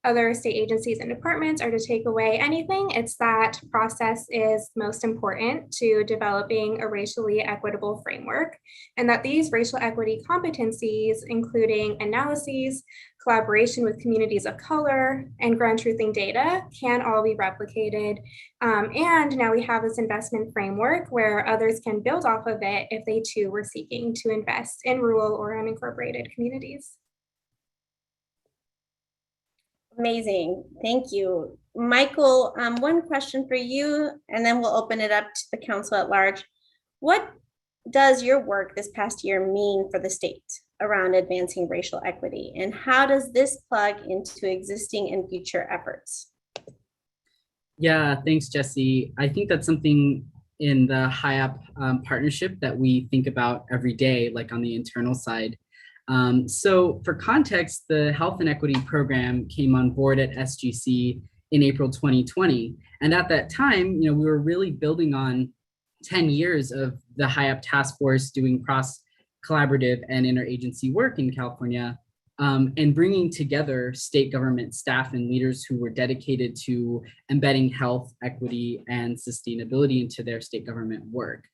other state agencies and departments are to take away anything, it's that process is most important to developing a racially equitable framework, and that these racial equity competencies, including analyses, collaboration with communities of color, and ground truthing data can all be replicated. And now we have this investment framework where others can build off of it if they too were seeking to invest in rural or unincorporated communities. Amazing. Thank you. Michael, one question for you, and then we'll open it up to the council at large. What does your work this past year mean for the state around advancing racial equity? And how does this plug into existing and future efforts? Yeah, thanks, Jesse. I think that's something in the HIAP partnership that we think about every day, like on the internal side. So for context, the Health and Equity Program came on board at SGC in April 2020. And at that time, we were really building on 10 years of the HIAP task force doing cross-collaborative and interagency work in California, and bringing together state government staff and leaders who were dedicated to embedding health, equity, and sustainability into their state government work.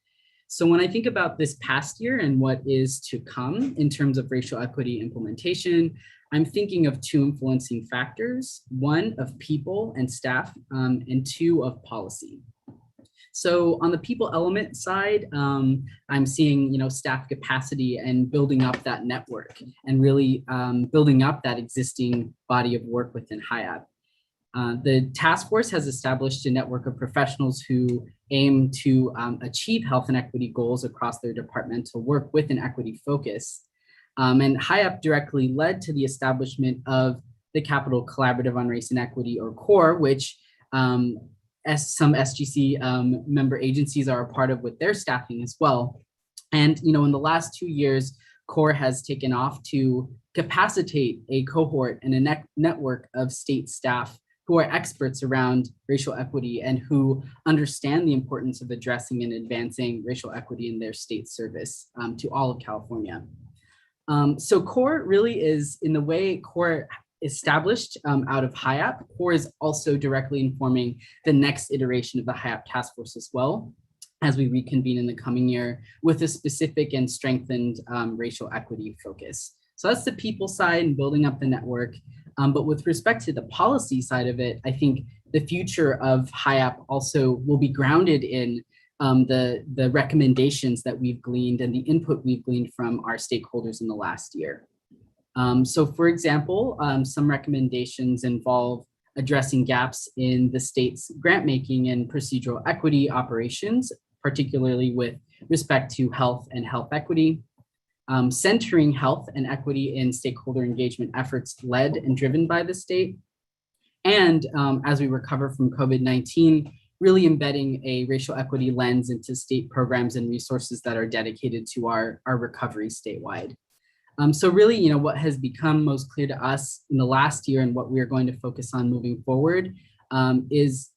So when I think about this past year and what is to come in terms of racial equity implementation, I'm thinking of two influencing factors: one of people and staff, and two of policy. So on the people element side, I'm seeing staff capacity and building up that network and really building up that existing body of work within HIAP. The task force has established a network of professionals who aim to achieve health and equity goals across their departmental work with an equity focus. And HIAP directly led to the establishment of the Capital Collaborative on Race and Equity, or CORE, which as some SGC member agencies are a part of with their staffing as well. And in the last 2 years, CORE has taken off to capacitate a cohort and a network of state staff who are experts around racial equity and who understand the importance of addressing and advancing racial equity in their state service to all of California. So CORE really is, in the way CORE established out of HIAP, CORE is also directly informing the next iteration of the HIAP task force as well, as we reconvene in the coming year with a specific and strengthened racial equity focus. So that's the people side and building up the network. But with respect to the policy side of it, I think the future of HIAP also will be grounded in the recommendations that we've gleaned and the input we've gleaned from our stakeholders in the last year. So for example, some recommendations involve addressing gaps in the state's grant making and procedural equity operations, particularly with respect to health and health equity. centering health and equity in stakeholder engagement efforts led and driven by the state. And as we recover from COVID-19, really embedding a racial equity lens into state programs and resources that are dedicated to our recovery statewide. So really, what has become most clear to us in the last year and what we're going to focus on moving forward is,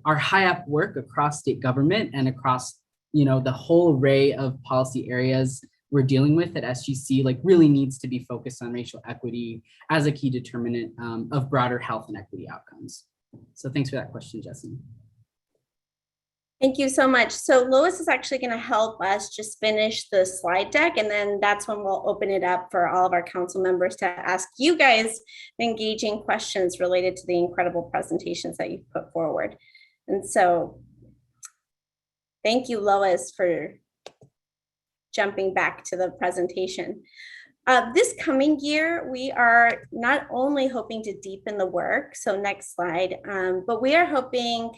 our high-up work across state government and across, the whole array of policy areas we're dealing with at SGC, really needs to be focused on racial equity as a key determinant of broader health and equity outcomes. So thanks for that question, Jesse. Thank you so much. So Lois is actually going to help us just finish the slide deck, and then that's when we'll open it up for all of our council members to ask you guys engaging questions related to the incredible presentations that you've put forward. And so thank you, Lois, for jumping back to the presentation. This coming year, we are not only hoping to deepen the work, so next slide, but we are hoping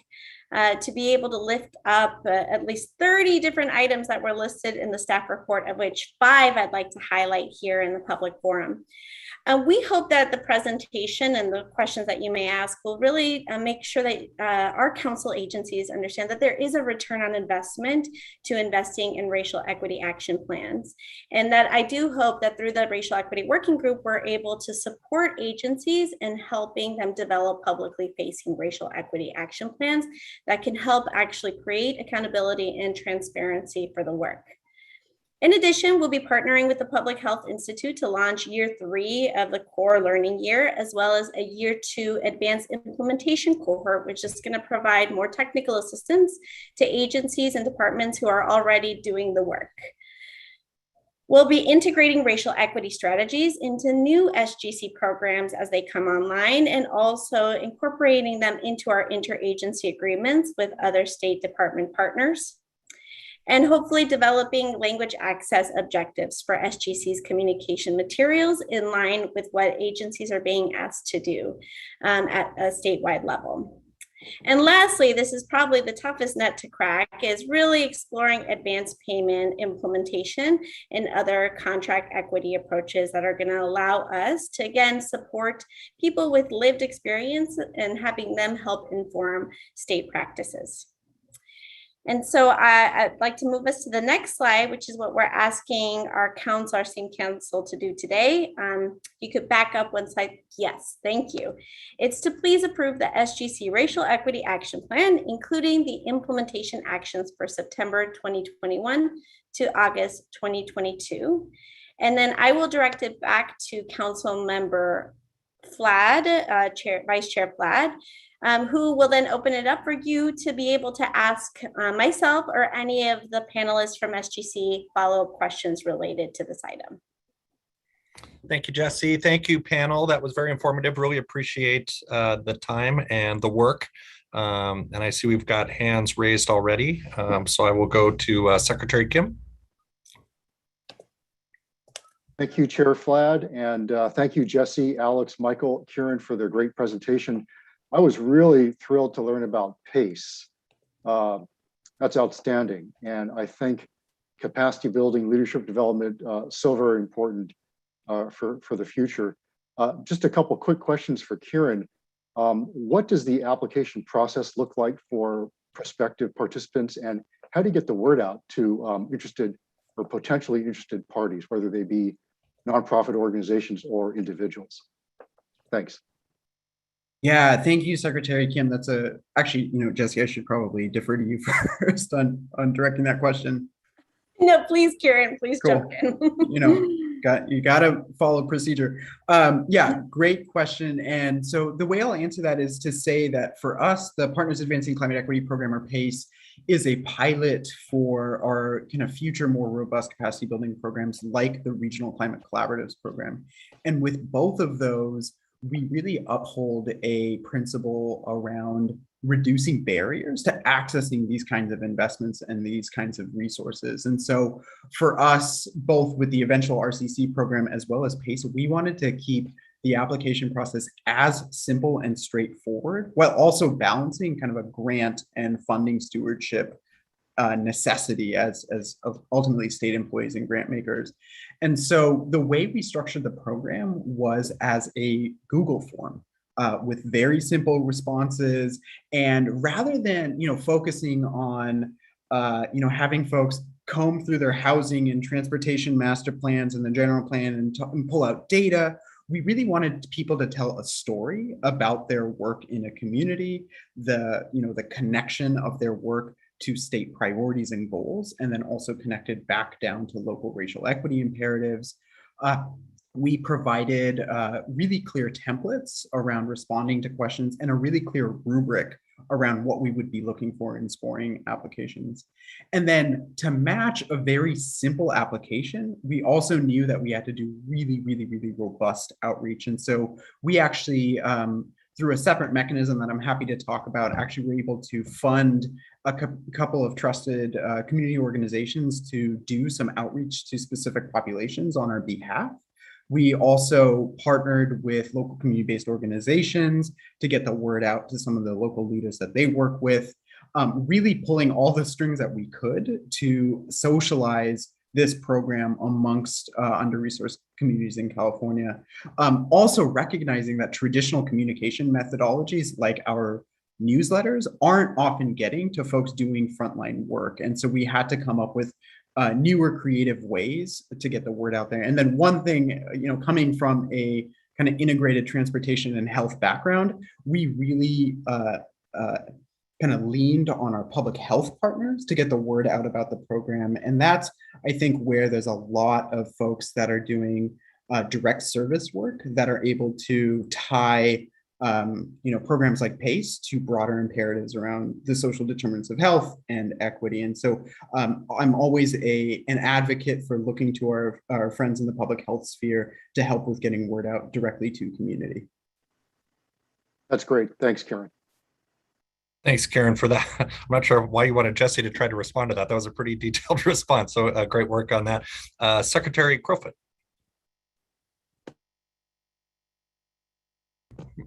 to be able to lift up at least 30 different items that were listed in the staff report, of which 5 I'd like to highlight here in the public forum. We hope that the presentation and the questions that you may ask will really make sure that our council agencies understand that there is a return on investment to investing in racial equity action plans. And that I do hope that through the Racial Equity Working Group, we're able to support agencies in helping them develop publicly facing racial equity action plans that can help actually create accountability and transparency for the work. In addition, we'll be partnering with the Public Health Institute to launch year 3 of the core learning year, as well as a year 2 advanced implementation cohort, which is going to provide more technical assistance to agencies and departments who are already doing the work. We'll be integrating racial equity strategies into new SGC programs as they come online, and also incorporating them into our interagency agreements with other state department partners. And hopefully developing language access objectives for SGC's communication materials in line with what agencies are being asked to do at a statewide level. And lastly, this is probably the toughest nut to crack, is really exploring advanced payment implementation and other contract equity approaches that are going to allow us to, again, support people with lived experience and having them help inform state practices. And so I'd like to move us to the next slide, which is what we're asking our same council to do today. You could back up one slide. Yes, thank you. It's to please approve the SGC Racial Equity Action Plan, including the implementation actions for September 2021 to August 2022. And then I will direct it back to Council Member Flad, Vice Chair Flad, who will then open it up for you to be able to ask myself or any of the panelists from SGC follow-up questions related to this item. Thank you, Jesse. Thank you, panel. That was very informative. Really appreciate the time and the work. And I see we've got hands raised already. So I will go to Secretary Kim. Thank you, Chair Flad, and thank you, Jesse, Alex, Michael, Kieran, for their great presentation. I was really thrilled to learn about PACE. That's outstanding. And I think capacity building, leadership development, so very important for the future. Just a couple quick questions for Kieran. What does the application process look like for prospective participants, and how do you get the word out to interested or potentially interested parties, whether they be nonprofit organizations or individuals? Thanks. Yeah, thank you, Secretary Kim. That's actually, Jesse, I should probably defer to you first on directing that question. No, please, Kieran, please Cool. jump in. You gotta follow procedure. Yeah, great question. And so the way I'll answer that is to say that for us, the Partners Advancing Climate Equity Program, or PACE, is a pilot for our kind of future more robust capacity building programs like the Regional Climate Collaboratives Program. And with both of those, we really uphold a principle around reducing barriers to accessing these kinds of investments and these kinds of resources. And so for us, both with the eventual RCC program as well as PACE, we wanted to keep the application process as simple and straightforward, while also balancing kind of a grant and funding stewardship necessity as ultimately state employees and grant makers. And so the way we structured the program was as a Google form. With very simple responses, and rather than focusing on having folks comb through their housing and transportation master plans and the general plan and pull out data, we really wanted people to tell a story about their work in a community, the connection of their work to state priorities and goals, and then also connected back down to local racial equity imperatives. We provided really clear templates around responding to questions and a really clear rubric around what we would be looking for in scoring applications. And then to match a very simple application, we also knew that we had to do really, really, really robust outreach. And so we actually, through a separate mechanism that I'm happy to talk about, actually were able to fund a couple of trusted community organizations to do some outreach to specific populations on our behalf. We also partnered with local community-based organizations to get the word out to some of the local leaders that they work with, really pulling all the strings that we could to socialize this program amongst under-resourced communities in California. Also recognizing that traditional communication methodologies like our newsletters aren't often getting to folks doing frontline work. And so we had to come up with newer creative ways to get the word out there. And then one thing, coming from a kind of integrated transportation and health background, we really kind of leaned on our public health partners to get the word out about the program. And that's, I think, where there's a lot of folks that are doing direct service work that are able to tie programs like PACE to broader imperatives around the social determinants of health and equity. And so I'm always an advocate for looking to our friends in the public health sphere to help with getting word out directly to community. That's great. Thanks, Karen. Thanks, Karen, for that. I'm not sure why you wanted Jesse to try to respond to that. That was a pretty detailed response. So great work on that. Secretary Crowfoot.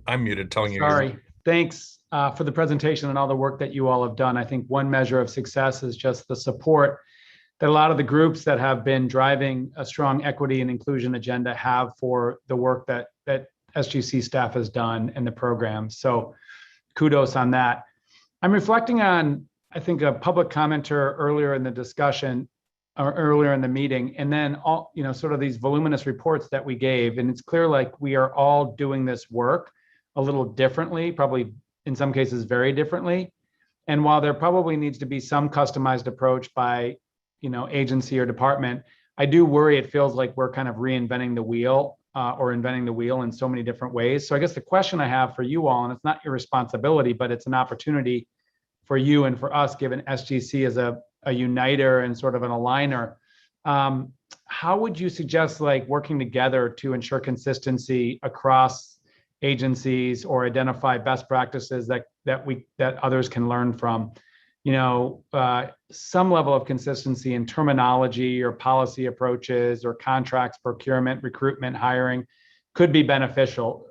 I'm muted, telling you. Sorry. Thanks for the presentation and all the work that you all have done. I think one measure of success is just the support that a lot of the groups that have been driving a strong equity and inclusion agenda have for the work that SGC staff has done and the program. So kudos on that. I'm reflecting on, I think, a public commenter earlier in the discussion or earlier in the meeting, and then all, sort of these voluminous reports that we gave. And it's clear like we are all doing this work a little differently, probably in some cases very differently. And while there probably needs to be some customized approach by, agency or department, I do worry it feels like we're kind of reinventing the wheel or inventing the wheel in so many different ways. So I guess the question I have for you all, and it's not your responsibility, but it's an opportunity for you and for us, given SGC as a uniter and sort of an aligner, how would you suggest working together to ensure consistency across agencies or identify best practices that others can learn from? Some level of consistency in terminology or policy approaches or contracts, procurement, recruitment, hiring could be beneficial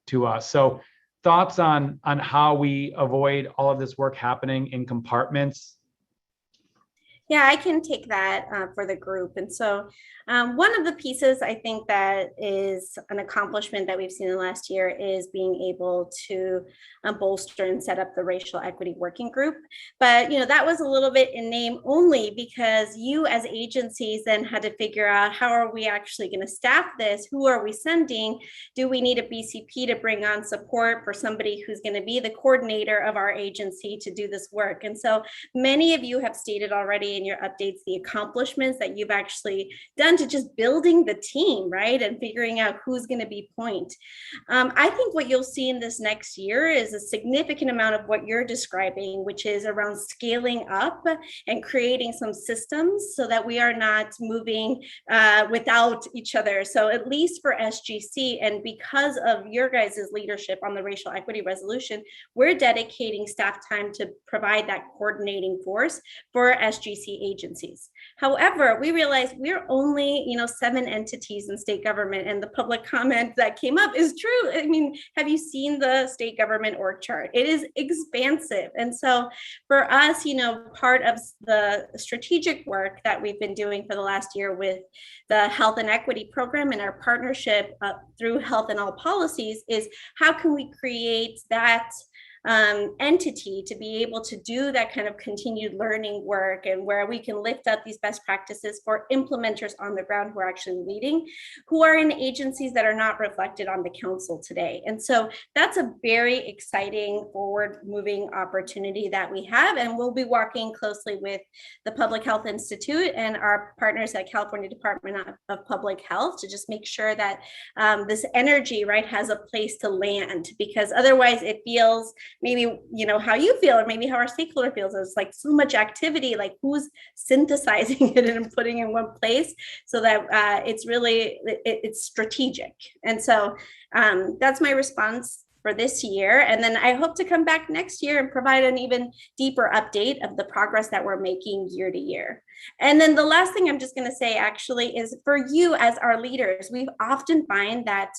to us. So thoughts on how we avoid all of this work happening in compartments? Yeah, I can take that for the group. And so one of the pieces I think that is an accomplishment that we've seen in the last year is being able to bolster and set up the racial equity working group. But, that was a little bit in name only because you as agencies then had to figure out how are we actually going to staff this? Who are we sending? Do we need a BCP to bring on support for somebody who's going to be the coordinator of our agency to do this work? And so many of you have stated already in your updates the accomplishments that you've actually done to just building the team, right? And figuring out who's going to be point. I think what you'll see in this next year is a significant amount of what you're describing, which is around scaling up and creating some systems so that we are not moving without each other. So at least for SGC, and because of your guys' leadership on the racial equity resolution, we're dedicating staff time to provide that coordinating force for SGC HVAC agencies. However, we realized we're only, 7 entities in state government, and the public comment that came up is true. I mean, have you seen the state government org chart? It is expansive. And so for us, part of the strategic work that we've been doing for the last year with the Health and Equity Program and our partnership through Health and All Policies is how can we create that entity to be able to do that kind of continued learning work, and where we can lift up these best practices for implementers on the ground who are actually leading, who are in agencies that are not reflected on the council today. And so that's a very exciting forward moving opportunity that we have, and we'll be working closely with the Public Health Institute and our partners at California Department of Public Health to just make sure that this energy, right, has a place to land, because otherwise it feels maybe, how you feel, or maybe how our stakeholder feels. It's like so much activity, like who's synthesizing it and putting it in one place so that it's really, it's strategic. And so that's my response for this year. And then I hope to come back next year and provide an even deeper update of the progress that we're making year to year. And then the last thing I'm just going to say actually is for you as our leaders, we often find that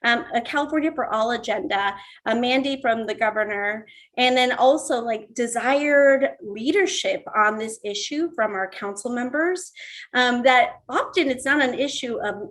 a California for All agenda, a mandate from the governor, and then also like desired leadership on this issue from our council members, that often it's not an issue of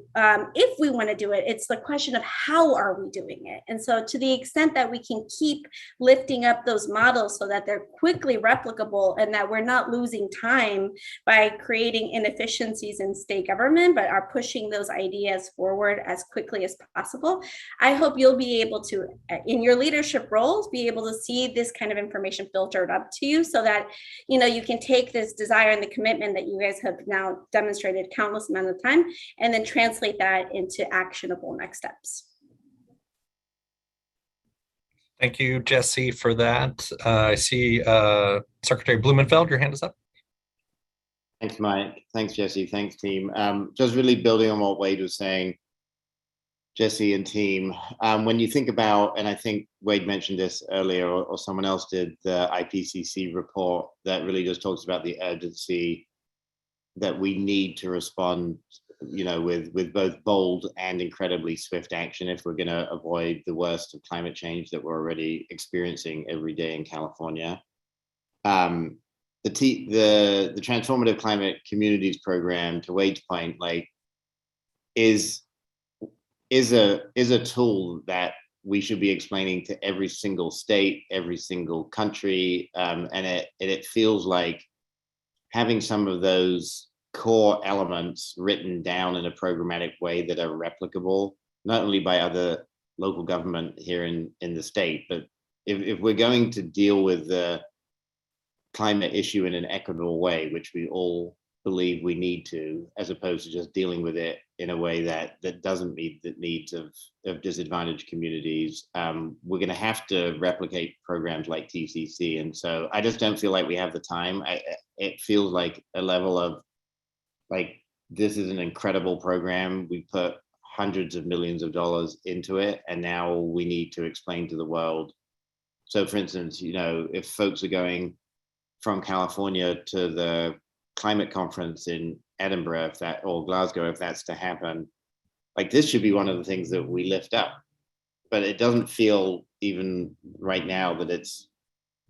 if we want to do it, it's the question of how are we doing it. And so to the extent that we can keep lifting up those models so that they're quickly replicable and that we're not losing time by creating inefficiencies in state government, but are pushing those ideas forward as quickly as possible, I hope you'll be able to, in your leadership roles, be able to see this kind of information filtered up to you so that, you can take this desire and the commitment that you guys have now demonstrated countless amount of time and then translate that into actionable next steps. Thank you, Jesse, for that. I see Secretary Blumenfeld, your hand is up. Thanks, Mike. Thanks, Jesse. Thanks, team. Just really building on what Wade was saying, Jesse and team, when you think about, and I think Wade mentioned this earlier, or someone else did, the IPCC report that really just talks about the urgency that we need to respond, with both bold and incredibly swift action if we're going to avoid the worst of climate change that we're already experiencing every day in California. The Transformative Climate Communities Program, to Wade's point, is a tool that we should be explaining to every single state, every single country, and it feels like having some of those core elements written down in a programmatic way that are replicable, not only by other local government here in the state, but if we're going to deal with the climate issue in an equitable way, which we all believe we need to, as opposed to just dealing with it in a way that doesn't meet the needs of disadvantaged communities, we're going to have to replicate programs like TCC. And so I just don't feel like we have the time. It feels like a level of this is an incredible program. We put hundreds of millions of dollars into it, and now we need to explain to the world. So for instance, if folks are going from California to the climate conference in Edinburgh, or Glasgow, if that's to happen, this should be one of the things that we lift up. But it doesn't feel even right now that it's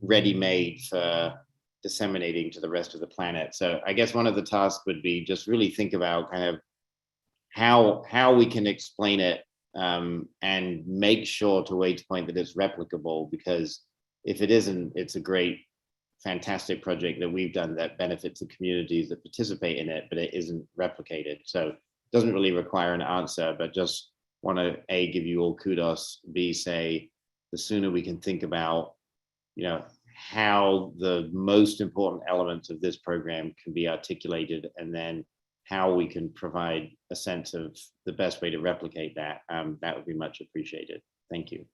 ready-made for disseminating to the rest of the planet. So I guess one of the tasks would be just really think about kind of how we can explain it, and make sure, to Wade's point, that it's replicable, because if it isn't, it's a great, fantastic project that we've done that benefits the communities that participate in it, but it isn't replicated. So it doesn't really require an answer, but just want to A, give you all kudos, B, say the sooner we can think about, how the most important elements of this program can be articulated, and then how we can provide a sense of the best way to replicate that, that would be much appreciated. Thank you.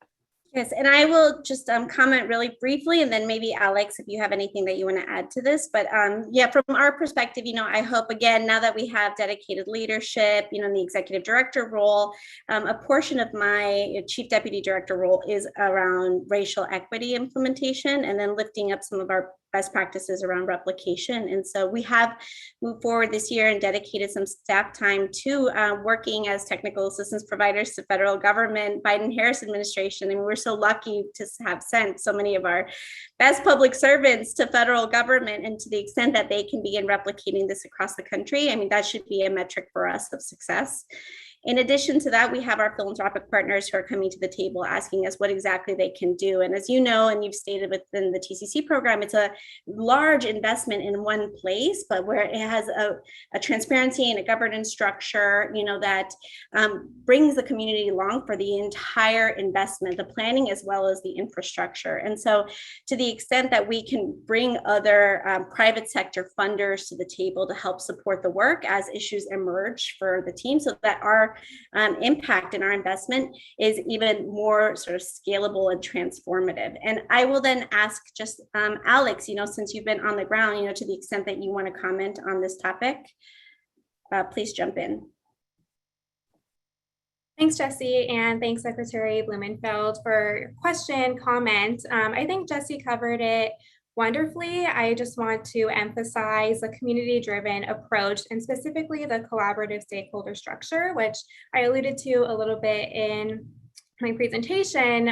Yes, and I will just comment really briefly, and then maybe Alex, if you have anything that you want to add to this. But yeah, from our perspective, I hope, again, now that we have dedicated leadership, in the executive director role, a portion of my chief deputy director role is around racial equity implementation, and then lifting up some of our best practices around replication. And so we have moved forward this year and dedicated some staff time to working as technical assistance providers to federal government, Biden-Harris administration. And we're so lucky to have sent so many of our best public servants to federal government, and to the extent that they can begin replicating this across the country, I mean, that should be a metric for us of success. In addition to that, we have our philanthropic partners who are coming to the table asking us what exactly they can do. And as you know, and you've stated within the TCC program, it's a large investment in one place, but where it has a transparency and a governance structure, you know, that brings the community along for the entire investment, the planning as well as the infrastructure. And so to the extent that we can bring other private sector funders to the table to help support the work as issues emerge for the team, so that our impact and our investment is even more sort of scalable and transformative. And I will then ask just Alex, you know, since you've been on the ground, you know, to the extent that you want to comment on this topic, please jump in. Thanks, Jesse, and thanks, Secretary Blumenfeld, for your question, comment. I think Jesse covered it wonderfully. I just want to emphasize the community-driven approach and specifically the collaborative stakeholder structure, which I alluded to a little bit in my presentation,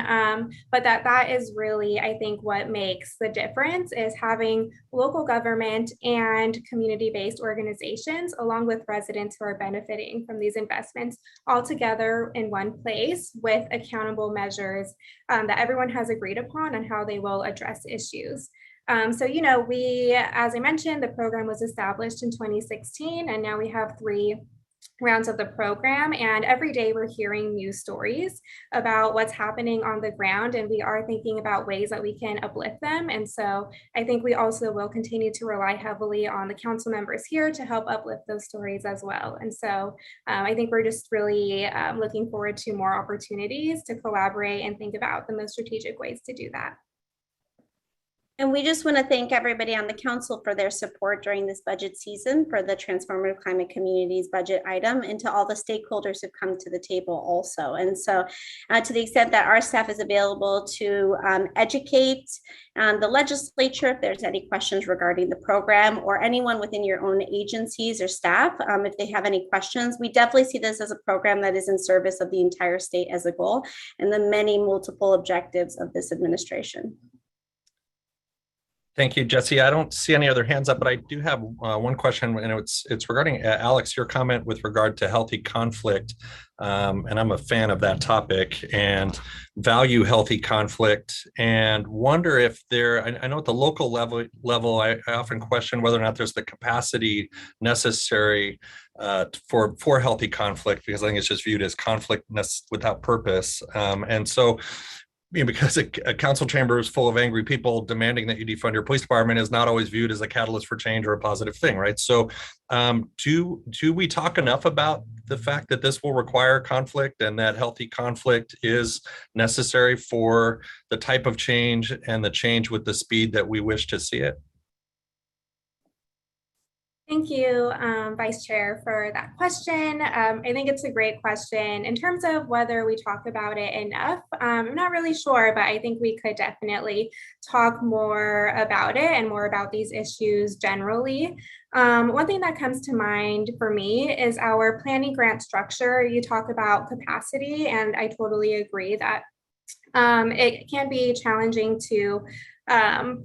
but that is really, I think, what makes the difference is having local government and community-based organizations along with residents who are benefiting from these investments all together in one place with accountable measures that everyone has agreed upon on how they will address issues. So, you know, as I mentioned, the program was established in 2016, and now we have 3 rounds of the program. And every day we're hearing news stories about what's happening on the ground, and we are thinking about ways that we can uplift them. And so I think we also will continue to rely heavily on the council members here to help uplift those stories as well. And so I think we're just really looking forward to more opportunities to collaborate and think about the most strategic ways to do that. And we just want to thank everybody on the council for their support during this budget season for the Transformative Climate Communities budget item, and to all the stakeholders who've come to the table also. And so to the extent that our staff is available to educate the legislature, if there's any questions regarding the program, or anyone within your own agencies or staff, if they have any questions, we definitely see this as a program that is in service of the entire state as a goal and the many multiple objectives of this administration. Thank you, Jesse. I don't see any other hands up, but I do have one question, and it's regarding Alex, your comment with regard to healthy conflict. And I'm a fan of that topic and value healthy conflict, and wonder if I know at the local level, I often question whether or not there's the capacity necessary for healthy conflict, because I think it's just viewed as conflict without purpose. And so, because a council chamber is full of angry people demanding that you defund your police department is not always viewed as a catalyst for change or a positive thing, right? So do we talk enough about the fact that this will require conflict and that healthy conflict is necessary for the type of change and the change with the speed that we wish to see it? Thank you, Vice Chair, for that question. I think it's a great question. In terms of whether we talk about it enough, I'm not really sure, but I think we could definitely talk more about it and more about these issues generally. One thing that comes to mind for me is our planning grant structure. You talk about capacity, and I totally agree that it can be challenging to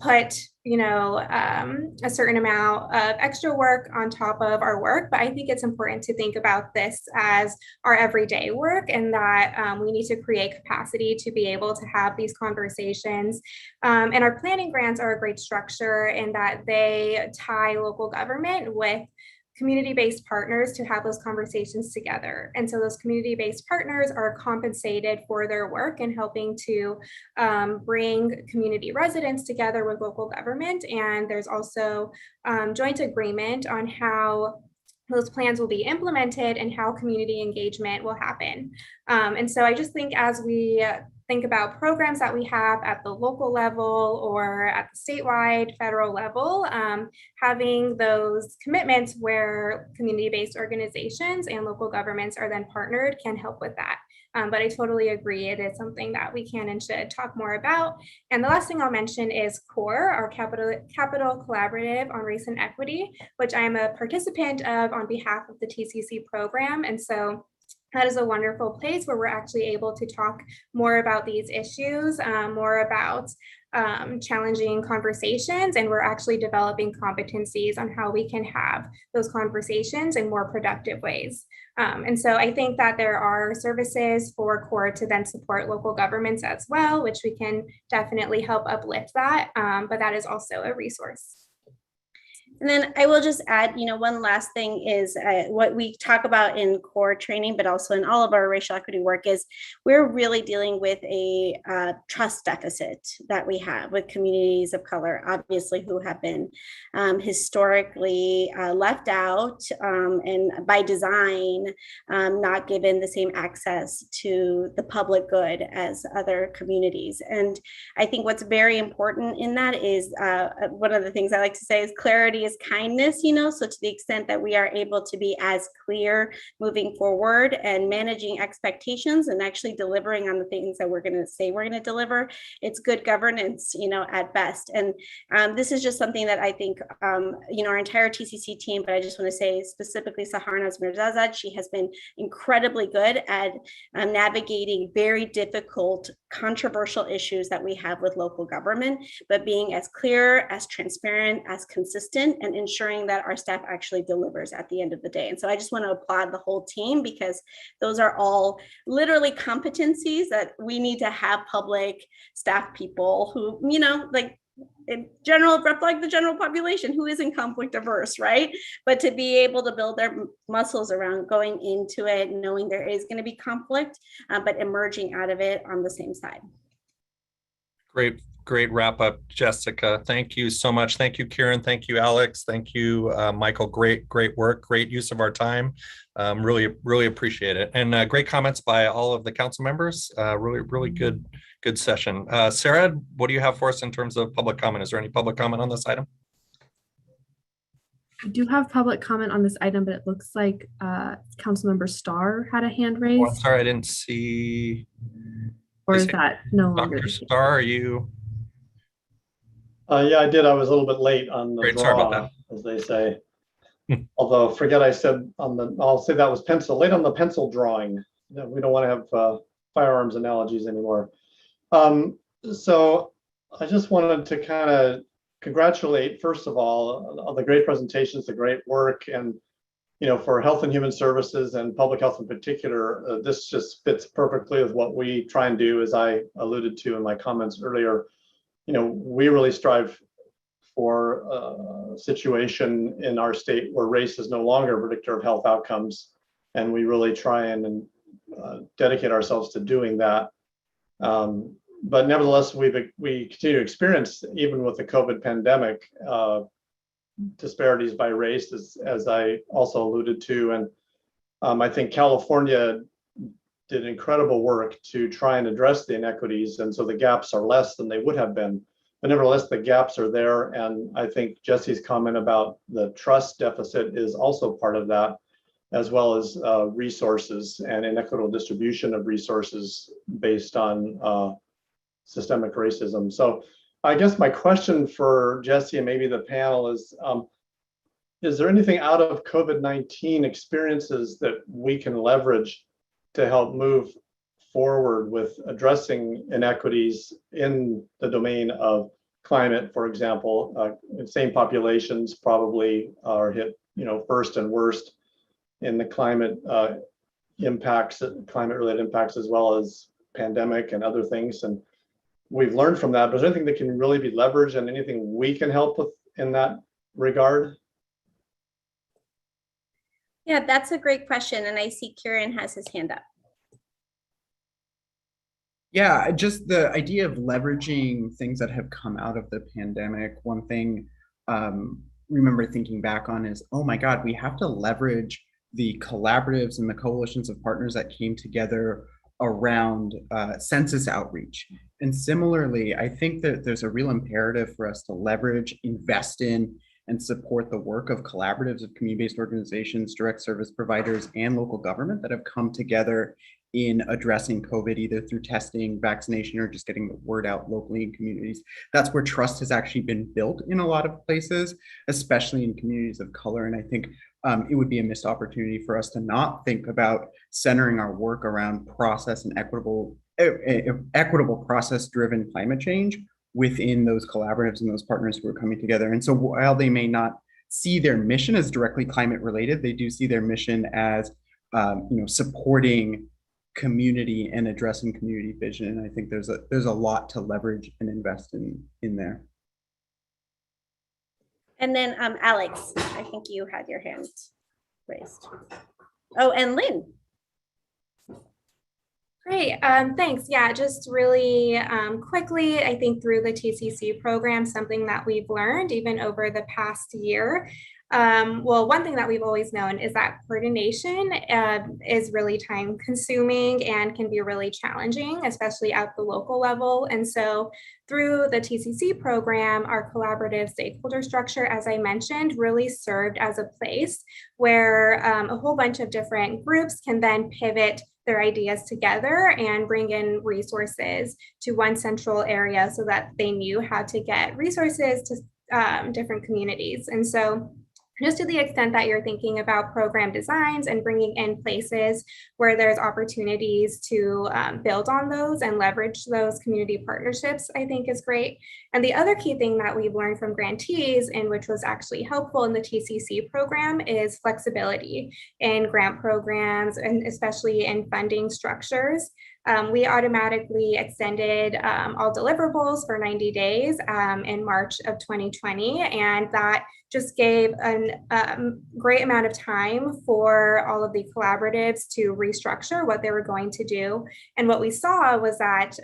put a certain amount of extra work on top of our work, but I think it's important to think about this as our everyday work, and that we need to create capacity to be able to have these conversations. And our planning grants are a great structure in that they tie local government with community-based partners to have those conversations together. And so those community-based partners are compensated for their work in helping to bring community residents together with local government. And there's also joint agreement on how those plans will be implemented and how community engagement will happen. And so I just think as we think about programs that we have at the local level or at the statewide, federal level, having those commitments where community-based organizations and local governments are then partnered can help with that. But I totally agree. It is something that we can and should talk more about. And the last thing I'll mention is CORE, our Capital Collaborative on Race and Equity, which I am a participant of on behalf of the TCC program. And so that is a wonderful place where we're actually able to talk more about these issues, more about challenging conversations, and we're actually developing competencies on how we can have those conversations in more productive ways. And so I think that there are services for CORE to then support local governments as well, which we can definitely help uplift that, but that is also a resource. And then I will just add, one last thing is what we talk about in CORE training, but also in all of our racial equity work is we're really dealing with a trust deficit that we have with communities of color, obviously, who have been historically left out and by design, not given the same access to the public good as other communities. And I think what's very important in that is one of the things I like to say is clarity is kindness, so to the extent that we are able to be as clear moving forward and managing expectations and actually delivering on the things that we're going to say we're going to deliver, it's good governance, at best. And this is just something that I think, our entire TCC team, but I just want to say specifically Saharna Mirzazad, she has been incredibly good at navigating very difficult, controversial issues that we have with local government, but being as clear, as transparent, as consistent, and ensuring that our staff actually delivers at the end of the day. And so I just want to applaud the whole team, because those are all literally competencies that we need to have public staff people who, in general, reflect the general population who isn't conflict averse, right? But to be able to build their muscles around going into it, knowing there is going to be conflict, but emerging out of it on the same side. Great wrap up, Jessica. Thank you so much. Thank you, Kieran. Thank you, Alex. Thank you, Michael. Great work. Great use of our time. Really appreciate it. And great comments by all of the council members. Really good session. Sarah, what do you have for us in terms of public comment? Is there any public comment on this item? I do have public comment on this item, but it looks like Councilmember Starr had a hand raised. Oh, I'm sorry, I didn't see. Or is that no longer? Dr. Starr, are you? Yeah, I did. I was a little bit late on the Great, draw, sorry about that. as they say. Although, forget I said I'll say that was pencil, late on the pencil drawing. No, we don't want to have firearms analogies anymore. So I just wanted to kind of congratulate, first of all, on the great presentations, the great work, and for Health and Human Services and public health in particular, this just fits perfectly with what we try and do, as I alluded to in my comments earlier. We really strive for a situation in our state where race is no longer a predictor of health outcomes, and we really try and dedicate ourselves to doing that. But nevertheless, we continue to experience, even with the COVID pandemic, disparities by race, as I also alluded to. And I think California did incredible work to try and address the inequities, and so the gaps are less than they would have been. But nevertheless, the gaps are there, and I think Jesse's comment about the trust deficit is also part of that, as well as resources and inequitable distribution of resources based on systemic racism. So I guess my question for Jesse and maybe the panel is there anything out of COVID-19 experiences that we can leverage to help move forward with addressing inequities in the domain of climate, for example? Same populations probably are hit, first and worst in the climate impacts, climate-related impacts, as well as pandemic and other things. And we've learned from that, but is there anything that can really be leveraged and anything we can help with in that regard? Yeah, that's a great question. And I see Kieran has his hand up. Yeah, just the idea of leveraging things that have come out of the pandemic. One thing remember thinking back on is, oh my God, we have to leverage the collaboratives and the coalitions of partners that came together around census outreach. And similarly, I think that there's a real imperative for us to leverage, invest in, and support the work of collaboratives of community-based organizations, direct service providers, and local government that have come together in addressing COVID, either through testing, vaccination, or just getting the word out locally in communities. That's where trust has actually been built in a lot of places, especially in communities of color. And I think it would be a missed opportunity for us to not think about centering our work around process and equitable process-driven climate change within those collaboratives and those partners who are coming together. And so while they may not see their mission as directly climate related, they do see their mission as supporting community and addressing community vision. And I think there's a lot to leverage and invest in there. And then Alex, I think you had your hand raised. Oh, and Lynn. Great, thanks. Yeah, just really quickly, I think through the TCC program, something that we've learned even over the past year. Well, one thing that we've always known is that coordination is really time consuming and can be really challenging, especially at the local level. And so through the TCC program, our collaborative stakeholder structure, as I mentioned, really served as a place where a whole bunch of different groups can then pivot their ideas together and bring in resources to one central area so that they knew how to get resources to different communities. And so just to the extent that you're thinking about program designs and bringing in places where there's opportunities to build on those and leverage those community partnerships, I think is great. And the other key thing that we've learned from grantees, and which was actually helpful in the TCC program, is flexibility in grant programs and especially in funding structures. We automatically extended all deliverables for 90 days in March of 2020, and that just gave a great amount of time for all of the collaboratives to restructure what they were going to do. And what we saw was that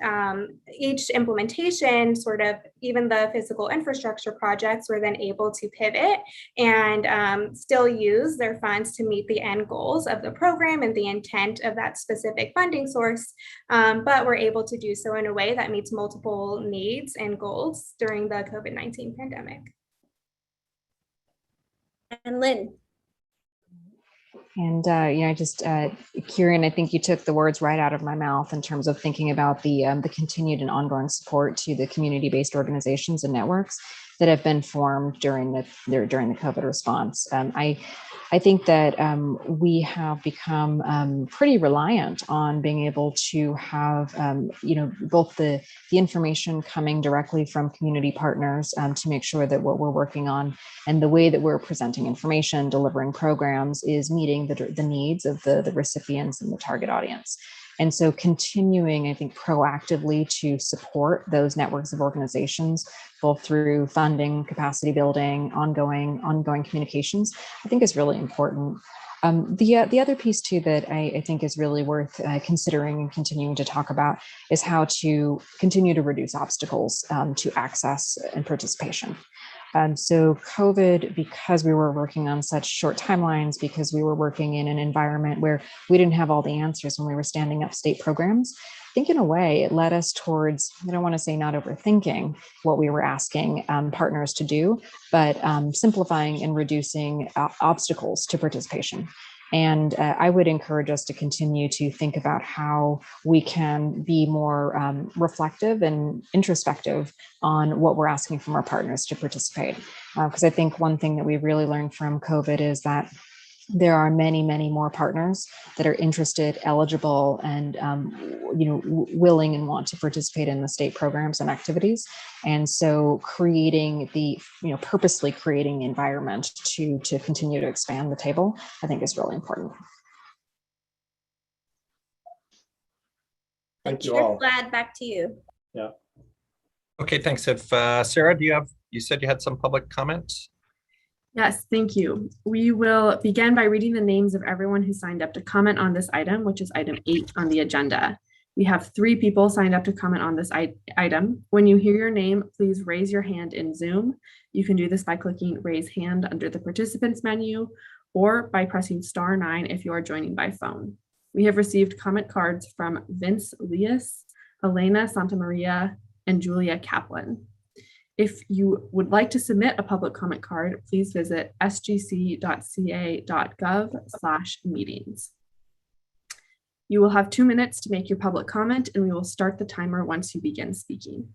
each implementation, sort of even the physical infrastructure projects, were then able to pivot and still use their funds to meet the end goals of the program and the intent of that specific funding source. But we're able to do so in a way that meets multiple needs and goals during the COVID-19 pandemic. And Lynn. And Kieran, I think you took the words right out of my mouth in terms of thinking about the continued and ongoing support to the community-based organizations and networks that have been formed during the COVID response. I think that we have become pretty reliant on being able to have, both the information coming directly from community partners to make sure that what we're working on and the way that we're presenting information, delivering programs, is meeting the needs of the recipients and the target audience. And so continuing, I think, proactively to support those networks of organizations, both through funding, capacity building, ongoing communications, I think is really important. The other piece too that I think is really worth considering and continuing to talk about is how to continue to reduce obstacles to access and participation. So COVID, because we were working on such short timelines, because we were working in an environment where we didn't have all the answers when we were standing up state programs, I think in a way it led us towards, I don't want to say not overthinking what we were asking partners to do, but simplifying and reducing obstacles to participation. And I would encourage us to continue to think about how we can be more reflective and introspective on what we're asking from our partners to participate. Because I think one thing that we really learned from COVID is that there are many, many more partners that are interested, eligible, and willing and want to participate in the state programs and activities. And so purposely creating the environment to continue to expand the table, I think is really important. Thank you all. Vlad, back to you. Yeah. Okay, thanks. If Sarah, you said you had some public comments? Yes, thank you. We will begin by reading the names of everyone who signed up to comment on this item, which is item 8 on the agenda. We have 3 people signed up to comment on this item. When you hear your name, please raise your hand in Zoom. You can do this by clicking raise hand under the participants menu or by pressing *9 if you are joining by phone. We have received comment cards from Vince Leas, Elena Santamaria, and Julia Kaplan. If you would like to submit a public comment card, please visit sgc.ca.gov/meetings. You will have 2 minutes to make your public comment, and we will start the timer once you begin speaking.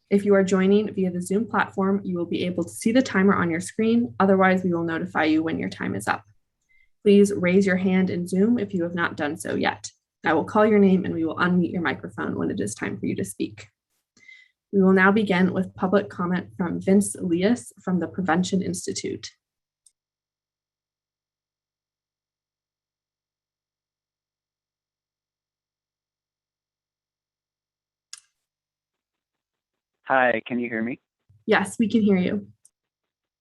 If you are joining via the Zoom platform, you will be able to see the timer on your screen. Otherwise, we will notify you when your time is up. Please raise your hand in Zoom if you have not done so yet. I will call your name and we will unmute your microphone when it is time for you to speak. We will now begin with public comment from Vince Leas from the Prevention Institute. Hi, can you hear me? Yes, we can hear you.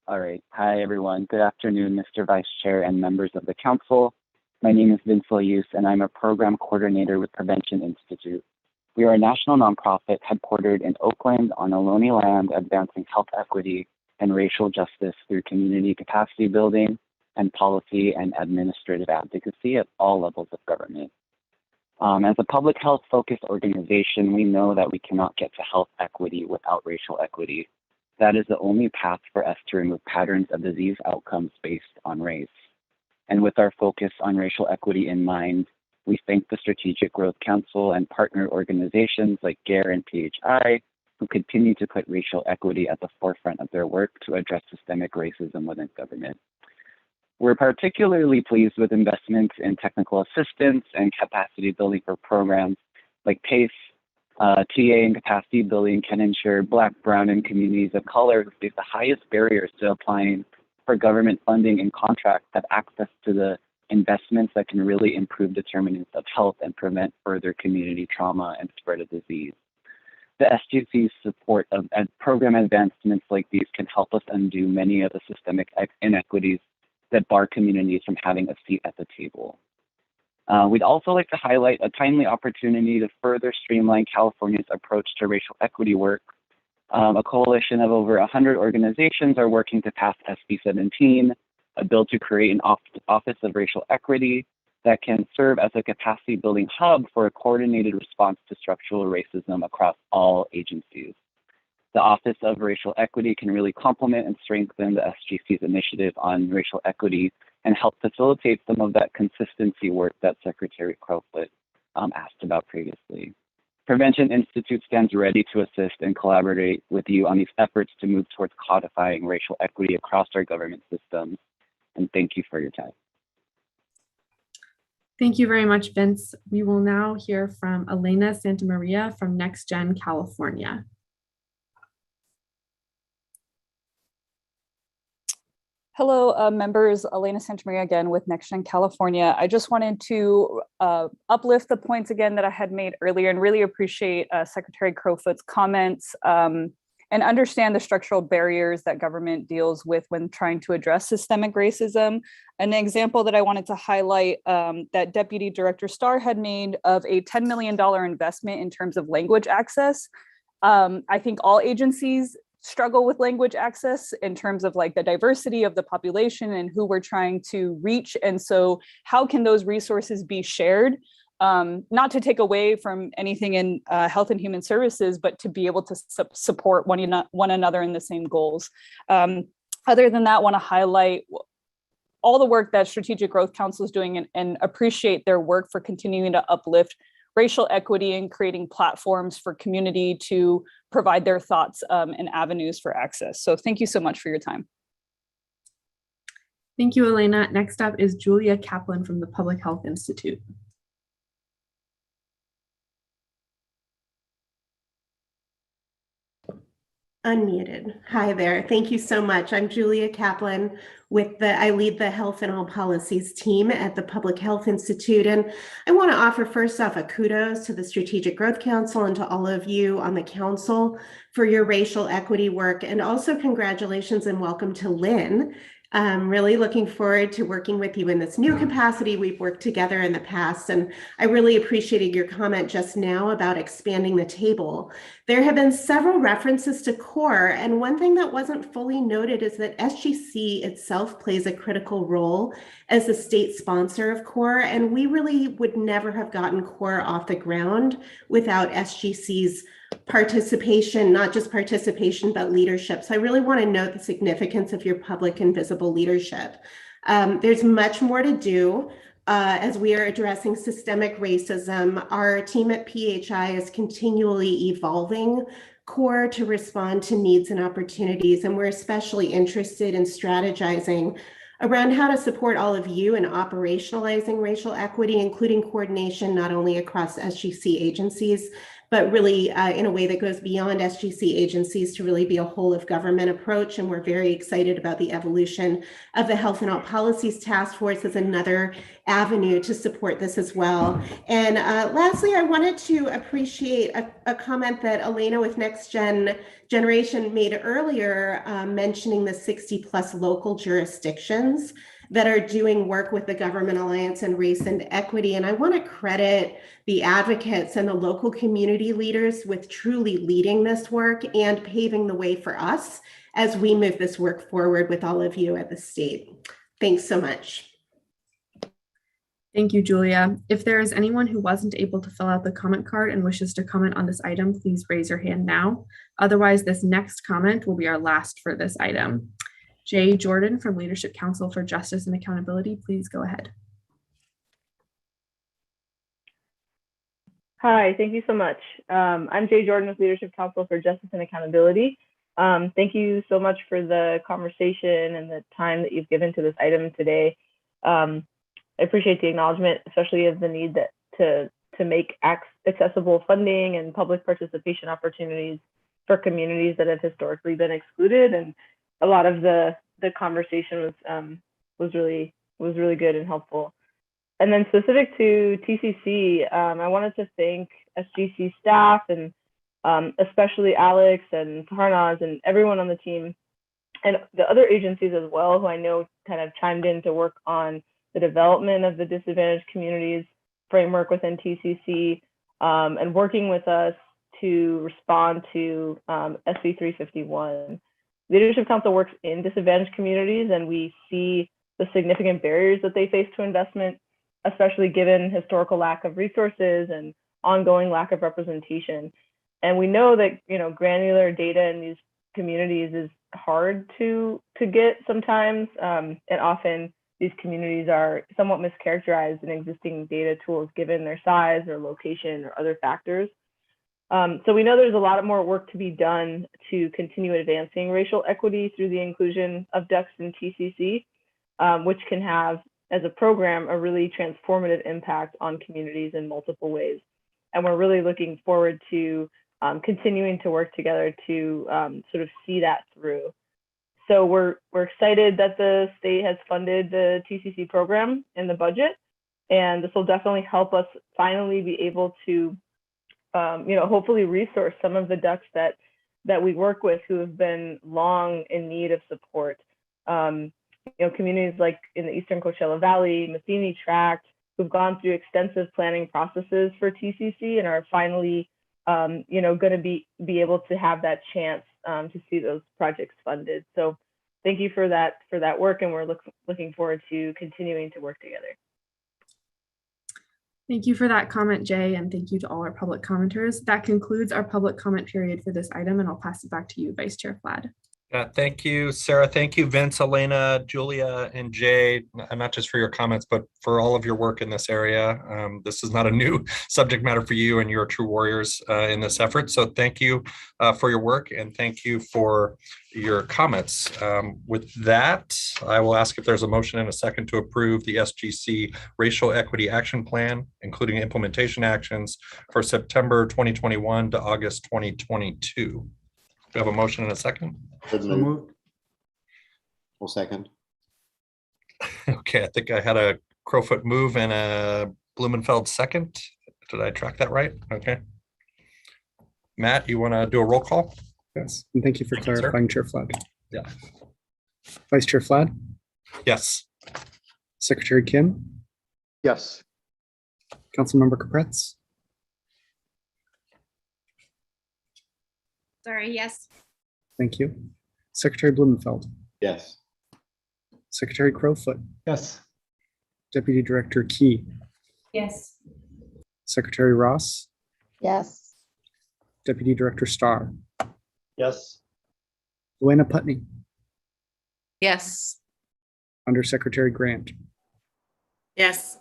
All right. Hi, everyone. Good afternoon, Mr. Vice Chair and members of the council. My name is Vince Leas, and I'm a program coordinator with Prevention Institute. We are a national nonprofit headquartered in Oakland on Ohlone land, advancing health equity and racial justice through community capacity building and policy and administrative advocacy at all levels of government. As a public health focused organization, we know that we cannot get to health equity without racial equity. That is the only path for us to remove patterns of disease outcomes based on race. And with our focus on racial equity in mind, we thank the Strategic Growth Council and partner organizations like GARE and PHI, who continue to put racial equity at the forefront of their work to address systemic racism within government. We're particularly pleased with investments in technical assistance and capacity building for programs like PACE. TA and capacity building can ensure Black, Brown, and communities of color who face the highest barriers to applying for government funding and contracts have access to the investments that can really improve determinants of health and prevent further community trauma and spread of disease. The SGC's support of program advancements like these can help us undo many of the systemic inequities that bar communities from having a seat at the table. We'd also like to highlight a timely opportunity to further streamline California's approach to racial equity work. A coalition of over 100 organizations are working to pass SB 17, a bill to create an Office of Racial Equity that can serve as a capacity building hub for a coordinated response to structural racism across all agencies. The Office of Racial Equity can really complement and strengthen the SGC's initiative on racial equity and help facilitate some of that consistency work that Secretary Crowfoot asked about previously. Prevention Institute stands ready to assist and collaborate with you on these efforts to move towards codifying racial equity across our government systems. And thank you for your time. Thank you very much, Vince. We will now hear from Elena Santamaria from Next Gen California. Hello, members. Elena Santamaria again with Next Gen California. I just wanted to uplift the points again that I had made earlier and really appreciate Secretary Crowfoot's comments and understand the structural barriers that government deals with when trying to address systemic racism. An example that I wanted to highlight that Deputy Director Starr had made of a $10 million investment in terms of language access. I think all agencies struggle with language access in terms of like the diversity of the population and who we're trying to reach. And so how can those resources be shared? Not to take away from anything in health and human services, but to be able to support one another in the same goals. Other than that, I want to highlight all the work that Strategic Growth Council is doing and appreciate their work for continuing to uplift racial equity and creating platforms for community to provide their thoughts and avenues for access. So thank you so much for your time. Thank you, Elena. Next up is Julia Kaplan from the Public Health Institute. Unmuted. Hi there. Thank you so much. I'm Julia Kaplan I lead the Health and All Policies team at the Public Health Institute. And I want to offer first off a kudos to the Strategic Growth Council and to all of you on the council for your racial equity work. And also congratulations and welcome to Lynn. Really looking forward to working with you in this new capacity. We've worked together in the past, and I really appreciated your comment just now about expanding the table. There have been several references to CORE, and one thing that wasn't fully noted is that SGC itself plays a critical role as the state sponsor of CORE, and we really would never have gotten CORE off the ground without SGC's participation, not just participation, but leadership. So I really want to note the significance of your public and visible leadership. There's much more to do as we are addressing systemic racism. Our team at PHI is continually evolving CORE to respond to needs and opportunities, and we're especially interested in strategizing around how to support all of you in operationalizing racial equity, including coordination not only across SGC agencies, but really in a way that goes beyond SGC agencies to really be a whole of government approach. And we're very excited about the evolution of the Health and All Policies Task Force as another avenue to support this as well. And lastly, I wanted to appreciate a comment that Elena with Next Generation made earlier, mentioning the 60+ local jurisdictions that are doing work with the Government Alliance on Race and Equity. And I want to credit the advocates and the local community leaders with truly leading this work and paving the way for us as we move this work forward with all of you at the state. Thanks so much. Thank you, Julia. If there is anyone who wasn't able to fill out the comment card and wishes to comment on this item, please raise your hand now. Otherwise, this next comment will be our last for this item. Jay Jordan from Leadership Council for Justice and Accountability, please go ahead. Hi, thank you so much. I'm Jay Jordan with Leadership Council for Justice and Accountability. Thank you so much for the conversation and the time that you've given to this item today. I appreciate the acknowledgement, especially of the need to make accessible funding and public participation opportunities for communities that have historically been excluded. And a lot of the conversation was really good and helpful. And then specific to TCC, I wanted to thank SGC staff and especially Alex and Harnaz and everyone on the team and the other agencies as well, who I know kind of chimed in to work on the development of the disadvantaged communities framework within TCC and working with us to respond to SB 351. Leadership Council works in disadvantaged communities, and we see the significant barriers that they face to investment, especially given historical lack of resources and ongoing lack of representation. And we know that granular data in these communities is hard to get sometimes, and often these communities are somewhat mischaracterized in existing data tools given their size or location or other factors. So we know there's a lot more work to be done to continue advancing racial equity through the inclusion of DUCs in TCC, which can have, as a program, a really transformative impact on communities in multiple ways. And we're really looking forward to continuing to work together to sort of see that through. So we're excited that the state has funded the TCC program in the budget, and this will definitely help us finally be able to hopefully resource some of the DUCs that we work with who have been long in need of support. Communities like in the Eastern Coachella Valley, Matheny Tract, who've gone through extensive planning processes for TCC and are finally, going to be able to have that chance to see those projects funded. So thank you for that work, and we're looking forward to continuing to work together. Thank you for that comment, Jay, and thank you to all our public commenters. That concludes our public comment period for this item, and I'll pass it back to you, Vice Chair Flad. Thank you, Sarah. Thank you, Vince, Elena, Julia, and Jay, not just for your comments, but for all of your work in this area. This is not a new subject matter for you, and you're true warriors in this effort. So thank you for your work, and thank you for your comments. With that, I will ask if there's a motion and a second to approve the SGC Racial Equity Action Plan, including implementation actions for September 2021 to August 2022. Do we have a motion and a second? So moved. We'll second. Okay, I think I had a Crowfoot move and a Blumenfeld second. Did I track that right? Okay. Matt, you want to do a roll call? Yes, and thank you for clarifying, Chair Flad. Yeah. Vice Chair Flad? Yes. Secretary Kim, Yes. Councilmember Capretz, Sorry, yes. thank you. Secretary Blumenfeld, Yes. Secretary Crowfoot, Yes. Deputy Director Key, Yes. Secretary Ross, Yes. Deputy Director Starr, Yes. Luana Putney, Yes. Undersecretary Grant. Yes.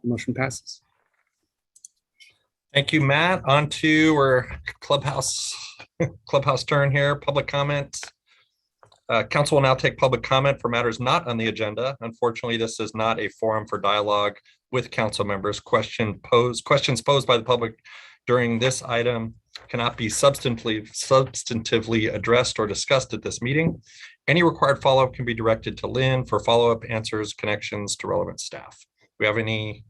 Motion passes. Thank you, Matt. On to our clubhouse turn here, public comment. Council will now take public comment for matters not on the agenda. Unfortunately, this is not a forum for dialogue with council members. Questions posed by the public during this item cannot be substantively addressed or discussed at this meeting. Any required follow-up can be directed to Lynn for follow-up answers, connections to relevant staff. Do we have any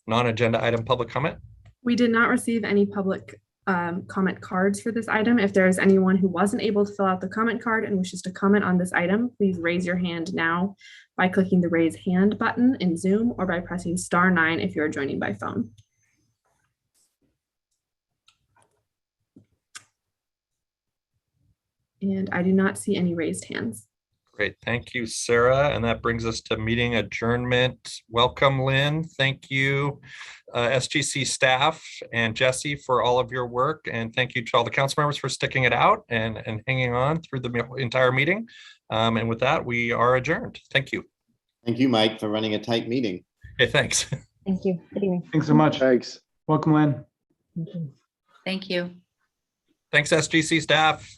non-agenda item public comment? We did not receive any public comment cards for this item. If there is anyone who wasn't able to fill out the comment card and wishes to comment on this item, please raise your hand now by clicking the raise hand button in Zoom or by pressing *9 if you're joining by phone. And I do not see any raised hands. Great, thank you, Sarah. And that brings us to meeting adjournment. Welcome, Lynn. Thank you, SGC staff and Jesse for all of your work. And thank you to all the council members for sticking it out and hanging on through the entire meeting. And with that, we are adjourned. Thank you. Thank you, Mike, for running a tight meeting. Hey, thanks. Thank you. Good evening. Thanks so much. Thanks. Welcome, Lynn. Thank you. Thanks, SGC staff.